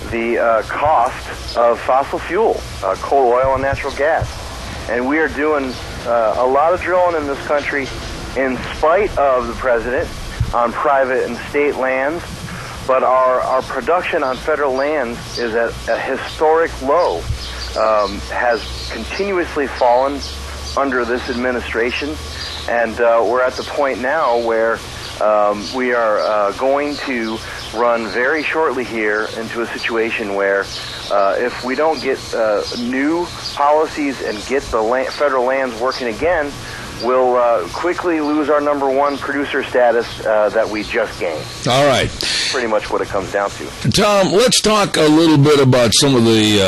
the cost of fossil fuel, coal, oil, and natural gas. And we are doing a lot of drilling in this country in spite of the president on private and state lands, but our production on federal lands is at a historic low. Has continuously fallen under this administration, and we're at the point now where we are going to run very shortly here into a situation where if we don't get new policies and get the federal lands working again, we'll quickly lose our number one producer status that we just gained. All right. Pretty much what it comes down to. Tom, let's talk a little bit about some of the,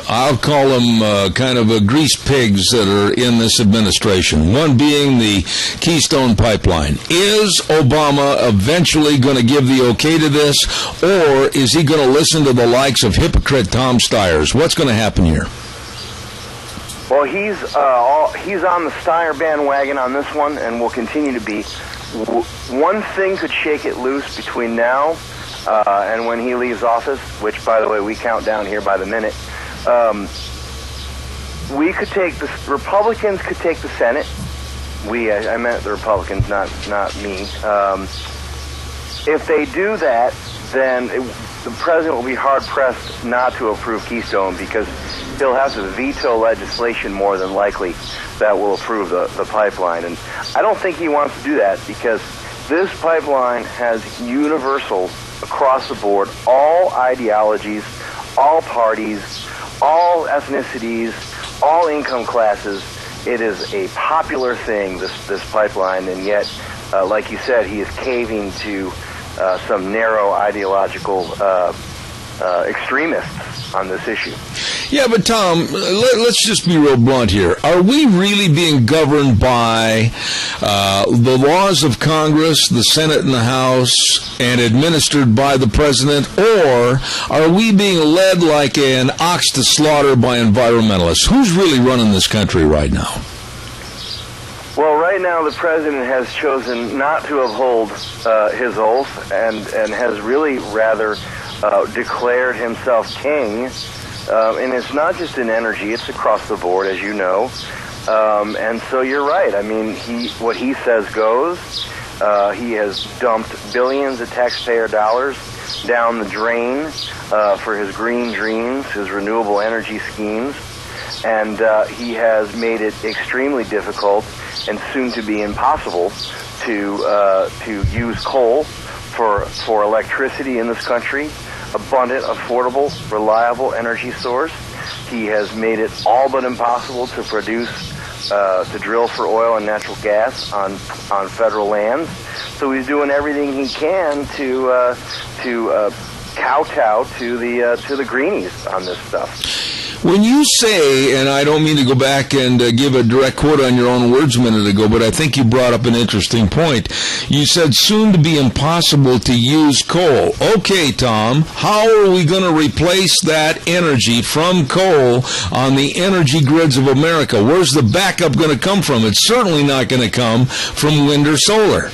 I'll call them kind of grease pigs that are in this administration. One being the Keystone Pipeline. Is Obama eventually going to give the okay to this, or is he going to listen to the likes of hypocrite Tom Stiers? What's going to happen here? Well, he's on the Steyer bandwagon on this one, and will continue to be. One thing could shake it loose between now and when he leaves office, which, by the way, we count down here by the minute. We could take the Republicans could take the Senate. I meant the Republicans, not me. If they do that, then the president will be hard-pressed not to approve Keystone, because he'll have to veto legislation more than likely that will approve the pipeline. And I don't think he wants to do that, because this pipeline has universal, across the board, all ideologies, all parties, all ethnicities, all income classes. It is a popular thing, this pipeline, and yet, like you said, he is caving to some narrow ideological extremists on this issue. Yeah, but Tom, let's just be real blunt here. Are we really being governed by the laws of Congress, the Senate and the House, and administered by the President, or are we being led like an ox to slaughter by environmentalists? Who's really running this country right now? Well, right now the President has chosen not to uphold his oath and has really rather declared himself king. And it's not just in energy, it's across the board, as you know. And so you're right. I mean, what he says goes. He has dumped billions of taxpayer dollars down the drain for his green dreams, his renewable energy schemes. And he has made it extremely difficult and soon to be impossible to use coal for electricity in this country. Abundant, affordable, reliable energy source. He has made it all but impossible to to drill for oil and natural gas on federal lands. So he's doing everything he can to kowtow to the greenies on this stuff. When you say, and I don't mean to go back and give a direct quote on your own words a minute ago, but I think you brought up an interesting point. You said soon to be impossible to use coal. Okay, Tom, how are we going to replace that energy from coal on the energy grids of America? Where's the backup going to come from? It's certainly not going to come from wind or solar.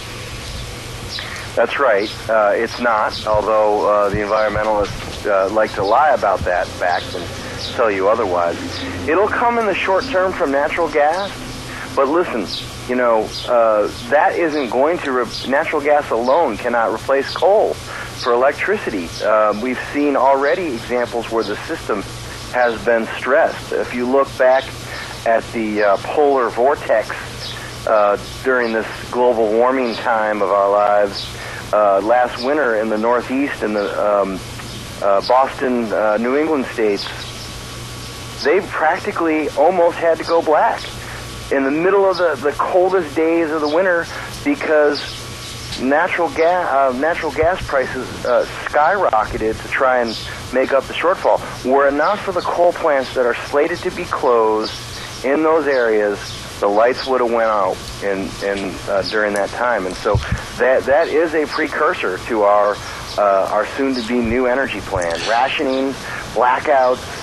That's right. It's not, although the environmentalists like to lie about that fact and tell you otherwise. It'll come in the short term from natural gas, but listen, that isn't going to, natural gas alone cannot replace coal for electricity. We've seen already examples where the system has been stressed. If you look back at the polar vortex during this global warming time of our lives, last winter in the Northeast and the Boston, New England states, they practically almost had to go black in the middle of the coldest days of the winter because natural gas prices skyrocketed to try and make up the shortfall. Were it not for the coal plants that are slated to be closed in those areas, the lights would have went out during that time. And so that is a precursor to our soon-to-be new energy plan. Rationing, blackouts.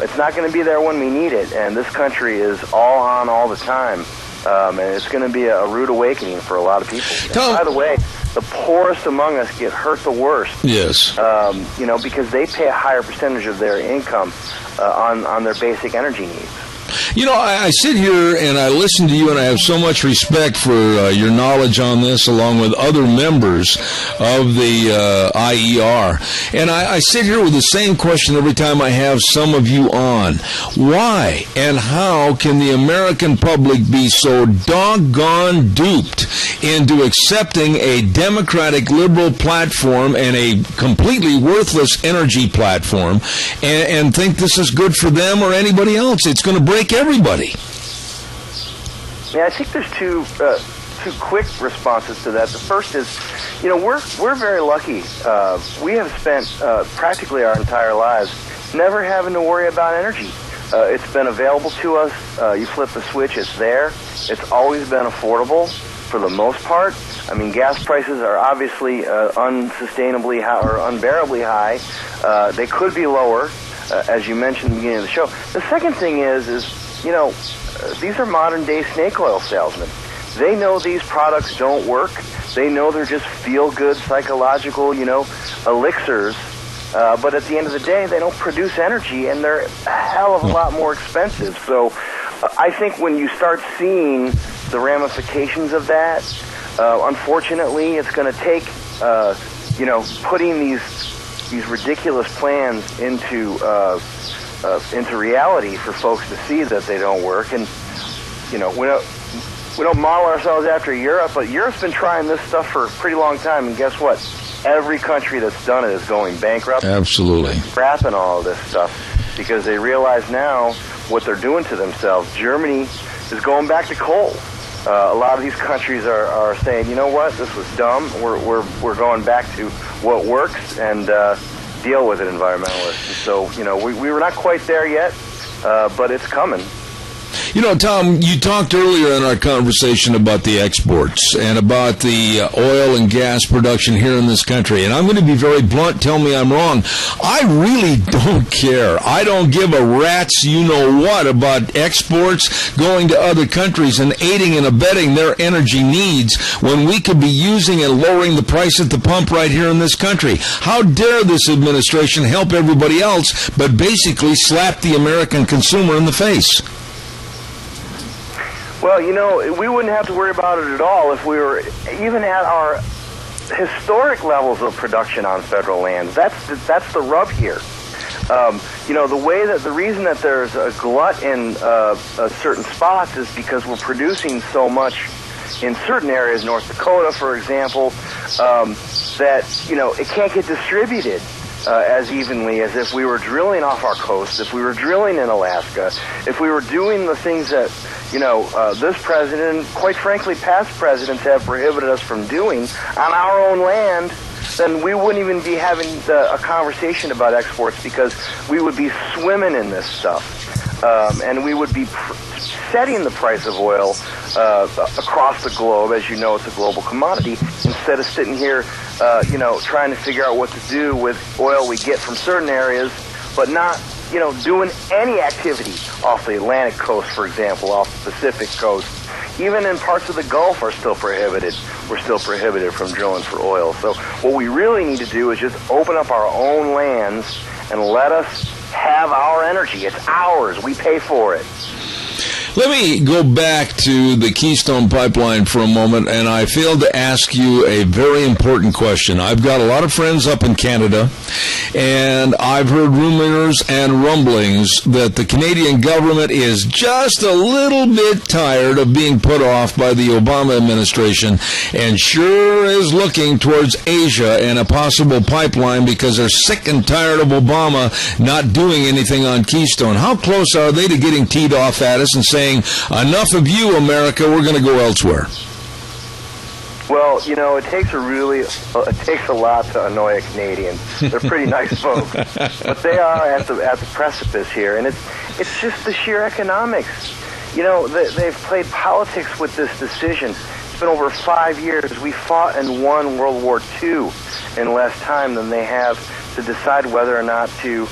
It's not going to be there when we need it, and this country is all on all the time. And it's going to be a rude awakening for a lot of people. By the way, the poorest among us get hurt the worst. Yes. Because they pay a higher percentage of their income on their basic energy needs. I sit here and I listen to you, and I have so much respect for your knowledge on this, along with other members of the IER. And I sit here with the same question every time I have some of you on. Why and how can the American public be so doggone duped into accepting a democratic liberal platform and a completely worthless energy platform and think this is good for them or anybody else? It's going to break everybody. Yeah, I think there's two quick responses to that. The first is, we're very lucky. We have spent practically our entire lives never having to worry about energy. It's been available to us. You flip the switch, it's there. It's always been affordable for the most part. I mean, gas prices are obviously unsustainably high or unbearably high. They could be lower, as you mentioned at the beginning of the show. The second thing is these are modern-day snake oil salesmen. They know these products don't work. They know they're just feel-good psychological, elixirs. But at the end of the day, they don't produce energy, and they're a hell of a lot more expensive. So I think when you start seeing the ramifications of that, unfortunately, it's going to take, putting these ridiculous plans into reality for folks to see that they don't work. And we don't model ourselves after Europe, but Europe's been trying this stuff for a pretty long time, and guess what? every country that's done it is going bankrupt. Absolutely. Scrapping all of this stuff because they realize now what they're doing to themselves. Germany is going back to coal. A lot of these countries are saying, you know what, this was dumb. We're going back to what works and deal with it, environmentalists. And so, you know, we were not quite there yet, but it's coming. You know, Tom, you talked earlier in our conversation about the exports and about the oil and gas production here in this country. And I'm going to be very blunt. Tell me I'm wrong. I really don't care. I don't give a rat's you-know-what about exports going to other countries and aiding and abetting their energy needs when we could be using and lowering the price at the pump right here in this country. How dare this administration help everybody else but basically slap the American consumer in the face? Well, you know, we wouldn't have to worry about it at all if we were even at our historic levels of production on federal lands. That's the rub here. You know, the reason that there's a glut in certain spots is because we're producing so much in certain areas, North Dakota, for example, that, you know, it can't get distributed as evenly as if we were drilling off our coast, if we were drilling in Alaska, if we were doing the things that, you know, this president and, quite frankly, past presidents have prohibited us from doing on our own land, then we wouldn't even be having a conversation about exports because we would be swimming in this stuff. And we would be setting the price of oil across the globe. As you know, it's a global commodity, instead of sitting here, you know, trying to figure out what to do with oil we get from certain areas, but not, you know, doing any activity off the Atlantic coast, for example, off the Pacific coast. Even in parts of the Gulf are still prohibited. We're still prohibited from drilling for oil. So what we really need to do is just open up our own lands and let us have our energy. It's ours. We pay for it. Let me go back to the Keystone Pipeline for a moment, and I failed to ask you a very important question. I've got a lot of friends up in Canada, and I've heard rumors and rumblings that the Canadian government is just a little bit tired of being put off by the Obama administration and sure is looking towards Asia and a possible pipeline because they're sick and tired of Obama not doing anything on Keystone. How close are they to getting teed off at us and saying, enough of you, America, we're going to go elsewhere? Well, you know, it takes a lot to annoy a Canadian. They're pretty nice folks, but they are at the precipice here, and it's just the sheer economics. You know, they've played politics with this decision. It's been over 5 years. We fought and won World War II in less time than they have to decide whether or not to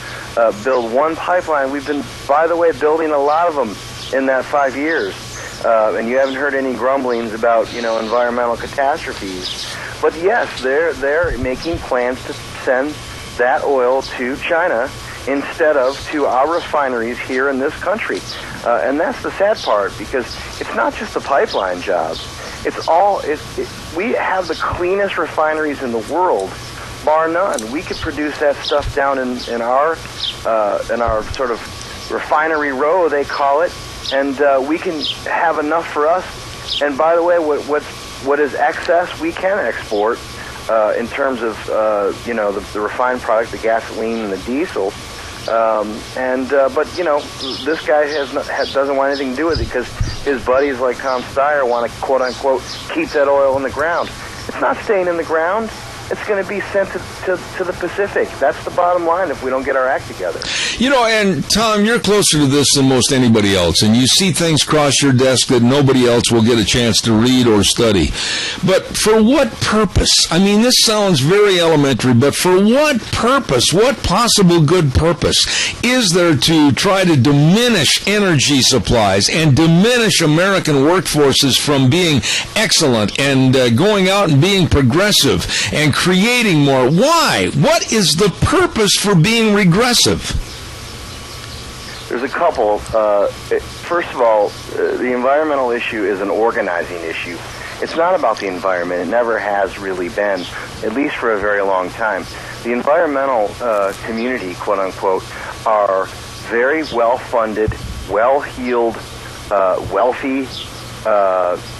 build one pipeline. We've been, by the way, building a lot of them in that 5 years. And you haven't heard any grumblings about, you know, environmental catastrophes. But yes, they're making plans to send that oil to China instead of to our refineries here in this country. And that's the sad part, because it's not just the pipeline job. It's all, we have the cleanest refineries in the world, bar none. We could produce that stuff down in our sort of refinery row, they call it, and we can have enough for us. And by the way, what is excess, we can export in terms of you know, the refined product, the gasoline and the diesel. But you know, this guy doesn't want anything to do with it because his buddies like Tom Steyer want to quote unquote keep that oil in the ground. It's not staying in the ground. It's going to be sent to the Pacific. That's the bottom line if we don't get our act together. You know, and Tom, you're closer to this than most anybody else, and you see things cross your desk that nobody else will get a chance to read or study. But for what purpose? I mean, this sounds very elementary, but for what purpose? What possible good purpose is there to try to diminish energy supplies and diminish American workforces from being excellent and going out and being progressive and creating more? Why? What is the purpose for being regressive? There's a couple. First of all, the environmental issue is an organizing issue. It's not about the environment. It never has really been, at least for a very long time. The environmental community, quote unquote, are very well-funded, well-heeled, wealthy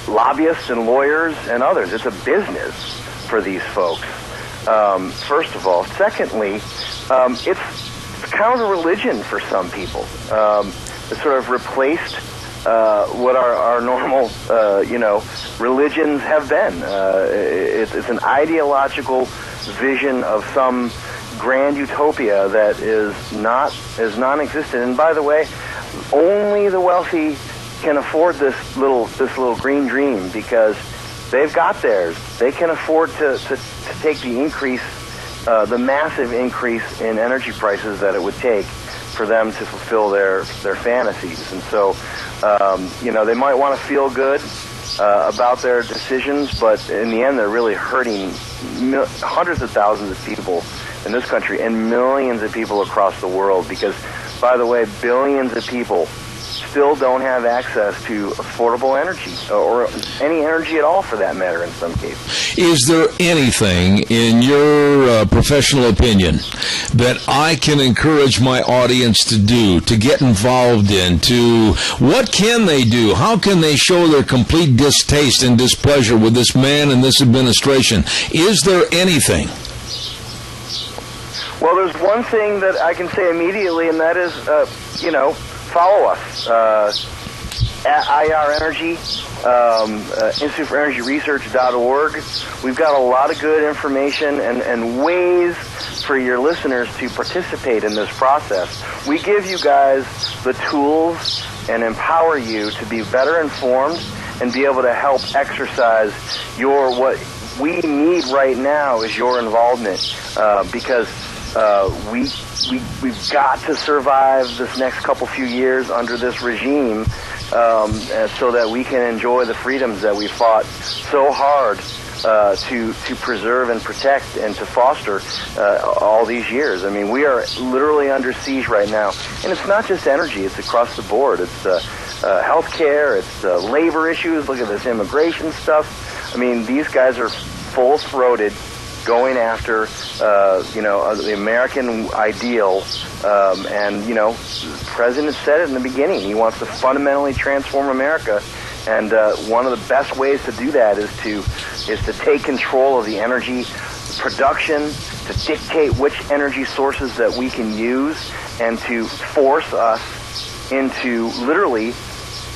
lobbyists and lawyers and others. It's a business for these folks. first of all. Secondly, it's kind of a religion for some people. It sort of replaced what our normal, religions have been. It's an ideological vision of some grand utopia that is non-existent. And by the way, only the wealthy can afford this little green dream because they've got theirs. They can afford to take the increase, the massive increase in energy prices that it would take for them to fulfill their fantasies. And so, they might want to feel good about their decisions, but in the end, they're really hurting hundreds of thousands of people in this country and millions of people across the world because, by the way, billions of people still don't have access to affordable energy or any energy at all for that matter in some cases. Is there anything, in your professional opinion, that I can encourage my audience to do, to get involved in, what can they do? How can they show their complete distaste and displeasure with this man and this administration? Is there anything? Well, there's one thing that I can say immediately, and that is, follow us at IR Energy, Institute for Energy Research.org. We've got a lot of good information and ways for your listeners to participate in this process. We give you guys the tools and empower you to be better informed and be able to help exercise what we need right now is your involvement because we've got to survive this next few years under this regime so that we can enjoy the freedoms that we fought so hard to preserve and protect and to foster all these years. I mean, we are literally under siege right now. And it's not just energy. It's across the board. It's health care. It's labor issues. Look at this immigration stuff. I mean, these guys are full-throated going after, the American ideal. The president said it in the beginning. He wants to fundamentally transform America. And one of the best ways to do that is to take control of the energy production, to dictate which energy sources that we can use, and to force us into literally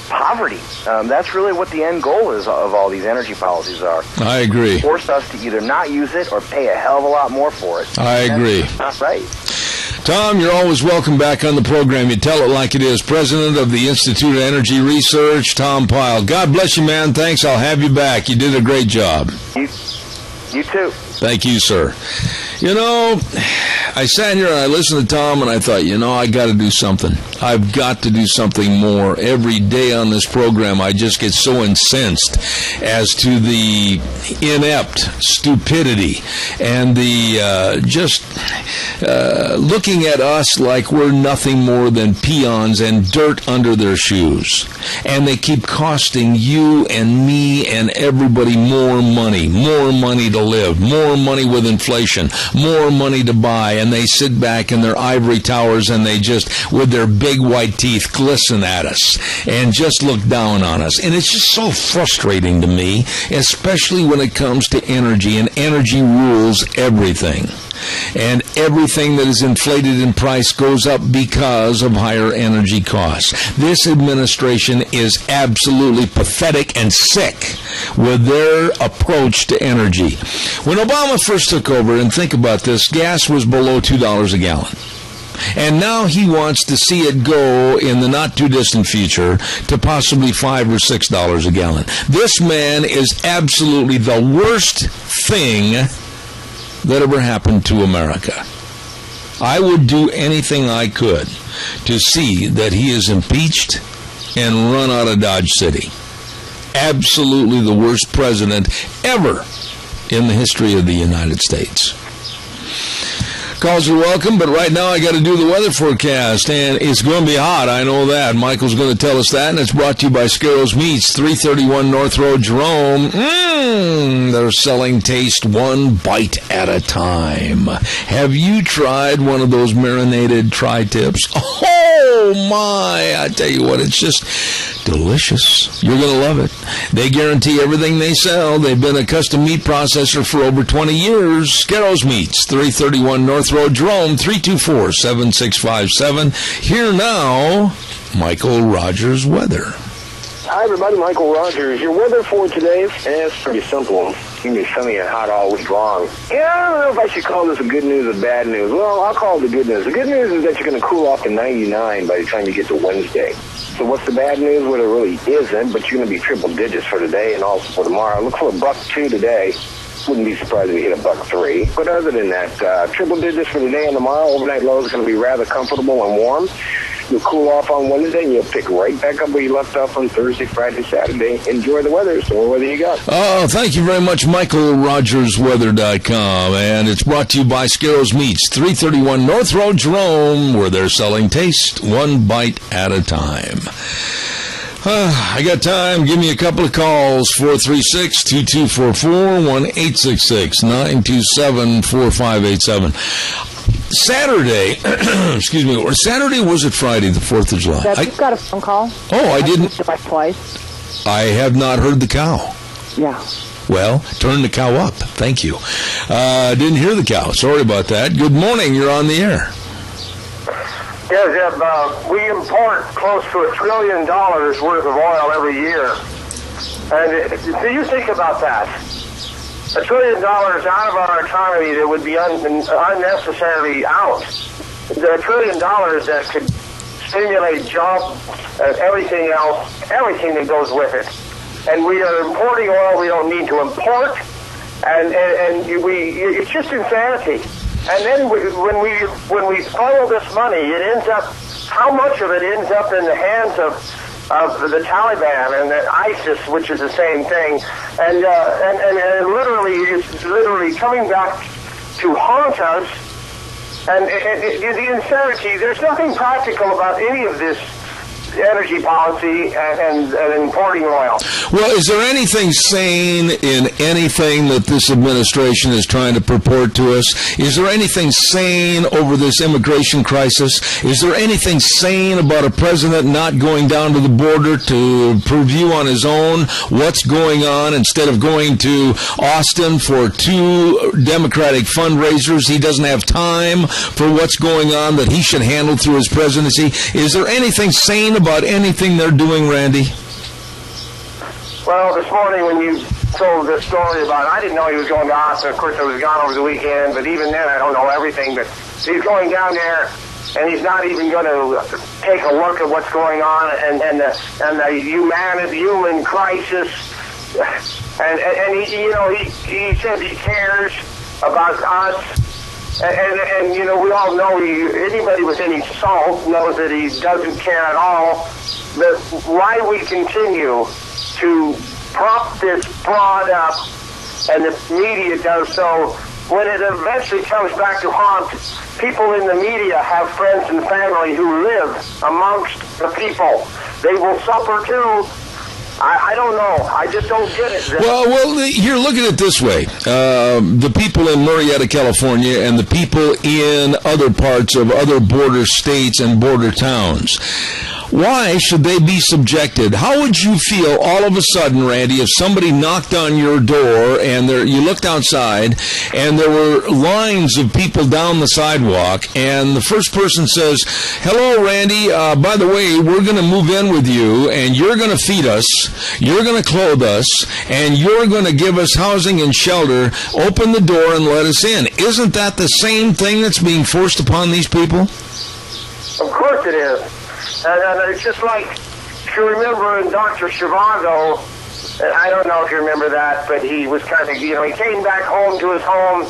poverty. That's really what the end goal is of all these energy policies are. I agree. Force us to either not use it or pay a hell of a lot more for it. I agree. That's not right. Tom, you're always welcome back on the program. You tell it like it is. President of the Institute of Energy Research, Tom Pyle. God bless you, man. Thanks. I'll have you back. You did a great job. You too. Thank you, sir. I sat here and I listened to Tom and I thought, I got to do something. I've got to do something more. Every day on this program, I just get so incensed as to the inept stupidity and the looking at us like we're nothing more than peons and dirt under their shoes. And they keep costing you and me and everybody more money to live, more money with inflation, more money to buy, and they sit back in their ivory towers and they just, with their big white teeth, glisten at us and just look down on us. And it's just so frustrating to me, especially when it comes to energy, and energy rules everything. And everything that is inflated in price goes up because of higher energy costs. This administration is absolutely pathetic and sick with their approach to energy. When Obama first took over, and think about this, gas was below $2 a gallon. And now he wants to see it go in the not-too-distant future to possibly $5 or $6 a gallon. This man is absolutely the worst thing that ever happened to America. I would do anything I could to see that he is impeached and run out of Dodge City. Absolutely the worst president ever in the history of the United States. Calls are welcome, but right now I got to do the weather forecast, and it's going to be hot, I know that. Michael's going to tell us that, and it's brought to you by Scarrows Meats, 331 North Road, Jerome. They're selling taste one bite at a time. Have you tried one of those marinated tri-tips? Oh, my. I tell you what, it's just delicious. You're going to love it. They guarantee everything they sell. They've been a custom meat processor for over 20 years. Scarro's Meats, 331 North Road, Jerome, 324-7657. Here now, Michael Rogers weather. Hi, everybody. Michael Rogers. Your weather for today is pretty simple. It's going to be sunny and hot all week long. Yeah, I don't know if I should call this a good news or bad news. Well, I'll call it the good news. The good news is that you're going to cool off to 99 by the time you get to Wednesday. So what's the bad news? Well, it really isn't, but you're going to be triple digits for today and also for tomorrow. Look for $1.02 today. Wouldn't be surprised if you hit $1.03. But other than that, triple digits for today and tomorrow. Overnight low is going to be rather comfortable and warm. You'll cool off on Wednesday, and you'll pick right back up where you left off on Thursday, Friday, Saturday. Enjoy the weather. So what weather you got? Oh, thank you very much, MichaelRogersWeather.com. And it's brought to you by Scarro's Meats, 331 North Road, Jerome, where they're selling taste one bite at a time. I got time. Give me a couple of calls. 436-2244, 1-866-927-4587. Saturday, excuse me, or Saturday, was it Friday, the 4th of July? You've got a phone call. Oh, I didn't. Twice. I have not heard the cow. Yeah. Well, turn the cow up. Thank you. Didn't hear the cow. Sorry about that. Good morning. You're on the air. Yes, we import close to $1 trillion worth of oil every year. And do you think about that? $1 trillion out of our economy that would be unnecessarily out. $1 trillion that could stimulate jobs and everything else, everything that goes with it. And we are importing oil we don't need to import, and it's just insanity. And then when we funnel this money, it ends up, how much of it ends up in the hands of the Taliban and the ISIS, which is the same thing, and it's literally coming back to haunt us. And the insanity, there's nothing practical about any of this energy policy and importing oil. Well, is there anything sane in anything that this administration is trying to purport to us? Is there anything sane over this immigration crisis? Is there anything sane about a president not going down to the border to review on his own what's going on instead of going to Austin for 2 Democratic fundraisers? He doesn't have time for what's going on that he should handle through his presidency. Is there anything sane about anything they're doing, Randy? Well, this morning when you told the story about, I didn't know he was going to Austin. Of course, I was gone over the weekend, but even then I don't know everything. But he's going down there, and he's not even going to take a look at what's going on and the human crisis. And he says he cares about us. And we all know anybody with any salt knows that he doesn't care at all. But why we continue to prop this fraud up, and the media does so, when it eventually comes back to haunt, people in the media have friends and family who live amongst the people. They will suffer too. I don't know. I just don't get it. Well, here, look at it this way. The people in Murrieta, California, and the people in other parts of other border states and border towns, why should they be subjected? How would you feel all of a sudden, Randy, if somebody knocked on your door and you looked outside and there were lines of people down the sidewalk and the first person says, "Hello, Randy, by the way, we're going to move in with you and you're going to feed us, you're going to clothe us, and you're going to give us housing and shelter. Open the door and let us in." Isn't that the same thing that's being forced upon these people? Of course it is. And it's just like, if you remember in Dr. Zhivago, I don't know if you remember that, but he was kind of, he came back home to his home,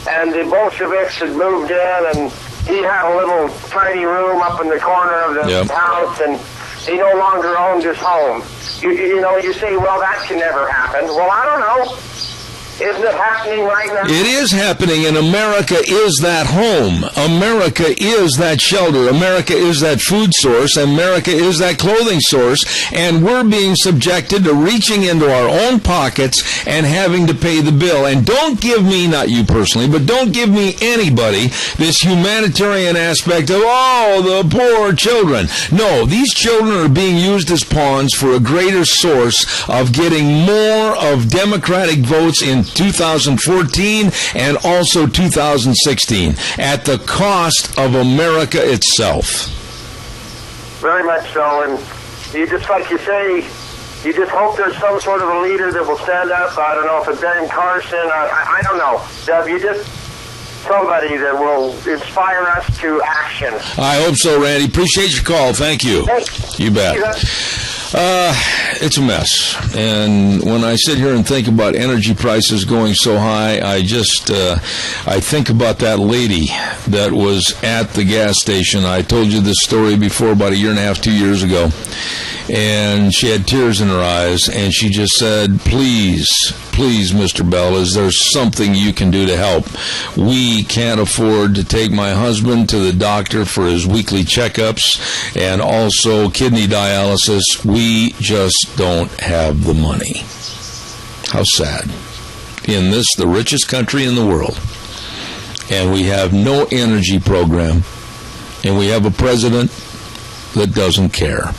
and the Bolsheviks had moved in, and he had a little tiny room up in the corner of the house, and he no longer owned his home. You say, well, that can never happen. Well, I don't know. Isn't it happening right now? It is happening, and America is that home. America is that shelter. America is that food source. America is that clothing source, and we're being subjected to reaching into our own pockets and having to pay the bill. And don't give me, not you personally, but don't give me anybody this humanitarian aspect of, the poor children. No, these children are being used as pawns for a greater source of getting more of Democratic votes in 2014 and also 2016 at the cost of America itself. Very much so, and you just, like you say, you just hope there's some sort of a leader that will stand up. I don't know if it's Ben Carson, I don't know. You just, somebody that will inspire us to action. I hope so, Randy. Appreciate your call. Thank you. Thanks. You bet. It's a mess. And when I sit here and think about energy prices going so high, I think about that lady that was at the gas station. I told you this story before, about 1.5 years, 2 years ago. And she had tears in her eyes, and she just said, please, Mr. Bell, is there something you can do to help? We can't afford to take my husband to the doctor for his weekly checkups and also kidney dialysis. We just don't have the money. How sad. In this, the richest country in the world. And we have no energy program. And we have a president that doesn't care.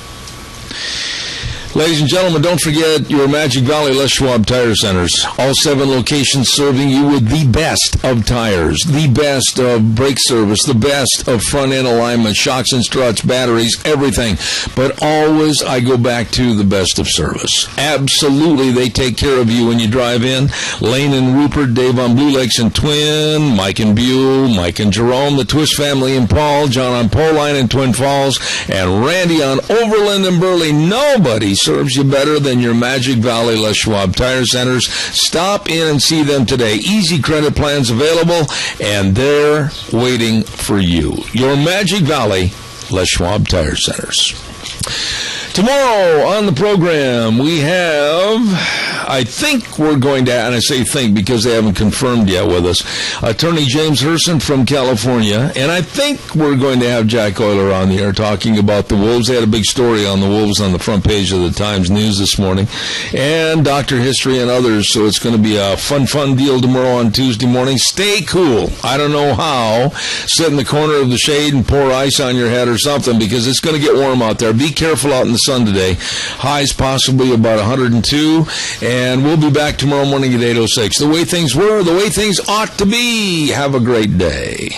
Ladies and gentlemen, don't forget your Magic Valley Les Schwab Tire Centers. All 7 locations serving you with the best of tires, the best of brake service, the best of front-end alignment, shocks and struts, batteries, everything. But always I go back to the best of service. Absolutely, they take care of you when you drive in. Lane and Rupert, Dave on Blue Lakes and Twin, Mike and Buell, Mike and Jerome, the Twist family in Paul, John on Poline in Twin Falls, and Randy on Overland and Burley. Nobody serves you better than your Magic Valley Les Schwab Tire Centers. Stop in and see them today. Easy credit plans available, and they're waiting for you. Your Magic Valley Les Schwab Tire Centers. Tomorrow on the program, we have, I think we're going to, and I say think because they haven't confirmed yet with us, Attorney James Herson from California, and I think we're going to have Jack Euler on the air talking about the Wolves. They had a big story on the Wolves on the front page of the Times News this morning, and Dr. History and others, so it's going to be a fun deal tomorrow on Tuesday morning. Stay cool. I don't know how. Sit in the corner of the shade and pour ice on your head or something, because it's going to get warm out there. Be careful out in the sun today. Highs possibly about 102, and we'll be back tomorrow morning at 8:06. The way things were, the way things ought to be. Have a great day.